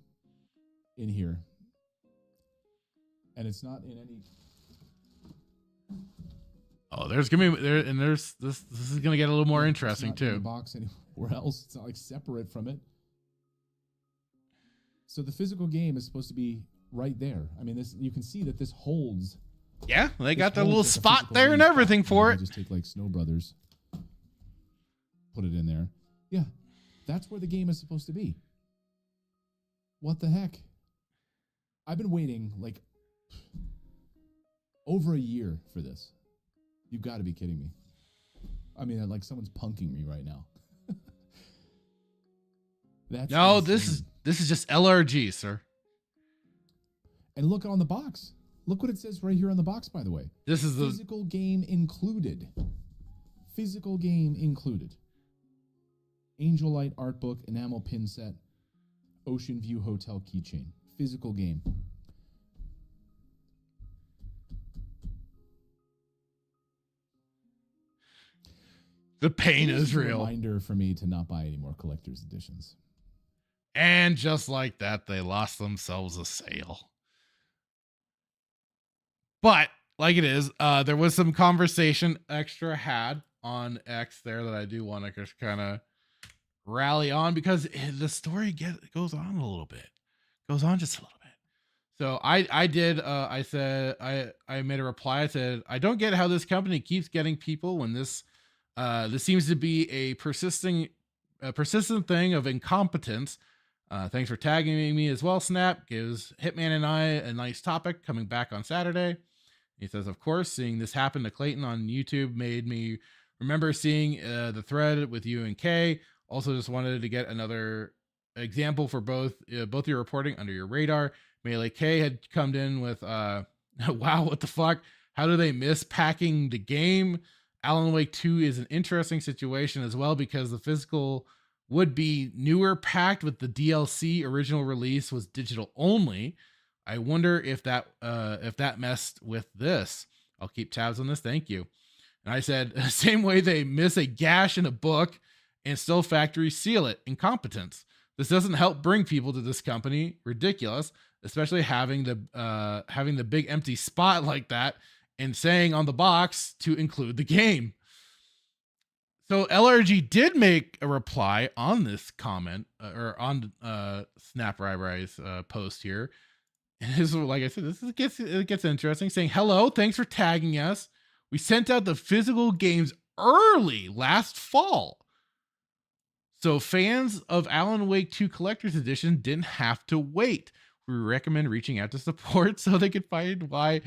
in here. And it's not in any... Oh, there's going to be... this is going to get a little more interesting, it's not too. in the box anywhere else. It's not like separate from it. So the physical game is supposed to be right there. I mean, this you can see that this holds... Yeah, they got the little spot there and everything for it. Just take like Snow Brothers, put it in there. Yeah, that's where the game is supposed to be. What the heck? I've been waiting like over a year for this. You've got to be kidding me. I mean, like someone's punking me right now. That's no, insane. this is just LRG, sir. And look on the box. Look what it says right here on the box, by the way. This is the physical game included. Physical game included. Angel Light art book, enamel pin set, Ocean View Hotel keychain. Physical game. The pain is a real. Reminder for me to not buy any more collector's editions. And just like that, they lost themselves a sale. But like it is, there was some conversation Extra had on X there that I do want to just kind of rally on, because the story goes on a little bit, goes on just a little bit. So I said I made a reply. I said, I don't get how this company keeps getting people when this seems to be a persistent thing of incompetence. Thanks for tagging me as well. Snap gives Hitman and I a nice topic coming back on Saturday. He says, of course, seeing this happen to Clayton on YouTube made me remember seeing the thread with you and Kay. Also, just wanted to get another example for both your reporting under your radar. Melee K had come in with, wow, what the fuck? How do they miss packing the game? Alan Wake 2 is an interesting situation as well, because the physical would be newer packed with the DLC. Original release was digital only. I wonder if that messed with this. I'll keep tabs on this. Thank you. And I said, same way they miss a gash in a book and still factory seal it. Incompetence. This doesn't help bring people to this company. Ridiculous. Especially having the big empty spot like that and saying on the box to include the game. So LRG did make a reply on this comment or on Snap Rybrai's post here. And this is, like I said, it gets interesting, saying, hello, thanks for tagging us. We sent out the physical games early last fall, so fans of Alan Wake 2 Collector's Edition didn't have to wait. We recommend reaching out to support so they could find why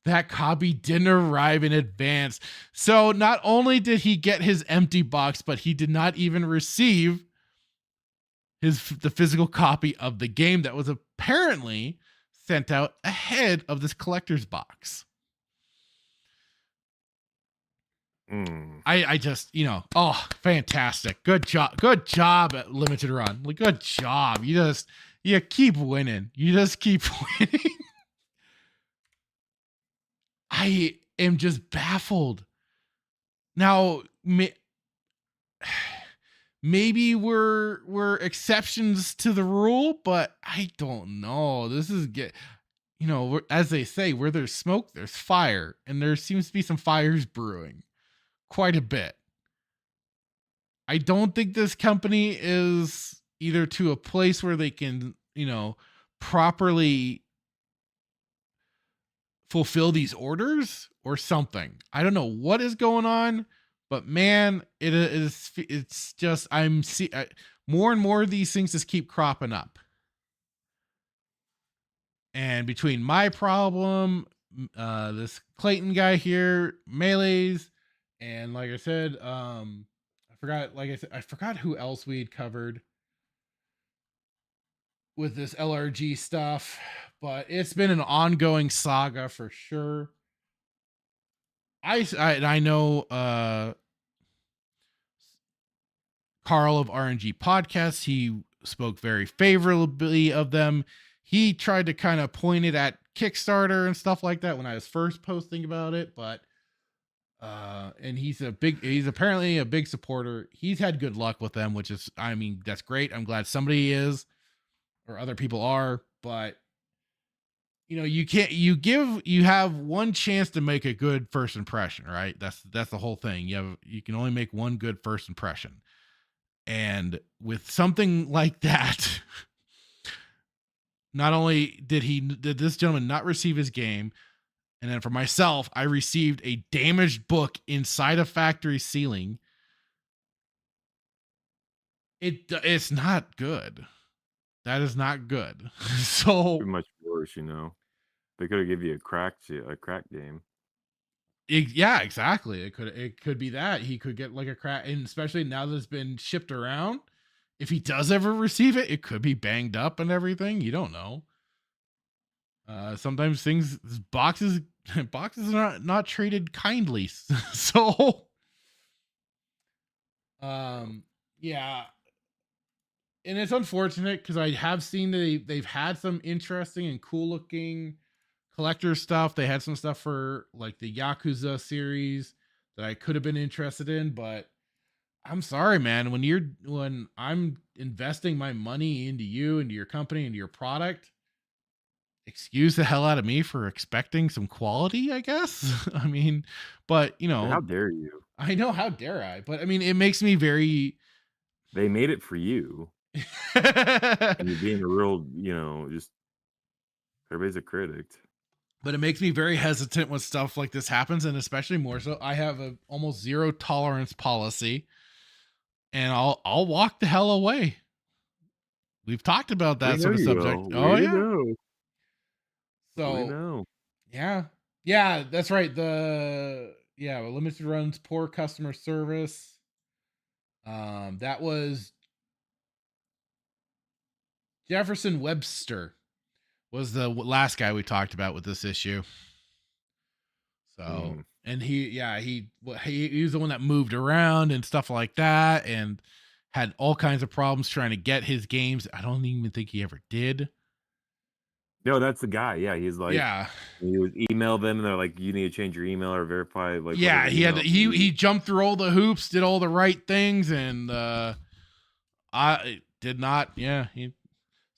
that copy didn't arrive in advance. So not only did he get his empty box, but he did not even receive the physical copy of the game that was apparently sent out ahead of this collector's box. I just, oh, fantastic. Good job at Limited Run. Like, good job. You keep winning. You just keep winning. I am just baffled. Now, maybe we're exceptions to the rule, but I don't know. This is as they say, where there's smoke, there's fire, and there seems to be some fires brewing quite a bit. I don't think this company is either to a place where they can, properly fulfill these orders or something. I don't know what is going on, but man, it's just, more and more of these things just keep cropping up. And between my problem, this Clayton guy here, Melee's, and like I said, I forgot who else we'd covered with this LRG stuff, but it's been an ongoing saga for sure. I know Carl of RNG Podcasts, he spoke very favorably of them. He tried to kind of point it at Kickstarter and stuff like that when I was first posting about it, but and he's apparently a big supporter. He's had good luck with them, which is, that's great. I'm glad somebody is, or other people are, but you have one chance to make a good first impression, right? That's the whole thing. You can only make one good first impression. And with something like that, not only did this gentleman not receive his game, and then for myself, I received a damaged book inside a factory ceiling. It's not good. That is not good. So too much worse, They could have given you a crack game. Yeah, exactly. It could be that he could get like a crack, and especially now that it's been shipped around. If he does ever receive it, it could be banged up and everything. You don't know. Sometimes boxes are not treated kindly. So, yeah. And it's unfortunate because I have seen they've had some interesting and cool looking collector stuff. They had some stuff for like the Yakuza series that I could have been interested in, but I'm sorry, man. When I'm investing my money into you, into your company, into your product, excuse the hell out of me for expecting some quality, I guess. But how dare you? I know, how dare I? But it makes me very. They made it for you. And you're being a real, just everybody's a critic. But it makes me very hesitant when stuff like this happens, and especially more so, I have a almost zero tolerance policy, and I'll walk the hell away. We've talked about that sort of subject. Oh yeah. So yeah, that's right. Limited runs, poor customer service. That was Jefferson Webster was the last guy we talked about with this issue. So, and he was the one that moved around and stuff like that, and had all kinds of problems trying to get his games. I don't even think he ever did. No, that's the guy. Yeah, he's like, he would email them, and they're like, "You need to change your email or verify." Like, yeah, he jumped through all the hoops, did all the right things, and I did not. Yeah,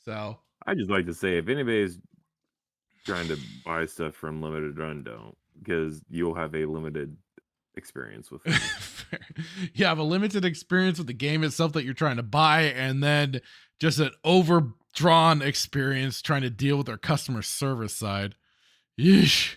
so I just like to say, if anybody's trying to buy stuff from Limited Run, don't, because you'll have a limited experience with it. You have a limited experience with the game itself that you're trying to buy, and then just an overdrawn experience trying to deal with their customer service side. Yeesh.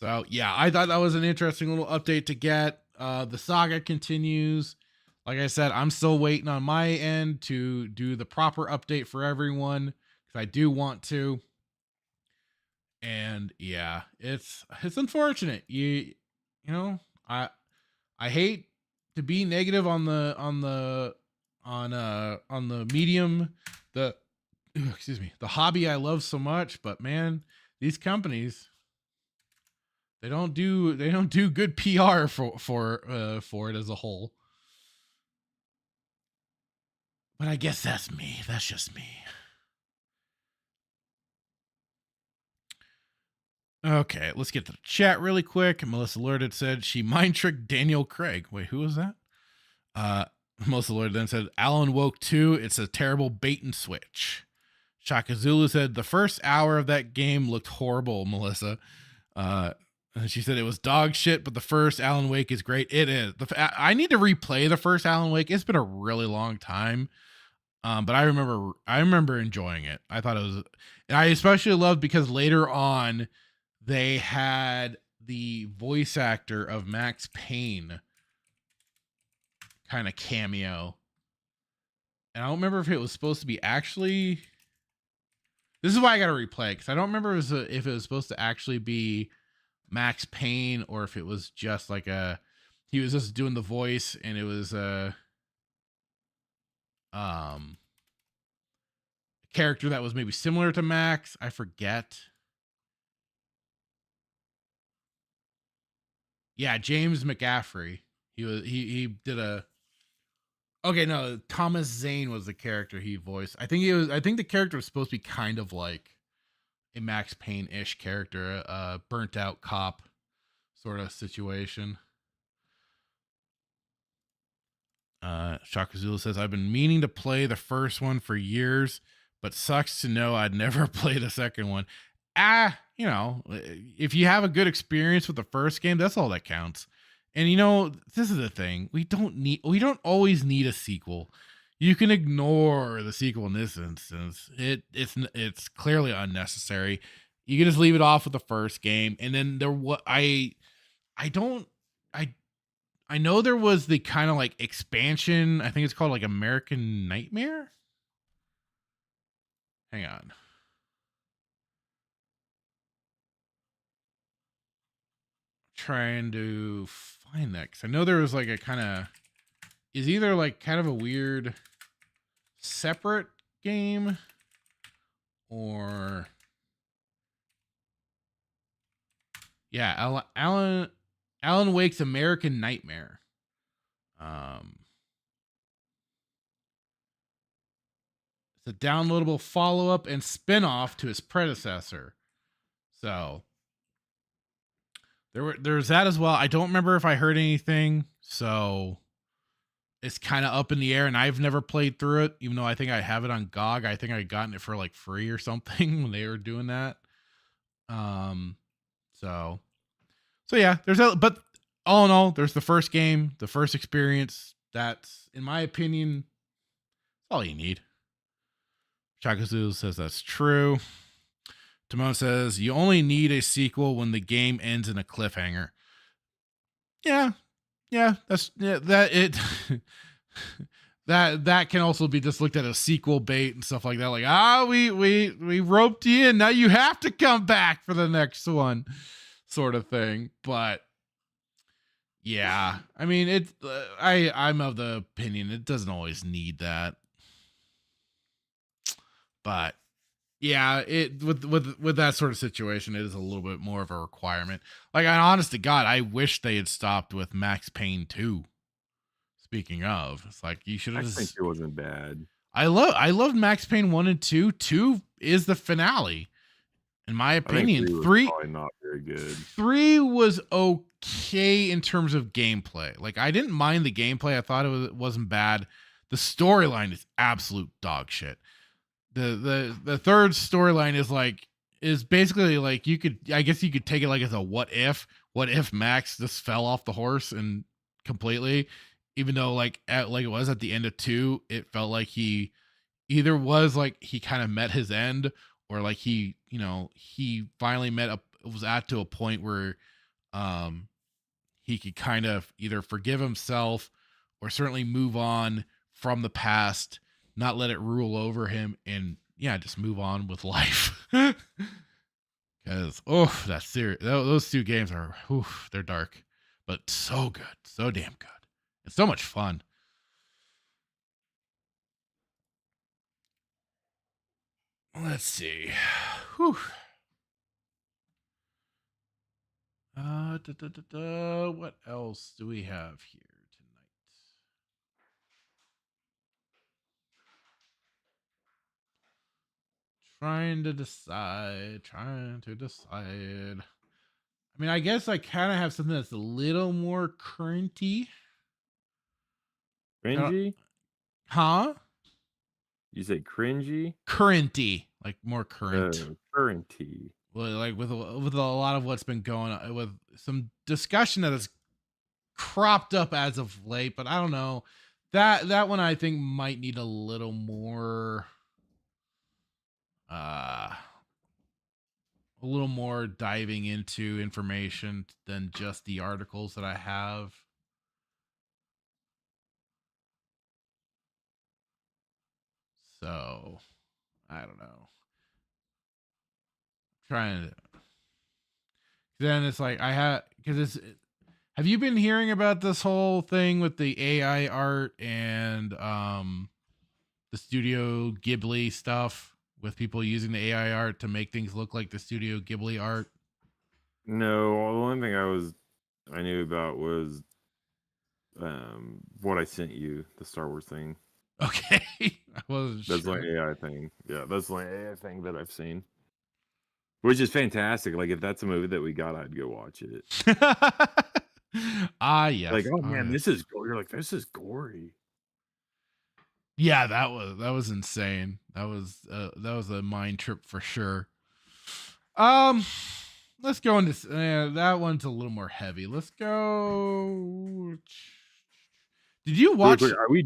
So yeah, I thought that was an interesting little update to get. The saga continues. Like I said, I'm still waiting on my end to do the proper update for everyone, because I do want to. And yeah, it's unfortunate. I hate to be negative on the medium, the hobby I love so much, but man, these companies, they don't do good PR for it as a whole. But I guess that's me. That's just me. Okay, let's get to the chat really quick. Melissa Lord said she mind tricked Daniel Craig. Wait, who was that? Melissa Lord then said Alan Woke 2. It's a terrible bait and switch. Shaka Zulu said the first hour of that game looked horrible, Melissa. She said it was dog shit, but the first Alan Wake is great. It is. I need to replay the first Alan Wake. It's been a really long time. But I remember enjoying it. I thought it was, and I especially loved because later on they had the voice actor of Max Payne kind of cameo. And I don't remember if it was supposed to be actually, this is why I got to replay it, because I don't remember if it was supposed to actually be Max Payne or if it was just like he was just doing the voice and it was character that was maybe similar to Max. I forget. Yeah, James McCaffrey. He did a. Okay, no, Thomas Zane was the character he voiced. I think the character was supposed to be kind of like a Max Payne-ish character, a burnt out cop sort of situation. Shaka Zulu says, I've been meaning to play the first one for years, but sucks to know I'd never play the second one. You know, if you have a good experience with the first game, that's all that counts. And you know, this is the thing. We don't always need a sequel. You can ignore the sequel in this instance. It's clearly unnecessary. You can just leave it off with the first game. And then I know there was the kind of like expansion. I think it's called like American Nightmare. Hang on. Trying to find that because I know there was like a kind of is either like kind of a weird separate game or yeah, Alan Wake's American Nightmare. It's a downloadable follow-up and spin-off to his predecessor. So there's that as well. I don't remember if I heard anything, so it's kind of up in the air, and I've never played through it, even though I think I have it on GOG. I think I gotten it for like free or something when they were doing that. So yeah, but all in all, there's the first game, the first experience. That's, in my opinion, all you need. Chakazu says that's true. Timon says you only need a sequel when the game ends in a cliffhanger. Yeah, that can also be just looked at as sequel bait and stuff like that. Like, we roped you in, now you have to come back for the next one, sort of thing. But yeah, I mean, I'm of the opinion it doesn't always need that. But yeah, with that sort of situation, it is a little bit more of a requirement. Like, honest to God, I wish they had stopped with Max Payne 2. Speaking of, it's like you should have. Max Payne 2 wasn't bad. I loved Max Payne 1 and 2. 2 is the finale, in my opinion. 3 probably not very good. 3 was okay in terms of gameplay. Like, I didn't mind the gameplay. I thought it wasn't bad. The storyline is absolute dog shit. The third storyline is basically like I guess you could take it like as a what if Max just fell off the horse and completely, even though like it was at the end of 2, it felt like he either was like he kind of met his end, or like he finally was to a point where he could kind of either forgive himself or certainly move on from the past, not let it rule over him, and just move on with life. Because that's serious. Those 2 games are they're dark, but so good, so damn good. It's so much fun. Let's see. Whew. What else do we have here tonight? Trying to decide. I mean, I guess I kind of have something that's a little more currenty. Cringy? Huh? You say cringy? Currenty, like more current. Currenty. like with a lot of what's been going on, with some discussion that has cropped up as of late, but I don't know. That one I think might need a little more a little more diving into information than just the articles that I have. So, I don't know. Trying to then it's like I have because it's have you been hearing about this whole thing with the AI art and the Studio Ghibli stuff with people using the AI art to make things look like the Studio Ghibli art? No, the only thing I knew about was what I sent you, the Star Wars thing. Okay. I wasn't That's sure. like AI thing. Yeah, that's like AI thing that I've seen. Which is fantastic. Like if that's a movie that we got, I'd go watch it. Yes. Like, oh man, Yes. this is gory. You're like, this is gory. Yeah, that was insane. That was a mind trip for sure. Let's go into that one's a little more heavy. Let's go. Did you Real watch? quick, are we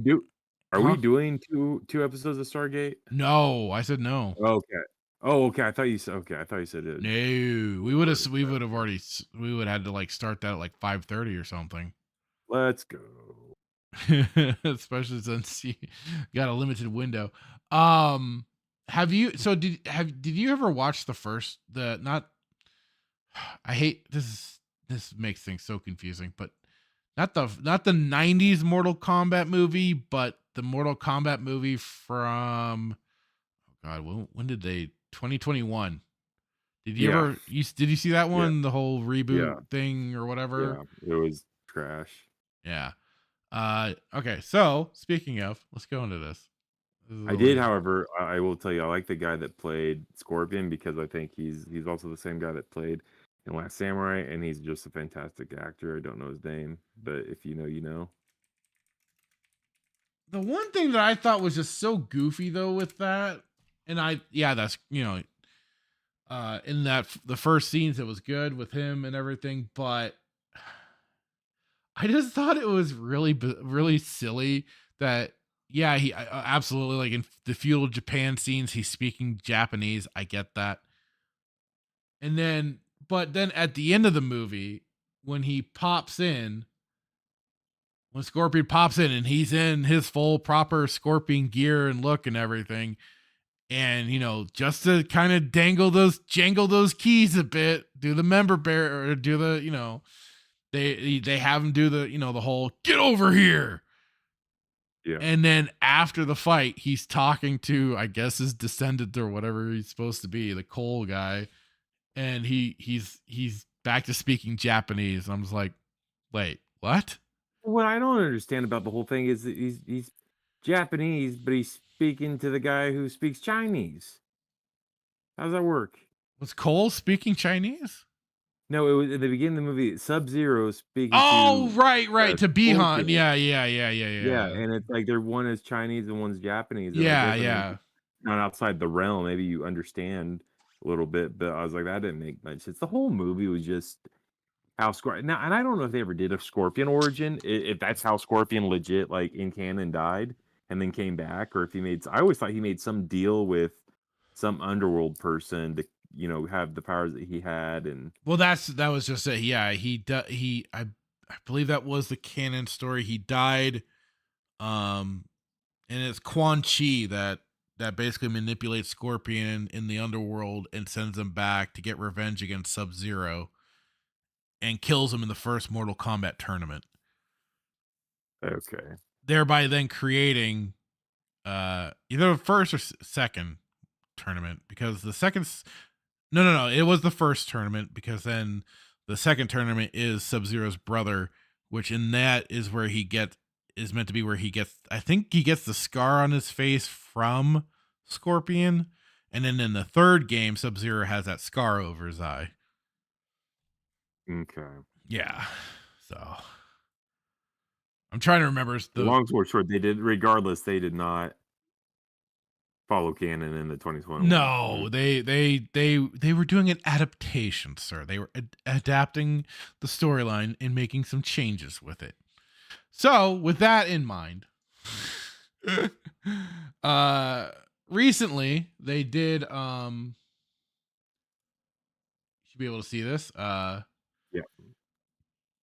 Huh? doing two episodes of Stargate? No, I said no. Okay. Oh, okay. I thought you said it. No, we would have already we would have had to like start that at like 5:30 or something. Let's go. Especially since you got a limited window. Have you did you ever watch the first the not I hate this makes things so confusing, but not the 90s Mortal Kombat movie, but the Mortal Kombat movie from oh god, when did they 2021. Did you Yeah. ever did you see that Yeah. one, the whole reboot Yeah. thing or whatever? Yeah. It was trash. Yeah. Okay, so speaking of, let's go into this. I did, however, I will tell you, I like the guy that played Scorpion because I think he's also the same guy that played in Last Samurai, and he's just a fantastic actor. I don't know his name, but if you know, you know. The one thing that I thought was just so goofy though with that, and that's in that the first scenes it was good with him and everything, but I just thought it was really silly that he absolutely like in the feudal Japan scenes he's speaking Japanese. I get that. And then but then at the end of the movie when Scorpion pops in and he's in his full proper Scorpion gear and look and everything, and just to kind of jangle those keys a bit, do the member bear or do the they have him do the the whole get over here. Yeah. And then after the fight, he's talking to I guess his descendant or whatever he's supposed to be, the Cole guy, and he's back to speaking Japanese. I was like, wait, what? What I don't understand about the whole thing is that he's Japanese, but he's speaking to the guy who speaks Chinese. How does that work? Was Cole speaking Chinese? No, it was at the beginning of the movie. Sub-Zero speaking Oh, to right, to Bihan. Scorpion. Yeah. Yeah, and it's like one is Chinese and one's Japanese. And I guess not outside the realm. Maybe you understand a little bit, but I was like, that didn't make much sense. The whole movie was just how Scorpion. Now, and I don't know if they ever did a Scorpion origin. If that's how Scorpion legit, like in canon, died and then came back, or if he made. I always thought he made some deal with some underworld person to have the powers that he had. And well, that was just it. Yeah, I believe that was the canon story. He died, and it's Quan Chi that basically manipulates Scorpion in the underworld and sends him back to get revenge against Sub-Zero, and kills him in the first Mortal Kombat tournament. Okay. Thereby then creating either the first or second tournament, because the second no, it was the first tournament, because then the second tournament is Sub-Zero's brother, which in that is where is meant to be where he gets, I think he gets the scar on his face from Scorpion, and then in the third game Sub-Zero has that scar over his eye. Okay. Yeah. So I'm trying to remember long story short, they did not follow canon in the 2021. No, they were doing an adaptation, sir. They were adapting the storyline and making some changes with it. So, with that in mind, recently they did you should be able to see this. Yeah.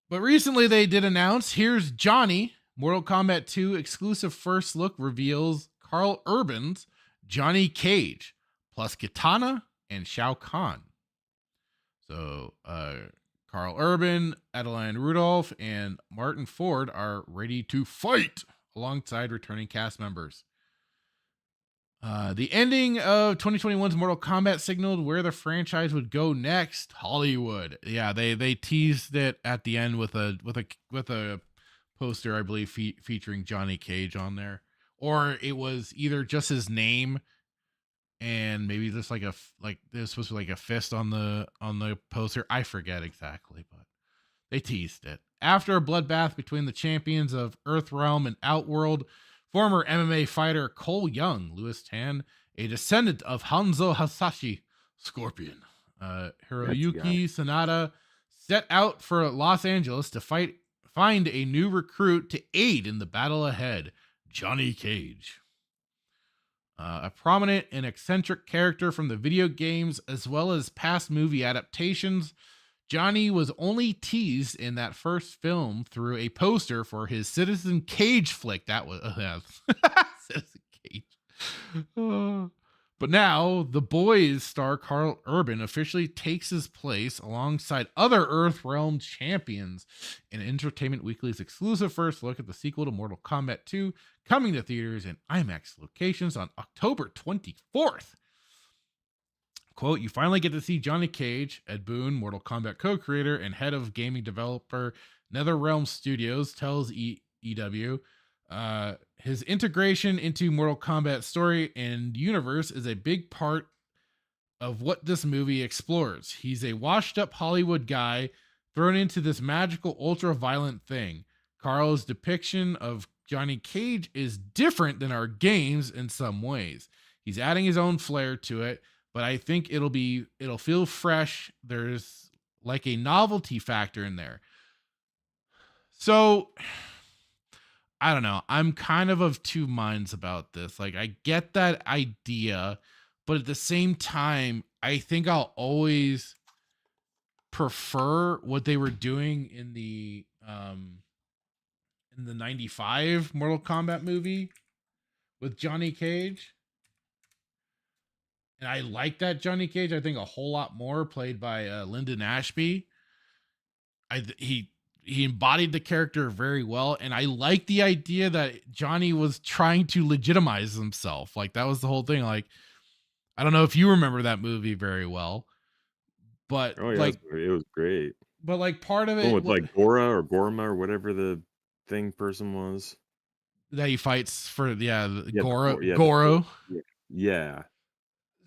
But recently they did announce, here's Johnny, Mortal Kombat 2 exclusive first look reveals Carl Urban's Johnny Cage, plus Kitana and Shao Kahn. So, Carl Urban, Adeline Rudolph, and Martin Ford are ready to fight alongside returning cast members. The ending of 2021's Mortal Kombat signaled where the franchise would go next. Hollywood. Yeah, they teased it at the end with a poster, I believe, featuring Johnny Cage on there, or it was either just his name and maybe just like there's supposed to be like a fist on the poster. I forget exactly, but they teased it. After a bloodbath between the champions of Earthrealm and Outworld, former MMA fighter Cole Young, Louis Tan, a descendant of Hanzo Hasashi, Scorpion, Hiroyuki Sanada, set out for Los Angeles to find a new recruit to aid in the battle ahead, Johnny Cage. A prominent and eccentric character from the video games as well as past movie adaptations, Johnny was only teased in that first film through a poster for his Citizen Cage flick. That was Citizen Cage. But now, The Boys star Carl Urban officially takes his place alongside other Earthrealm champions in Entertainment Weekly's exclusive first look at the sequel to Mortal Kombat 2, coming to theaters in IMAX locations on October 24th. Quote, you finally get to see Johnny Cage, Ed Boon, Mortal Kombat co-creator and head of gaming developer NetherRealm Studios, tells EW. His integration into Mortal Kombat story and universe is a big part of what this movie explores. He's a washed up Hollywood guy thrown into this magical ultra violent thing. Carl's depiction of Johnny Cage is different than our games in some ways. He's adding his own flair to it, but I think it'll feel fresh. There's like a novelty factor in there. So I don't know. I'm kind of two minds about this. Like, I get that idea, but at the same time, I think I'll always prefer what they were doing in the 95 Mortal Kombat movie with Johnny Cage. And I like that Johnny Cage, I think, a whole lot more, played by Lyndon Ashby. He embodied the character very well, and I like the idea that Johnny was trying to legitimize himself. Like, that was the whole thing. Like, I don't know if you remember that movie very well, but it was great. But like part of it with like Gora or Gorma or whatever the thing person was that he fights for, Goro. Yeah.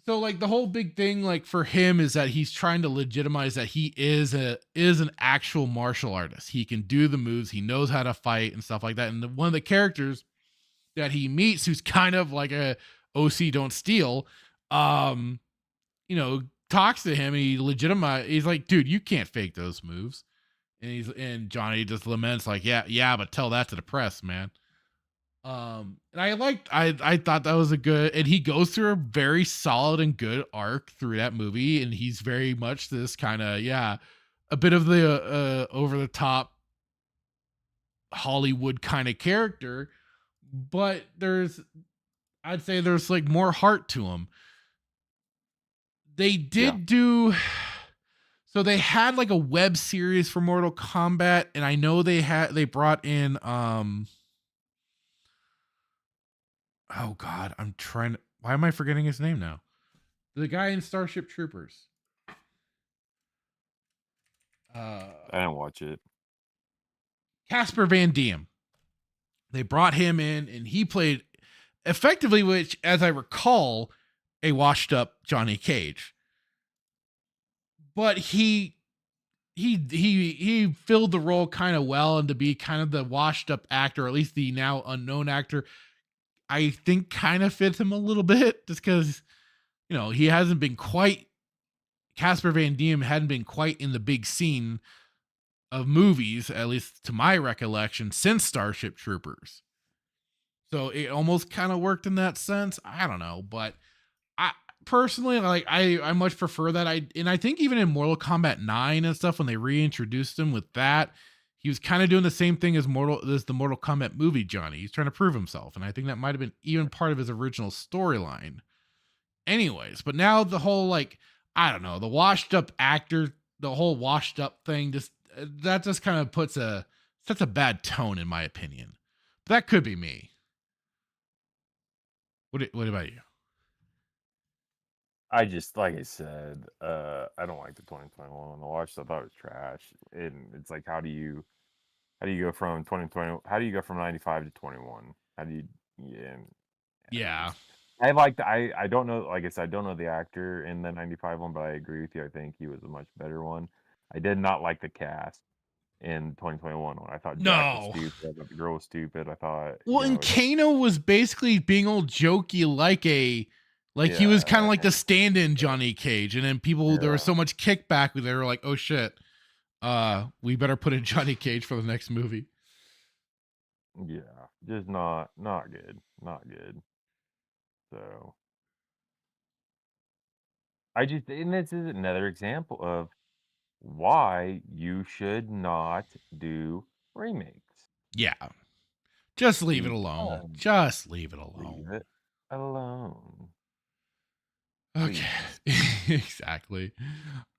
So like the whole big thing, like for him, is that he's trying to legitimize that he is an actual martial artist. He can do the moves. He knows how to fight and stuff like that. And one of the characters that he meets, who's kind of like a OC don't steal, talks to him and he's like, dude, you can't fake those moves. And Johnny just laments like, yeah, but tell that to the press, man. And I thought that was a good, and he goes through a very solid and good arc through that movie. And he's very much this kind of, a bit of the over the top Hollywood kind of character, but I'd say there's like more heart to him. They did so they had like a web series for Mortal Kombat, and I know they brought in, oh God, why am I forgetting his name now? The guy in Starship Troopers. I didn't watch it. Casper Van Diem. They brought him in and he played effectively, which, as I recall, a washed up Johnny Cage. But he filled the role kind of well, and to be kind of the washed up actor, or at least the now unknown actor, I think kind of fits him a little bit, just because, he hasn't been quite, Casper Van Dien hadn't been quite in the big scene of movies, at least to my recollection, since Starship Troopers. So it almost kind of worked in that sense. I don't know, but I personally, I much prefer that. I think even in Mortal Kombat 9 and stuff, when they reintroduced him with that, he was kind of doing the same thing as the Mortal Kombat movie Johnny. He's trying to prove himself, and I think that might have been even part of his original storyline. Anyways, but now the whole, I don't know, the washed up actor, the whole washed up thing, that just kind of sets a bad tone in my opinion. But that could be me. What about you? I just, like I said, I don't like the 2021. The watch, I thought it was trash. And it's like, how do you go from 2020? How do you go from 95 to 21? How do you? Yeah. I don't know. Like I said, I don't know the actor in the 95 one, but I agree with you. I think he was a much better one. I did not like the cast in 2021 one. I thought Jack was stupid. I thought the girl was stupid. I thought. Well, and Kano was basically being all jokey, he was kind of like the stand-in Johnny Cage, and then there was so much kickback. They were like, "Oh shit, we better put in Johnny Cage for the next movie." Yeah, just not good, not good. So and this is another example of why you should not do remakes. Yeah. Just leave it alone. Just leave it alone. Leave it alone. Okay. Exactly.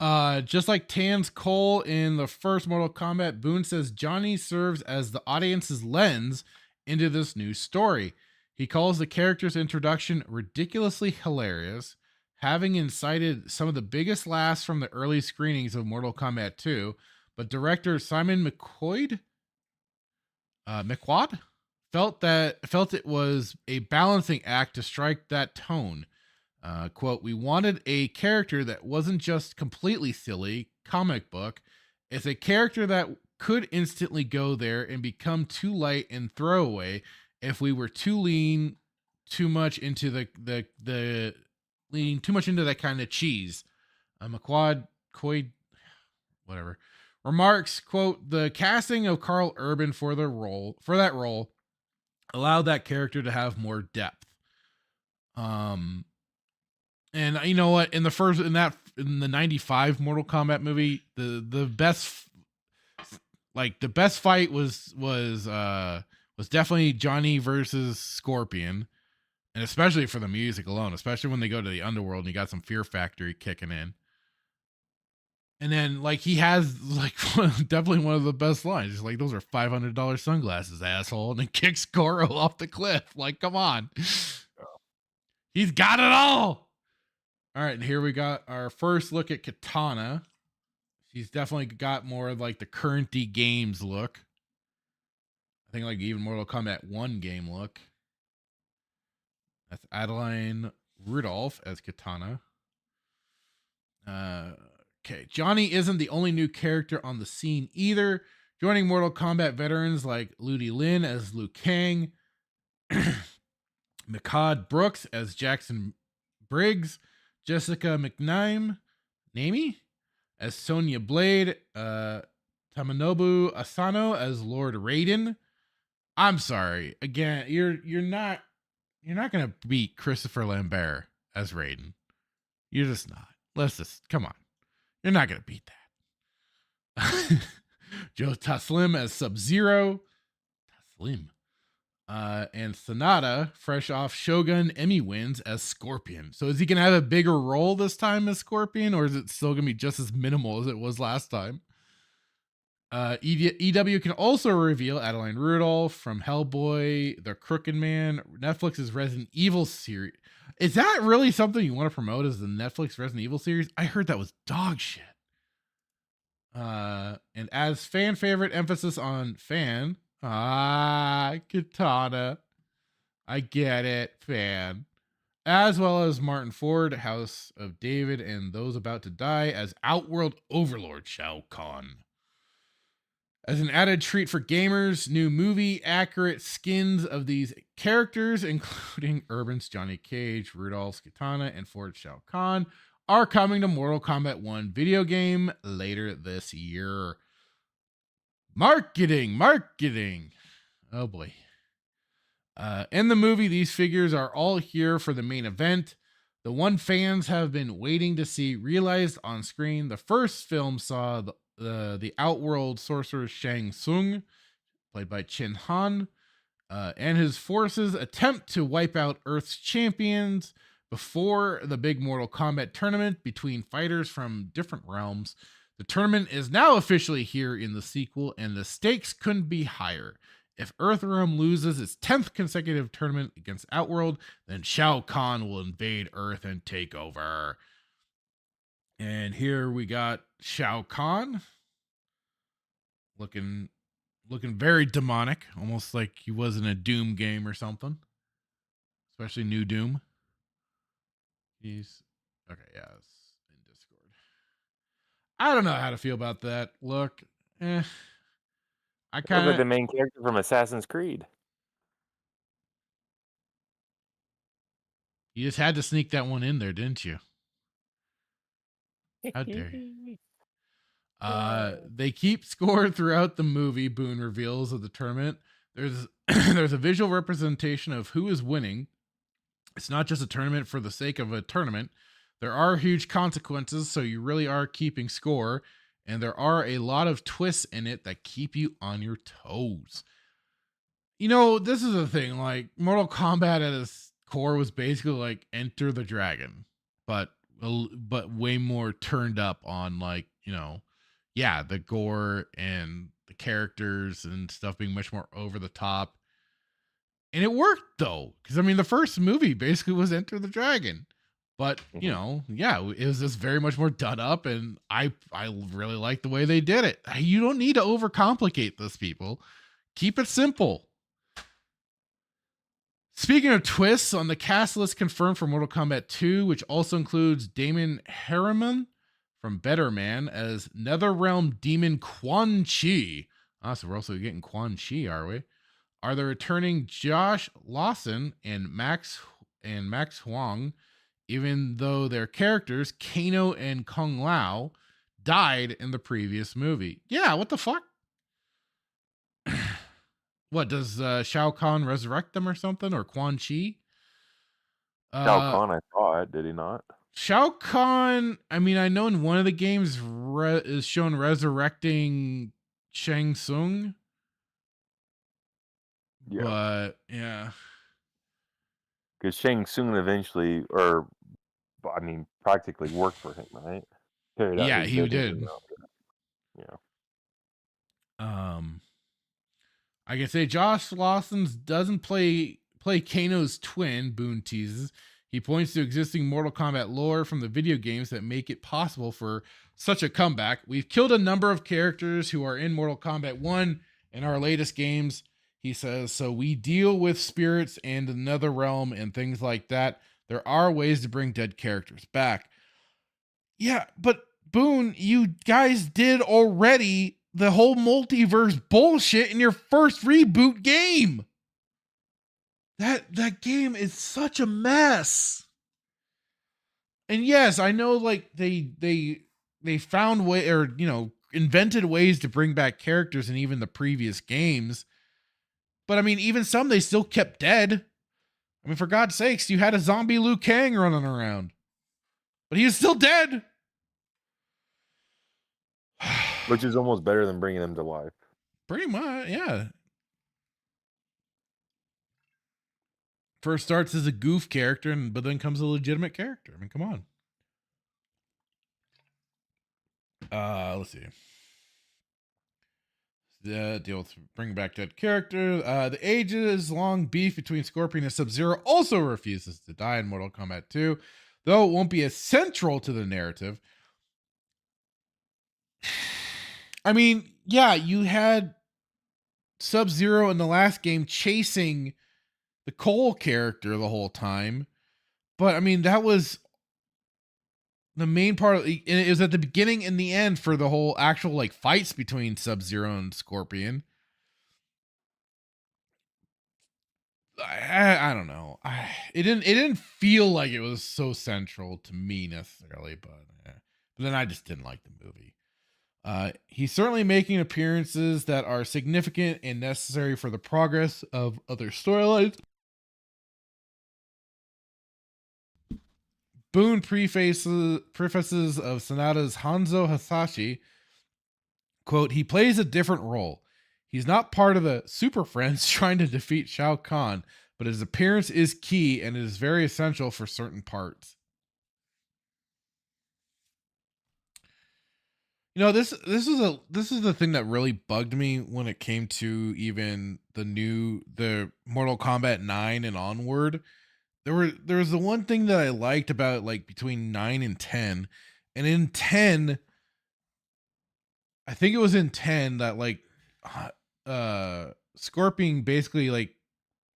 Just like Tan's Cole in the first Mortal Kombat, Boone says Johnny serves as the audience's lens into this new story. He calls the character's introduction ridiculously hilarious, having incited some of the biggest laughs from the early screenings of Mortal Kombat 2, but director Simon McQuoid felt it was a balancing act to strike that tone. Quote, "We wanted a character that wasn't just completely silly, comic book. It's a character that could instantly go there and become too light and throwaway if we were leaning too much into leaning too much into that kind of cheese." McQuoid, whatever, remarks, quote, "The casting of Carl Urban for that role allowed that character to have more depth." And you know what? In the 95 Mortal Kombat movie, the best fight was definitely Johnny versus Scorpion, and especially for the music alone, especially when they go to the underworld and you got some Fear Factory kicking in. And then he has definitely one of the best lines. It's like, "Those are $500 sunglasses, asshole," and then kicks Goro off the cliff. Come on. He's got it all. All right, and here we got our first look at Katana. She's definitely got more of the current-y games look. I think even Mortal Kombat 1 game look. That's Adeline Rudolph as Katana. Okay, Johnny isn't the only new character on the scene either. Joining Mortal Kombat veterans like Ludi Lin as Liu Kang, Mikad Brooks as Jackson Briggs, Jessica McNamee as Sonya Blade, Tamanobu Asano as Lord Raiden. I'm sorry, again, you're not gonna beat Christopher Lambert as Raiden. You're just not. Come on, you're not gonna beat that. Joe Taslim as Sub-Zero. Taslim. And Sonata, fresh off Shogun Emmy wins, as Scorpion. So is he going to have a bigger role this time as Scorpion, or is it still going to be just as minimal as it was last time? EW can also reveal Adeline Rudolph from Hellboy, The Crooked Man, Netflix's Resident Evil series. Is that really something you want to promote as the Netflix Resident Evil series? I heard that was dog shit. And as fan favorite, emphasis on fan. Katana. I get it, fan. As well as Martin Ford, House of David, and Those About to Die as Outworld Overlord Shao Kahn. As an added treat for gamers, new movie accurate skins of these characters, including Urban's Johnny Cage, Rudolph's Katana, and Ford Shao Kahn, are coming to Mortal Kombat 1 video game later this year. Marketing. Oh boy. In the movie, these figures are all here for the main event. The one fans have been waiting to see realized on screen. The first film saw the Outworld sorcerer Shang Tsung, played by Chin Han, and his forces attempt to wipe out Earth's champions before the big Mortal Kombat tournament between fighters from different realms. The tournament is now officially here in the sequel, and the stakes couldn't be higher. If Earthrealm loses its 10th consecutive tournament against Outworld, then Shao Kahn will invade Earth and take over. And here we got Shao Kahn looking very demonic, almost like he was in a Doom game or something. Especially New Doom. He's okay, yeah, it's in Discord. I don't know how to feel about that. Look, I kind of like the main character from Assassin's Creed. You just had to sneak that one in there, didn't you? How dare you? They keep score throughout the movie, Boone reveals, of the tournament. There's there's a visual representation of who is winning. It's not just a tournament for the sake of a tournament. There are huge consequences, so you really are keeping score. And there are a lot of twists in it that keep you on your toes. You know, this is the thing. Like, Mortal Kombat at its core was basically like Enter the Dragon, but way more turned up on, like, you know, yeah, the gore and the characters and stuff being much more over the top. And it worked, though, because I mean, the first movie basically was Enter the Dragon. But, you know, yeah, it was just very much more done up, and I really like the way they did it. You don't need to overcomplicate this, people. Keep it simple. Speaking of twists, on the cast list confirmed for Mortal Kombat 2, which also includes Damon Harriman from Better Man as Netherrealm Demon Quan Chi. So we're also getting Quan Chi, are we? Are the returning Josh Lawson and Max Huang, even though their characters, Kano and Kung Lao, died in the previous movie. Yeah, what the fuck? What, does Shao Kahn resurrect them or something? Or Quan Chi? Shao Kahn, I thought, did he not? Shao Kahn, I mean, I know in one of the games is shown resurrecting Shang Tsung. Yeah. But, yeah. Because Shang Tsung eventually, or, I mean, practically worked for him, right? Yeah, he did. Yeah. I can say Josh Lawson doesn't play Kano's twin, Boone teases. He points to existing Mortal Kombat lore from the video games that make it possible for such a comeback. We've killed a number of characters who are in Mortal Kombat 1 in our latest games, he says, so we deal with spirits and another realm and things like that. There are ways to bring dead characters back. Yeah, but Boone, you guys did already the whole multiverse bullshit in your first reboot game. That game is such a mess. And yes, I know, like, they found way, or, you know, invented ways to bring back characters in even the previous games. But I mean, even some they still kept dead. I mean, for God's sakes, you had a zombie Liu Kang running around, but he is still dead. Which is almost better than bringing them to life. Pretty much, yeah. First starts as a goof character, but then comes a legitimate character. I mean, come on. Let's see. Deal with bring back dead character. The ages-long beef between Scorpion and Sub-Zero also refuses to die in Mortal Kombat 2, though it won't be as central to the narrative. I mean, yeah, you had Sub-Zero in the last game chasing the Cole character the whole time, but I mean, that was the main part of it was at the beginning and the end for the whole actual like fights between Sub-Zero and Scorpion. I don't know. It didn't feel like it was so central to me necessarily, but then I just didn't like the movie. He's certainly making appearances that are significant and necessary for the progress of other storylines. Boone prefaces of Sonata's Hanzo Hasashi, quote, he plays a different role. He's not part of the Super Friends trying to defeat Shao Kahn, but his appearance is key and it is very essential for certain parts. You know, this is the thing that really bugged me when it came to even the Mortal Kombat 9 and onward. There was the one thing that I liked about like between 9 and 10. And in 10, I think it was in 10 that like Scorpion basically like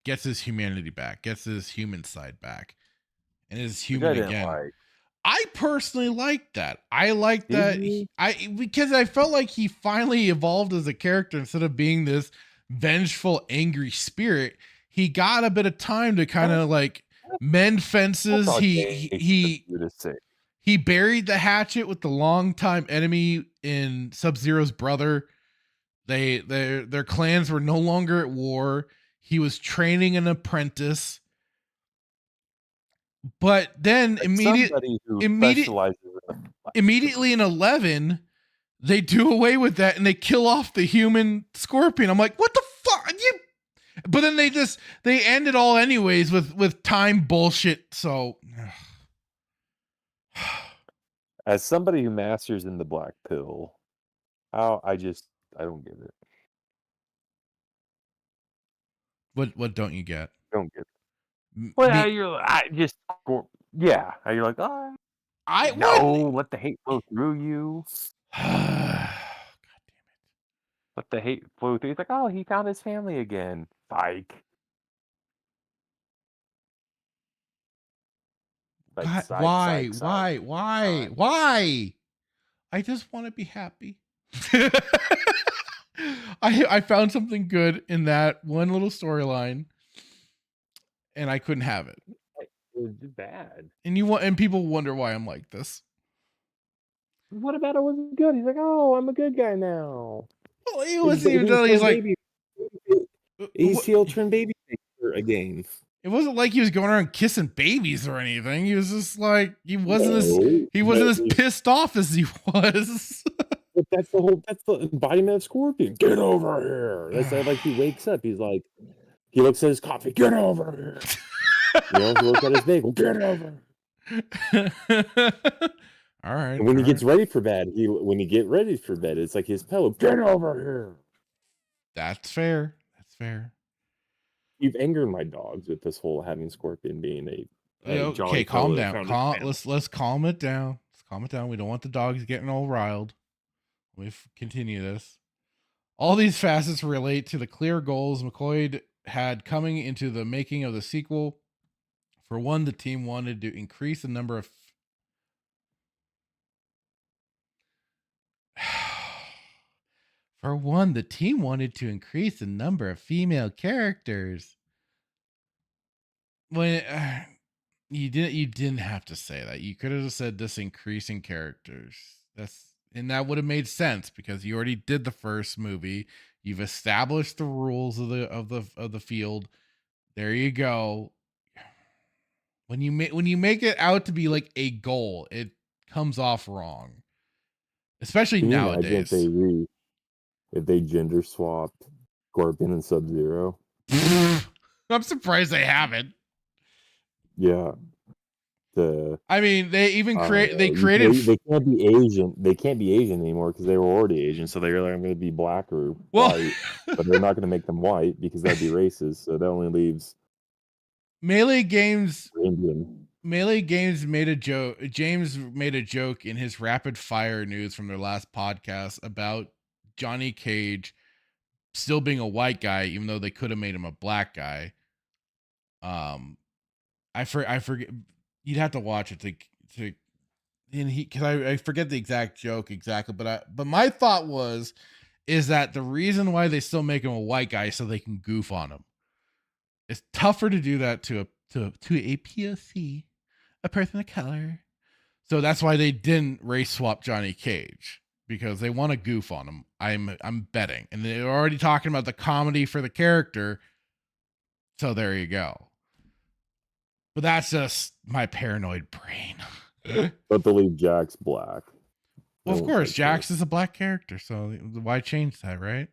gets his humanity back, gets his human side back, and is human again. I personally like that. I like that because I felt like he finally evolved as a character instead of being this vengeful, angry spirit. He got a bit of time to kind of like mend fences. He buried the hatchet with the longtime enemy in Sub-Zero's brother. Their clans were no longer at war. He was training an apprentice. But then immediately in 11, they do away with that and they kill off the human Scorpion. I'm like, what the fuck? But then they end it all anyways with time bullshit. So as somebody who masters in the black pill, I don't get it. What don't you get? Don't get it. Well, you're like, oh, let the hate flow through you. God damn it. Let the hate flow through. He's like, oh, he found his family again. Psych. God, why? I just want to be happy. I found something good in that one little storyline, and I couldn't have it. It was bad. And people wonder why I'm like this. What about it wasn't good? He's like, oh, I'm a good guy now. Well, he wasn't even done. He's like, he's heel turned baby again. It wasn't like he was going around kissing babies or anything. He was just like he wasn't as pissed off as he was. But that's the embodiment of Scorpion. Get over here. That's like he wakes up. He's like, he looks at his coffee. Get over here. He looks at his bagel. Get over. All right. And when he gets ready for bed, it's like his pillow. Get over here. That's fair. That's fair. You've angered my dogs with this whole having Scorpion being okay, calm down. Let's calm it down. Let's calm it down. We don't want the dogs getting all riled. We continue this. All these facets relate to the clear goals McCloyd had coming into the making of the sequel. For one, the team wanted to increase the number of female characters. When you didn't have to say that. You could have said this increasing characters. That would have made sense because you already did the first movie. You've established the rules of the field. There you go. When you make it out to be like a goal, it comes off wrong. Especially nowadays. If they gender swapped Scorpion and Sub-Zero. I'm surprised they haven't. Yeah. I mean, they even created. They can't be Asian. They can't be Asian anymore because they were already Asian. So they're like, I'm going to be black or white, but they're not going to make them white because that'd be racist. So that only leaves Melee Games. Indian. Melee Games made a joke. James made a joke in his rapid fire news from their last podcast about Johnny Cage still being a white guy, even though they could have made him a black guy. I forget. You'd have to watch it to and because I forget the exact joke exactly, but my thought is that the reason why they still make him a white guy so they can goof on him. It's tougher to do that to a POC, a person of color. So that's why they didn't race swap Johnny Cage, because they want to goof on him. I'm betting, and they're already talking about the comedy for the character. So there you go. But that's just my paranoid brain. But believe Jack's black. Well, of course, Jax is a black character, so why change that, right?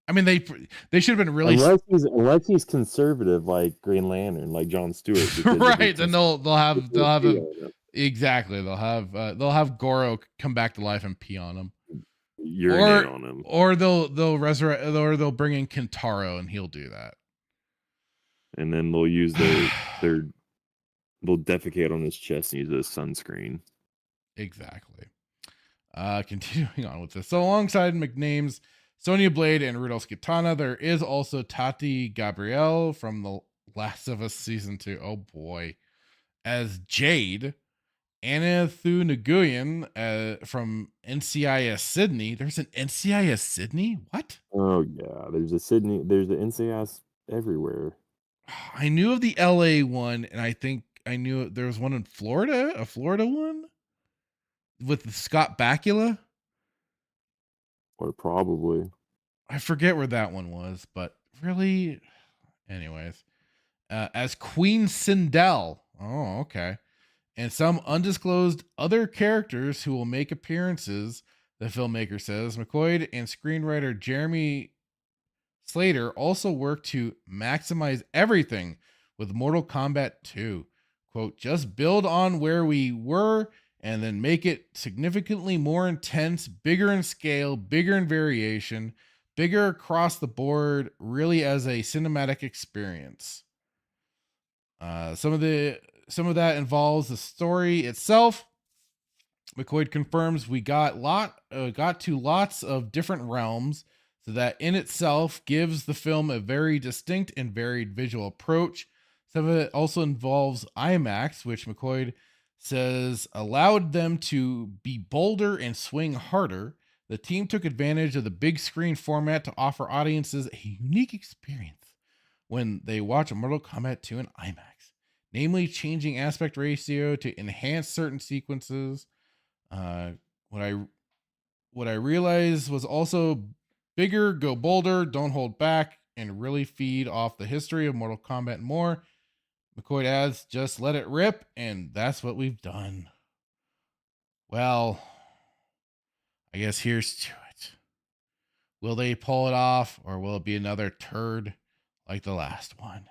I mean, they should have been really unless he's conservative like Green Lantern, like Jon Stewart, right. Then they'll have exactly they'll have Goro come back to life and pee on him, urinate on him, or they'll resurrect, or they'll bring in Kintaro and he'll do that, and then they'll use they'll defecate on his chest and use it as sunscreen. Exactly. Continuing on with this, so alongside McName's Sonya Blade and Rudolph Kitana, there is also Tati Gabrielle from The Last of Us Season 2. Oh boy. As Jade. Anna Thu Nguyen from NCIS Sydney. There's an NCIS Sydney? What? Oh yeah, there's a Sydney, there's an NCIS everywhere. I knew of the LA one, and I think I knew there was one in Florida, a Florida one with Scott Bakula. Or probably. I forget where that one was, but really, anyways, as Queen Sindel. Oh, okay. And some undisclosed other characters who will make appearances, the filmmaker says. McCoy and screenwriter Jeremy Slater also worked to maximize everything with Mortal Kombat 2. Quote, just build on where we were and then make it significantly more intense, bigger in scale, bigger in variation, bigger across the board, really as a cinematic experience. Some of that involves the story itself. McCoy confirms we got to lots of different realms, so that in itself gives the film a very distinct and varied visual approach. Some of it also involves IMAX, which McCoy says allowed them to be bolder and swing harder. The team took advantage of the big screen format to offer audiences a unique experience when they watch Mortal Kombat 2 in IMAX, namely changing aspect ratio to enhance certain sequences. What I realized was also bigger, go bolder, don't hold back, and really feed off the history of Mortal Kombat and more. McCoy adds, just let it rip, and that's what we've done. Well, I guess here's to it. Will they pull it off, or will it be another turd like the last one?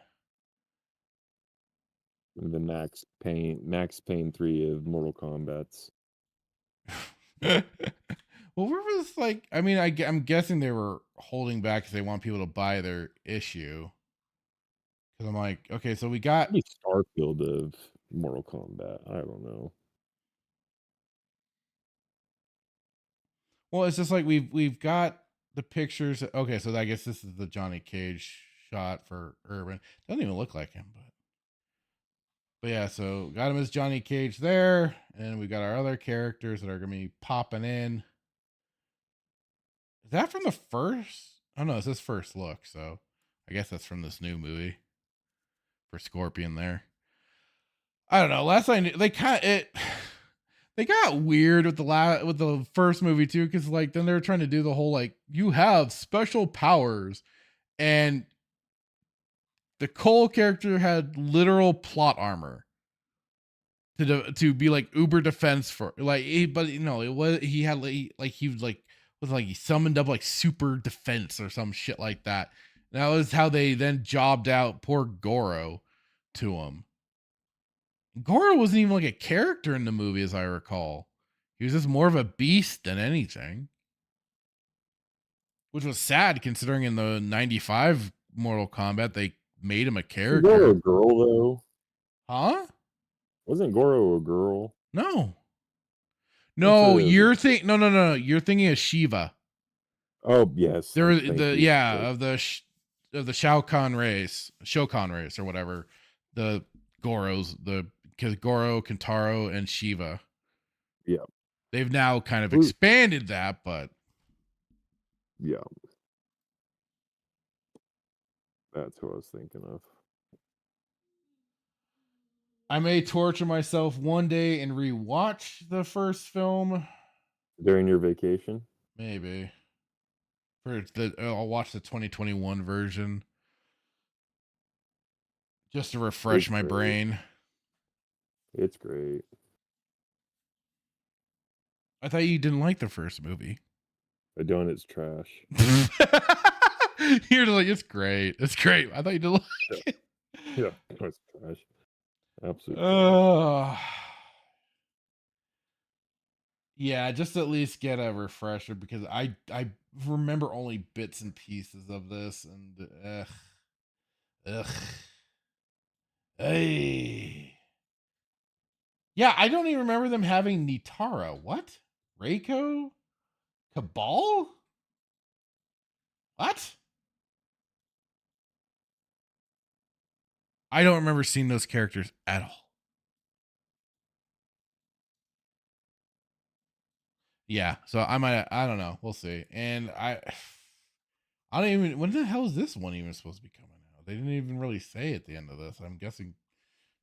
The Max Payne 3 of Mortal Kombat's. Well, where was like, I mean, I'm guessing they were holding back because they want people to buy their issue. Because I'm like, okay, so we got Starfield of Mortal Kombat. I don't know. Well, it's just like we've got the pictures. Okay, so I guess this is the Johnny Cage shot for Urban. Doesn't even look like him, but yeah. So got him as Johnny Cage there, and we got our other characters that are gonna be popping in. Is that from the first? Oh no, it's his first look. So I guess that's from this new movie for Scorpion there. I don't know. Last I knew, they got weird with the first movie too, because like then they were trying to do the whole like you have special powers, and the Cole character had literal plot armor to be like uber defense for like, but you know it was he had he summoned up like super defense or some shit like that. And that was how they then jobbed out poor Goro to him. Goro wasn't even like a character in the movie, as I recall. He was just more of a beast than anything. Which was sad considering in the 95 Mortal Kombat, they made him a character. Was Goro a girl, though? Huh? Wasn't Goro a girl? No. No, you're thinking, no. You're thinking of Shiva. Oh, yes. There was of the Shao Kahn race, or whatever. The Goros, because Goro, Kintaro, and Shiva. Yeah. They've now kind of Ooh. expanded that, but Yeah. That's who I was thinking of. I may torture myself one day and rewatch the first film. During your vacation? Maybe. I'll watch the 2021 version just to refresh It's my great. brain. It's great. I thought you didn't like the first movie. I don't. It's trash. You're like, it's great. It's great. I thought you didn't like it. Yeah, it's trash. Absolutely. Trash. Yeah, just at least get a refresher because I remember only bits and pieces of this and ugh. Hey. Yeah, I don't even remember them having Nitara. What? Reiko? Cabal? What? I don't remember seeing those characters at all. Yeah, so I don't know. We'll see. And I don't even, when the hell is this one even supposed to be coming out? They didn't even really say at the end of this. I'm guessing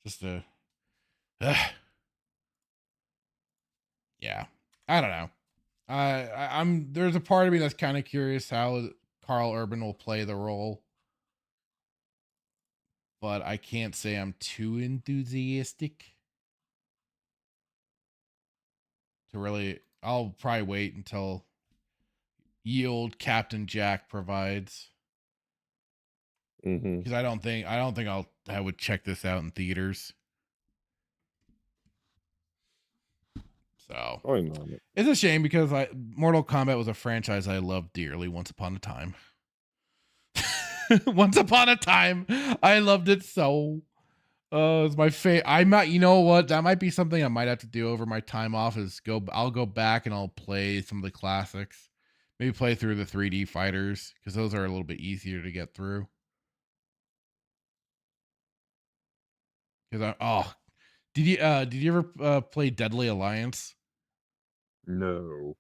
just yeah, I don't know. I'm there's a part of me that's kind of curious how Carl Urban will play the role, but I can't say I'm too enthusiastic to really. I'll probably wait until ye old Captain Jack provides, because I don't think I would check this out in theaters. So it's a shame because Mortal Kombat was a franchise I loved dearly once upon a time. Once upon a time, I loved it so. It's my favorite. You know what? That might be something I might have to do over my time off. I'll go back and I'll play some of the classics. Maybe play through the 3D fighters because those are a little bit easier to get through. Because did you ever play Deadly Alliance? No.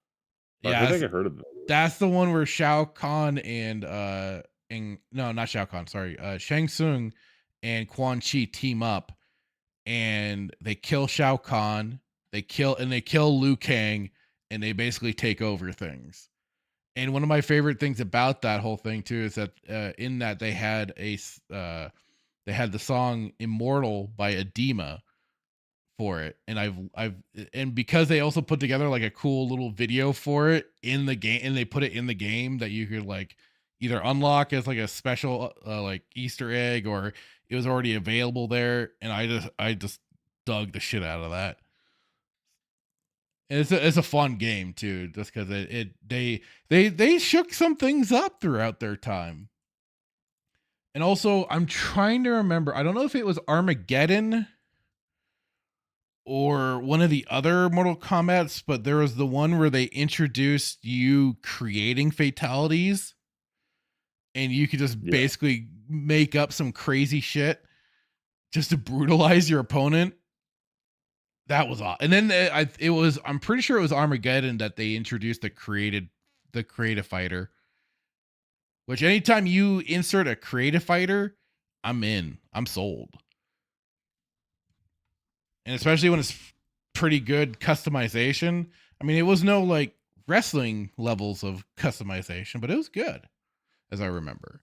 Yeah, I think I heard of that. That's the one where Shao Kahn and no, not Shao Kahn, sorry, Shang Tsung and Quan Chi team up and they kill Shao Kahn, they kill Liu Kang, and they basically take over things. And one of my favorite things about that whole thing too is that in that they had the song Immortal by Edema for it, and because they also put together like a cool little video for it in the game, and they put it in the game that you could like either unlock as like a special like Easter egg, or it was already available there, and I just dug the shit out of that. And it's a fun game too, just because they shook some things up throughout their time. And also, I'm trying to remember. I don't know if it was Armageddon or one of the other Mortal Kombats, but there was the one where they introduced you creating fatalities and you could just basically make up some crazy shit just to brutalize your opponent. That was awesome. And then I'm pretty sure it was Armageddon that they introduced the creative fighter, which anytime you insert a creative fighter, I'm sold. And especially when it's pretty good customization. I mean, it was no like wrestling levels of customization, but it was good, as I remember.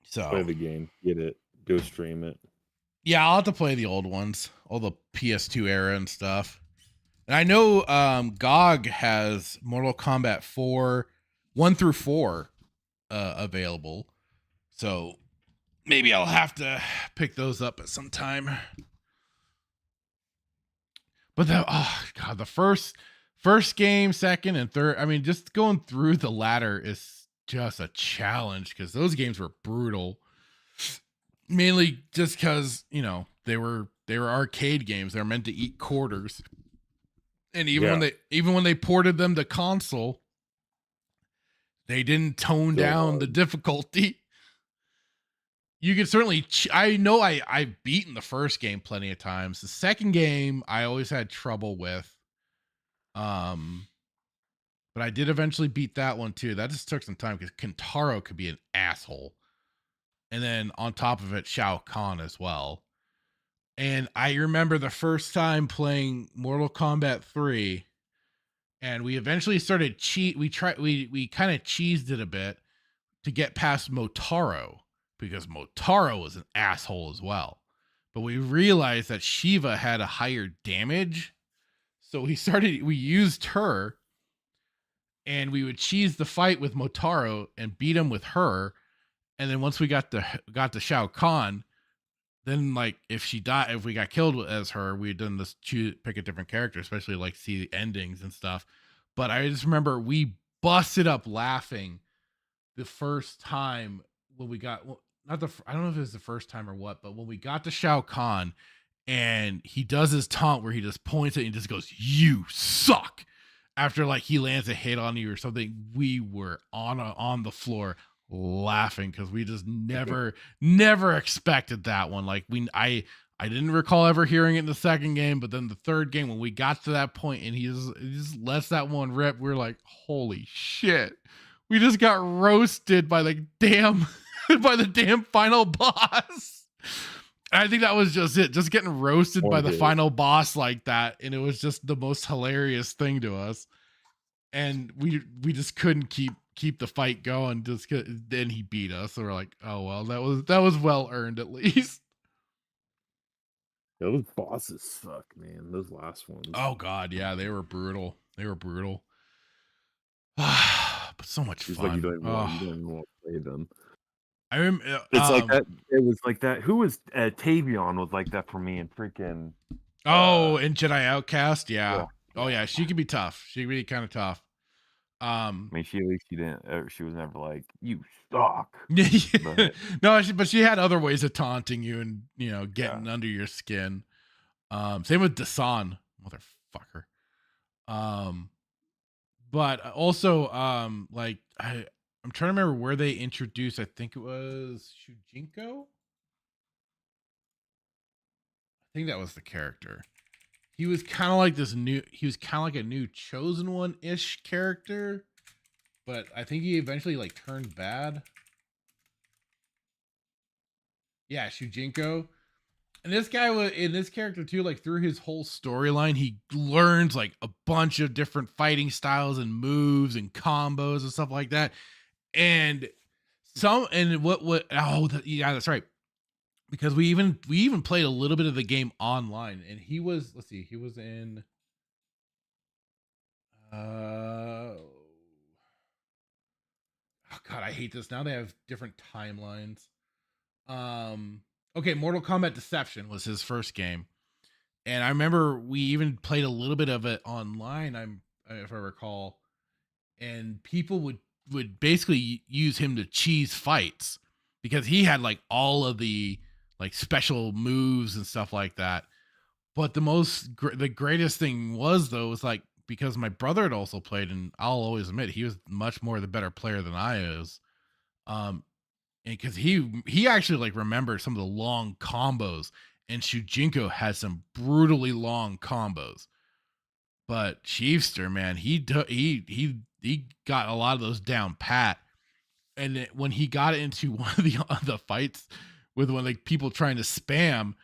So play the game, get it, go stream it. Yeah, I'll have to play the old ones, all the PS2 era and stuff. And I know GOG has Mortal Kombat 4, 1 through 4 available. So maybe I'll have to pick those up at some time. But the first game, second and third, I mean, just going through the ladder is just a challenge because those games were brutal. Mainly just because, they were arcade games. They're meant to eat quarters. And even when they ported them to console, they didn't tone down the difficulty. you could certainly. I know I've beaten the first game plenty of times. The second game I always had trouble with. But I did eventually beat that one too. That just took some time because Kentaro could be an asshole, and then on top of it, Shao Kahn as well. And I remember the first time playing Mortal Kombat 3, and we eventually started we kind of cheesed it a bit to get past Motaro, because Motaro was an asshole as well. But we realized that Shiva had a higher damage, so we used her, and we would cheese the fight with Motaro and beat him with her. And then once we got to Shao Kahn, then like if we got killed as her, we'd done this pick a different character, especially like see the endings and stuff. But I just remember we busted up laughing the first time when we got, I don't know if it was the first time or what, but when we got to Shao Kahn and he does his taunt where he just points it and just goes, "You suck," after like he lands a hit on you or something, we were on the floor laughing because we just never expected that one. Like I didn't recall ever hearing it in the second game, but then the third game when we got to that point and he just lets that one rip, we're like, holy shit, we just got roasted by the damn by the damn final boss. And I think that was just it, just getting roasted by the final boss like that, and it was just the most hilarious thing to us. And we just couldn't keep the fight going. Then he beat us, so we're like, oh well, that was well earned at least. Those bosses suck, man. Those last ones. Oh god, yeah, they were brutal. But so much It's fun. like you don't even want to play them. I remember It's like that. It was like that. Who was Tavion was like that for me in freaking. In Jedi Outcast, yeah. Oh yeah, she could be tough. She could be kind of tough. I mean, she didn't. She was never like, "You suck." No, but she had other ways of taunting you and getting under your skin. Same with Dasan, motherfucker. But also like I'm trying to remember where they introduced. I think it was Shujinko. I think that was the character. He was kind of like a new chosen one-ish character, but I think he eventually like turned bad. Yeah, Shujinko. And this guy was in this character too, like through his whole storyline, he learns like a bunch of different fighting styles and moves and combos and stuff like that. And that's right. Because we even played a little bit of the game online, and he was in oh god, I hate this. Now they have different timelines. Okay, Mortal Kombat Deception was his first game. And I remember we even played a little bit of it online, if I recall. And people would basically use him to cheese fights because he had like all of the like special moves and stuff like that. But the greatest thing was like, because my brother had also played, and I'll always admit he was much more the better player than I was. And because he actually like remembered some of the long combos, and Shujinko had some brutally long combos. But Chiefster, man, he got a lot of those down pat. And when he got into one of the fights with one like people trying to spam,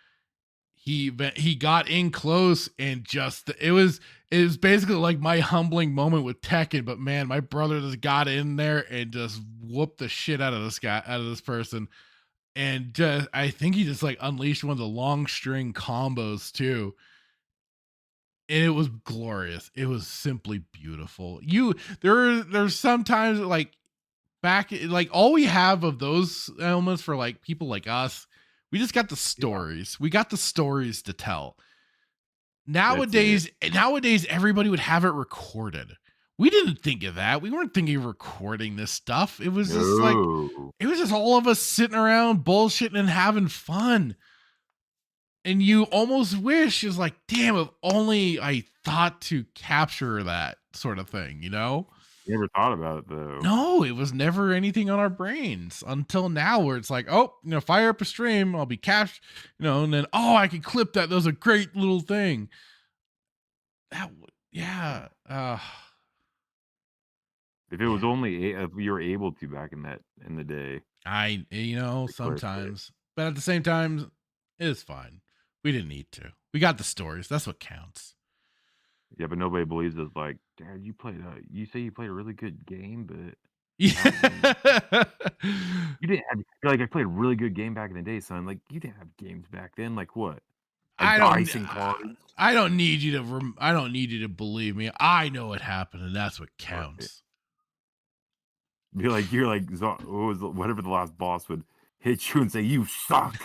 he got in close and it was basically like my humbling moment with Tekken. But man, my brother just got in there and just whooped the shit out of this person. And I think he just like unleashed one of the long string combos too. And it was glorious. It was simply beautiful. There's sometimes like back, like all we have of those elements for like people like us, we just got the stories. We got the stories to tell. Nowadays, everybody would have it recorded. We didn't think of that. We weren't thinking of recording this stuff. It was just all of us sitting around bullshitting and having fun. And you almost wish, it's like, damn, if only I thought to capture that sort of thing, you know? You never thought about it though. No, it was never anything on our brains until now, where it's like, oh, fire up a stream, I'll be cashed, and then I can clip that. That was a great little thing. Yeah. If it was only if you were able to back in the day. Sometimes, but at the same time, it's fine. We didn't need to. We got the stories. That's what counts. Yeah, but nobody believes us. Like, Dad, you say you played a really good game, but Yeah. you didn't have. You're like, I played a really good game back in the day, son. Like, you didn't have games back then. Like what? Like dice and cards. I don't need you to believe me. I know what happened, and that's what counts. Be like, you're like, whatever the last boss would hit you and say, you suck.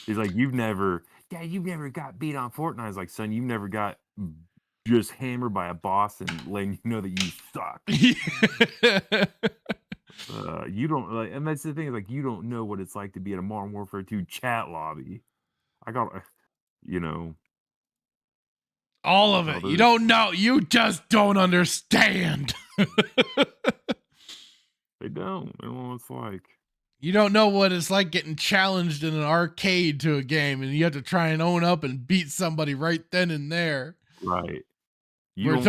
He's like, you've never got beat on Fortnite. I was like, son, you've never got just hammered by a boss and letting you know that you suck. You don't like, and that's the thing, like, you don't know what it's like to be in a Modern Warfare 2 chat lobby. I got, all of it. You don't know. You just don't understand. They don't know what it's like. You don't know what it's like getting challenged in an arcade to a game, and you have to try and own up and beat somebody right then and there. Right. Where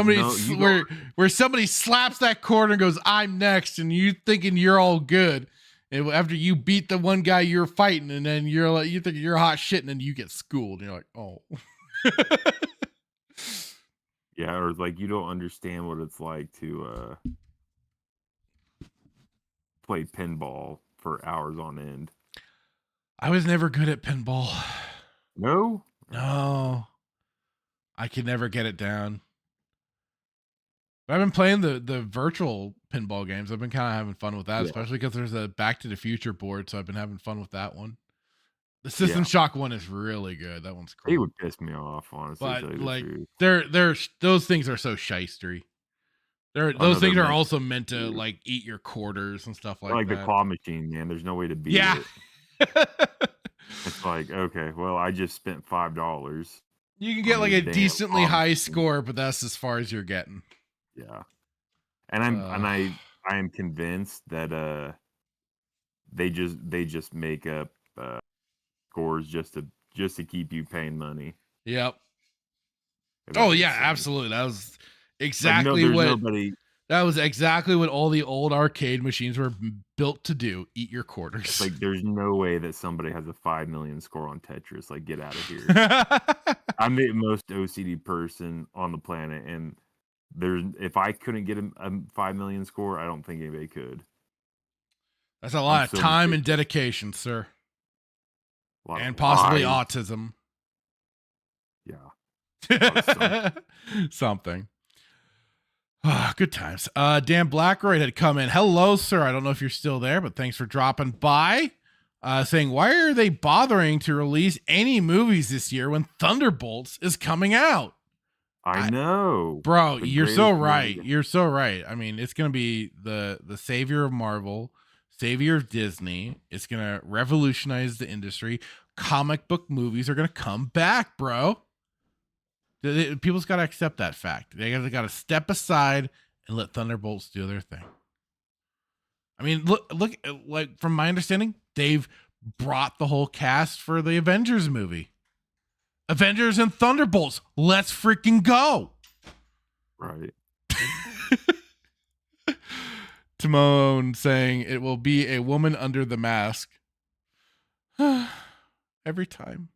somebody slaps that corner and goes, "I'm next," and you thinking you're all good, and after you beat the one guy you're fighting, and then you're like, you think you're hot shit, and then you get schooled, and you're like, oh. Yeah, or like you don't understand what it's like to play pinball for hours on end. I was never good at pinball. No, I could never get it down. I've been playing the virtual pinball games. I've been kind of having fun with that, especially because there's a Back to the Future board, so I've been having fun with that one. The System Shock one is really good. That one's cool. It would piss me off, honestly. But like, those things are so shystery. Those things are also meant to like eat your quarters and stuff like that. Like the claw machine, man. There's no way to beat it. It's like, okay, well, I just spent $5. You can get like a decently high score, but that's as far as you're getting. Yeah, and I am convinced that they just make up scores just to keep you paying money. Yep. Oh yeah, sense. Absolutely. That was exactly that was exactly what all the old arcade machines were built to do. Eat your quarters. Like, there's no way that somebody has a 5 million score on Tetris. Like, get out of here. I'm the most OCD person on the planet, and if I couldn't get a 5 million score, I don't think anybody could. That's a lot of time and dedication, sir. And possibly autism. Yeah. Something. Good times. Dan Blackroyd had come in. Hello, sir. I don't know if you're still there, but thanks for dropping by. Saying, why are they bothering to release any movies this year when Thunderbolts is coming out? I know. Bro, you're so right. You're so right. I mean, it's going to be the savior of Marvel, savior of Disney. It's going to revolutionize the industry. Comic book movies are going to come back, bro. People's got to accept that fact. They got to step aside and let Thunderbolts do their thing. I mean, look, like from my understanding, they've brought the whole cast for the Avengers movie. Avengers and Thunderbolts. Let's freaking go. Right. Timon saying it will be a woman under the mask. Every time.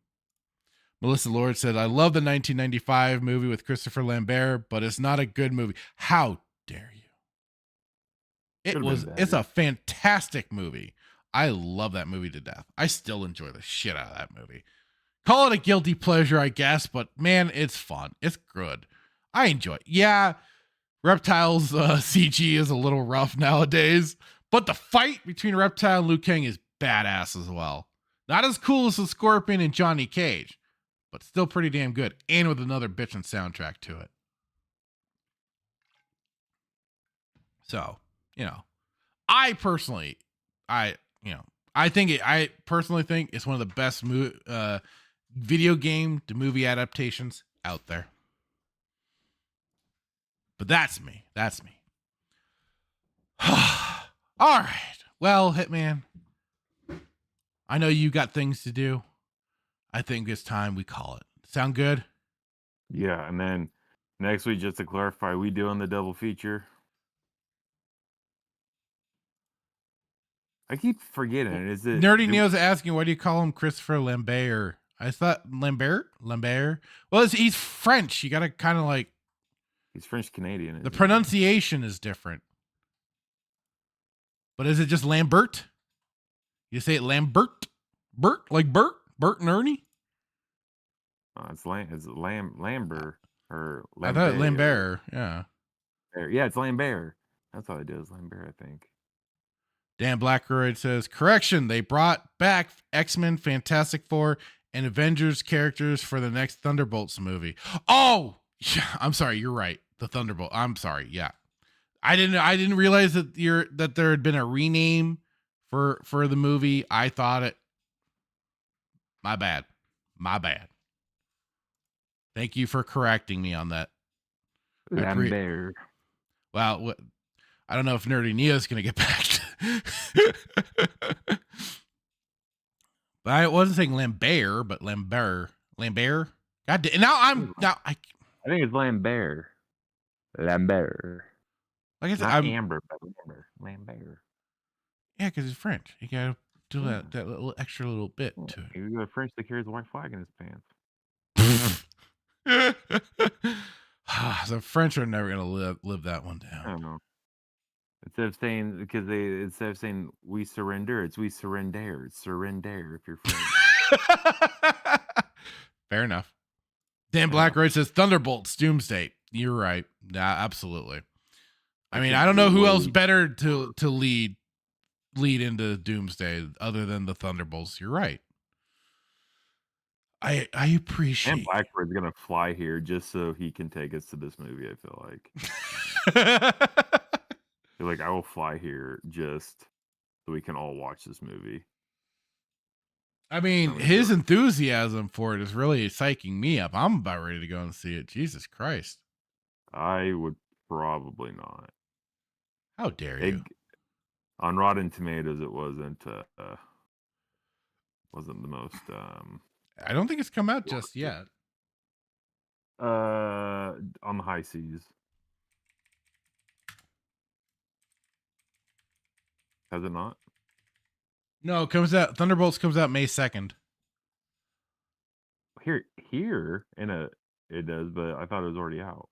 Melissa Lord said, I love the 1995 movie with Christopher Lambert, but it's not a good movie. How dare you? It's a fantastic movie. I love that movie to death. I still enjoy the shit out of that movie. Call it a guilty pleasure, I guess, but man, it's fun. It's good. I enjoy it. Yeah, Reptile's CG is a little rough nowadays, but the fight between Reptile and Liu Kang is badass as well. Not as cool as the Scorpion and Johnny Cage, but still pretty damn good, and with another bitchin' soundtrack to it. So, I personally think it's one of the best video game to movie adaptations out there. But that's me. That's me. All right. Well, Hitman, I know you got things to do. I think it's time we call it. Sound good? Yeah, and then next week, just to clarify, we doing the double feature. I keep forgetting. Is it Nerdy Neo's asking, why do you call him Christopher Lambert? I thought Lambert? Well, he's French. You got to kind of like. He's French Canadian. The pronunciation is different. But is it just Lambert? You say it Lambert? Bert? Like Bert? Bert and Ernie? It's Lambert or Lambert. I thought Lambert. Yeah. Yeah, it's Lambert. That's all I do is Lambert, I think. Dan Blackroyd says, correction, they brought back X-Men, Fantastic Four, and Avengers characters for the next Thunderbolts movie. Oh, yeah, I'm sorry, you're right. The Thunderbolt. I'm sorry. Yeah. I didn't realize that there had been a rename for the movie. I thought it. My bad. Thank you for correcting me on that. Lambert. Well, I don't know if Nerdy Neo's going to get back to but I wasn't saying Lambert, but Lambert. God damn. I think it's Lambert. Lambert. Like I said, Not Amber, but Lambert. Yeah, because he's French. You got to do that little extra little bit to it. You got a French that carries a white flag in his pants. The French are never going to live that one down. I don't know. Instead of saying we surrender, it's we surrender. It's surrender if you're French. Fair enough. Dan Blackroyd says Thunderbolts, Doomsday. You're right. Yeah, absolutely. I mean, I don't know who else better to lead into Doomsday other than the Thunderbolts. You're right. I appreciate. And Blackbird's gonna fly here just so he can take us to this movie. I feel like. Like, I will fly here just so we can all watch this movie. I mean, his enthusiasm for it is really psyching me up. I'm about ready to go and see it. Jesus Christ. I would probably not. How dare you? On Rotten Tomatoes, it wasn't the most. I don't think it's come out just yet. On the high seas. Has it not? No, it comes out. Thunderbolts comes out May 2nd. Here, it does, but I thought it was already out.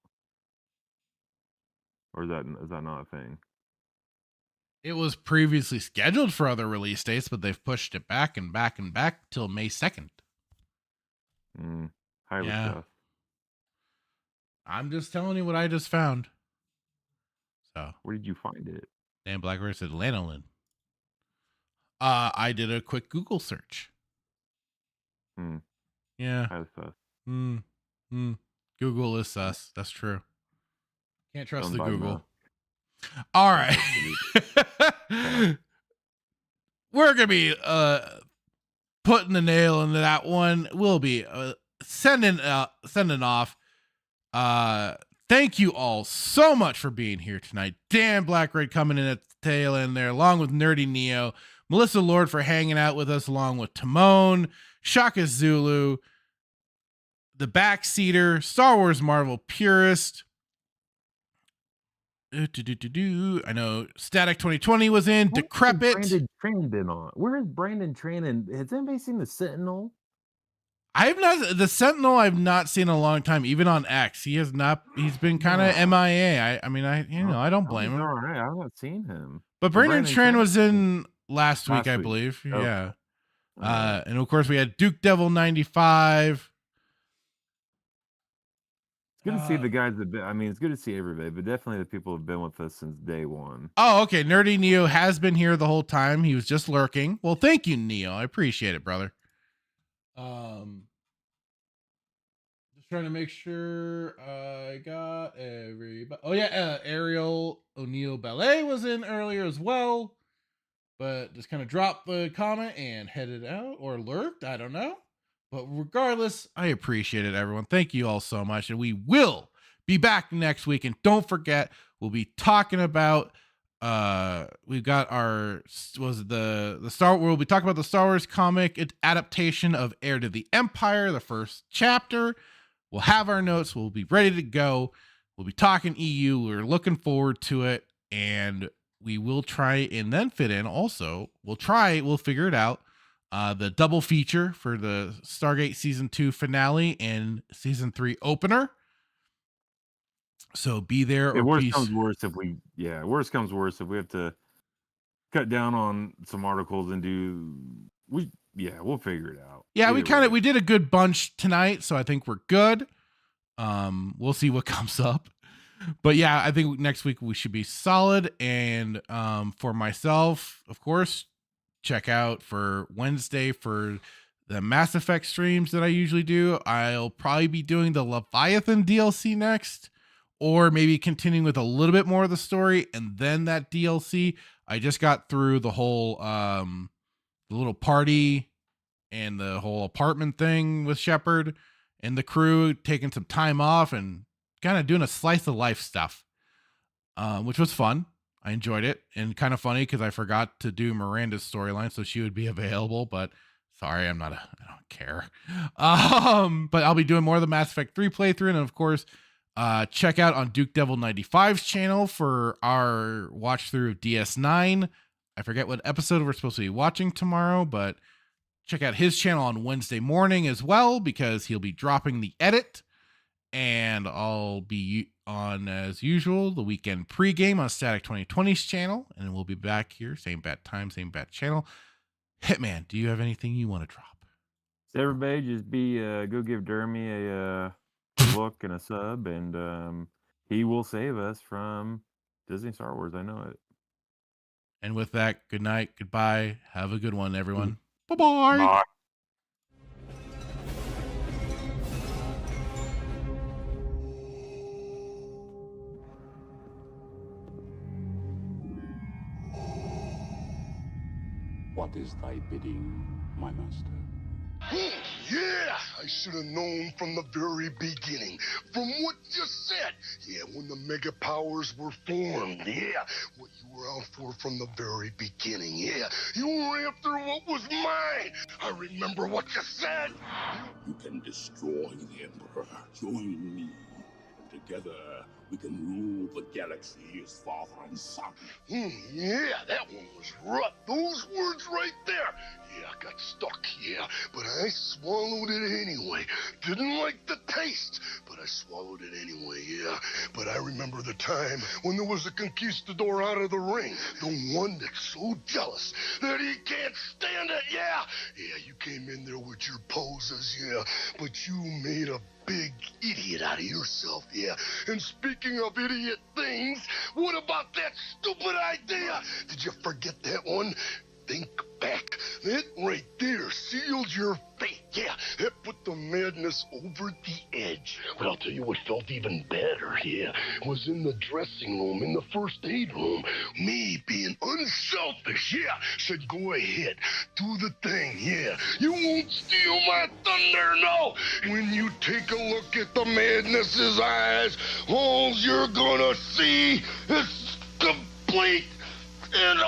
Or is that not a thing? It was previously scheduled for other release dates, but they've pushed it back and back and back till May 2nd. Highly stuff. I'm just telling you what I just found. So, where did you find it? Dan Blackbird said lanolin. I did a quick Google search. Yeah. Highly sus. Google is sus. That's true. Can't trust the Google. All right. We're going to be putting the nail into that one. We'll be sending off. Thank you all so much for being here tonight. Dan Blackroyd coming in at the tail end there, along with Nerdy Neo. Melissa Lord for hanging out with us, along with Timon, Shaka Zulu, the Backseater, Star Wars Marvel Purist. I know Static 2020 was in. Decrepit. Brandon Tran been on? Where is Brandon Tran? And has anybody seen the Sentinel? The Sentinel I've not seen in a long time, even on X. He's been kind of MIA. I don't blame him. All right, I've not seen him. But Brandon Tran was in last week, I believe. Oh. Yeah. And of course we had Duke Devil 95. It's good to see the guys it's good to see everybody, but definitely the people who've been with us since day one. Oh, okay. Nerdy Neo has been here the whole time. He was just lurking. Well, thank you, Neo. I appreciate it, brother. Just trying to make sure I got everybody. Oh yeah, Ariel O'Neill Ballet was in earlier as well, but just kind of dropped the comment and headed out or lurked. I don't know, but regardless, I appreciate it, everyone. Thank you all so much, and we will be back next week. And don't forget, we'll be talking about we've got our we'll be talking about the Star Wars comic adaptation of Heir to the Empire, the first chapter. We'll have our notes. We'll be ready to go. We'll be talking EU. We're looking forward to it, and we will try and then fit in. Also, we'll figure it out. The double feature for the Stargate season 2 finale and season 3 opener. So be there. Yeah, or worst be... comes worst if we have to cut down on some articles and we'll figure it out. Yeah, Either we did a good bunch tonight, so I think we're good. We'll see what comes up. But yeah, I think next week we should be solid. And for myself, of course, check out for Wednesday for the Mass Effect streams that I usually do. I'll probably be doing the Leviathan DLC next, or maybe continuing with a little bit more of the story and then that DLC. I just got through the whole the little party and the whole apartment thing with Shepard and the crew, taking some time off and kind of doing a slice of life stuff, which was fun. I enjoyed it, and kind of funny because I forgot to do Miranda's storyline, so she would be available, but sorry, I don't care. But I'll be doing more of the Mass Effect 3 playthrough, and of course, check out on Duke Devil 95's channel for our watch through of DS9. I forget what episode we're supposed to be watching tomorrow, but check out his channel on Wednesday morning as well, because he'll be dropping the edit, and I'll be on, as usual, the weekend pregame on Static 2020's channel, and we'll be back here, same bat time, same bat channel. Hitman, do you have anything you want to drop? So everybody just go give Jeremy a look and a sub, and he will save us from Disney Star Wars. I know it. And with that, good night, goodbye, have a good one, everyone. Bye-bye. Bye. What is thy bidding, my master? Yeah, I should have known from the very beginning. From what you said. Yeah, when the mega powers were formed. Yeah, what you were out for from the very beginning. Yeah, you were after what was mine. I remember what you said. You can destroy the Emperor. Join me. Together, we can rule the galaxy as father and son. Yeah, that one was rough. Those words right there. Yeah, I got stuck, yeah, but I swallowed it anyway. Didn't like the taste, but I swallowed it anyway, yeah. But I remember the time when there was a conquistador out of the ring, the one that's so jealous that he can't stand it, yeah. Yeah, you came in there with your poses, yeah, but you made a big idiot out of yourself, yeah. And speaking of idiot things, what about that stupid idea? Did you forget that one? Think back. That right there sealed your fate. Yeah, that put the madness over the edge. But I'll tell you what felt even better, yeah, was in the dressing room, in the first aid room. Me being unselfish, yeah, said go ahead, do the thing, yeah. You won't steal my thunder, no. When you take a look at the madness's eyes, all you're gonna see is complete and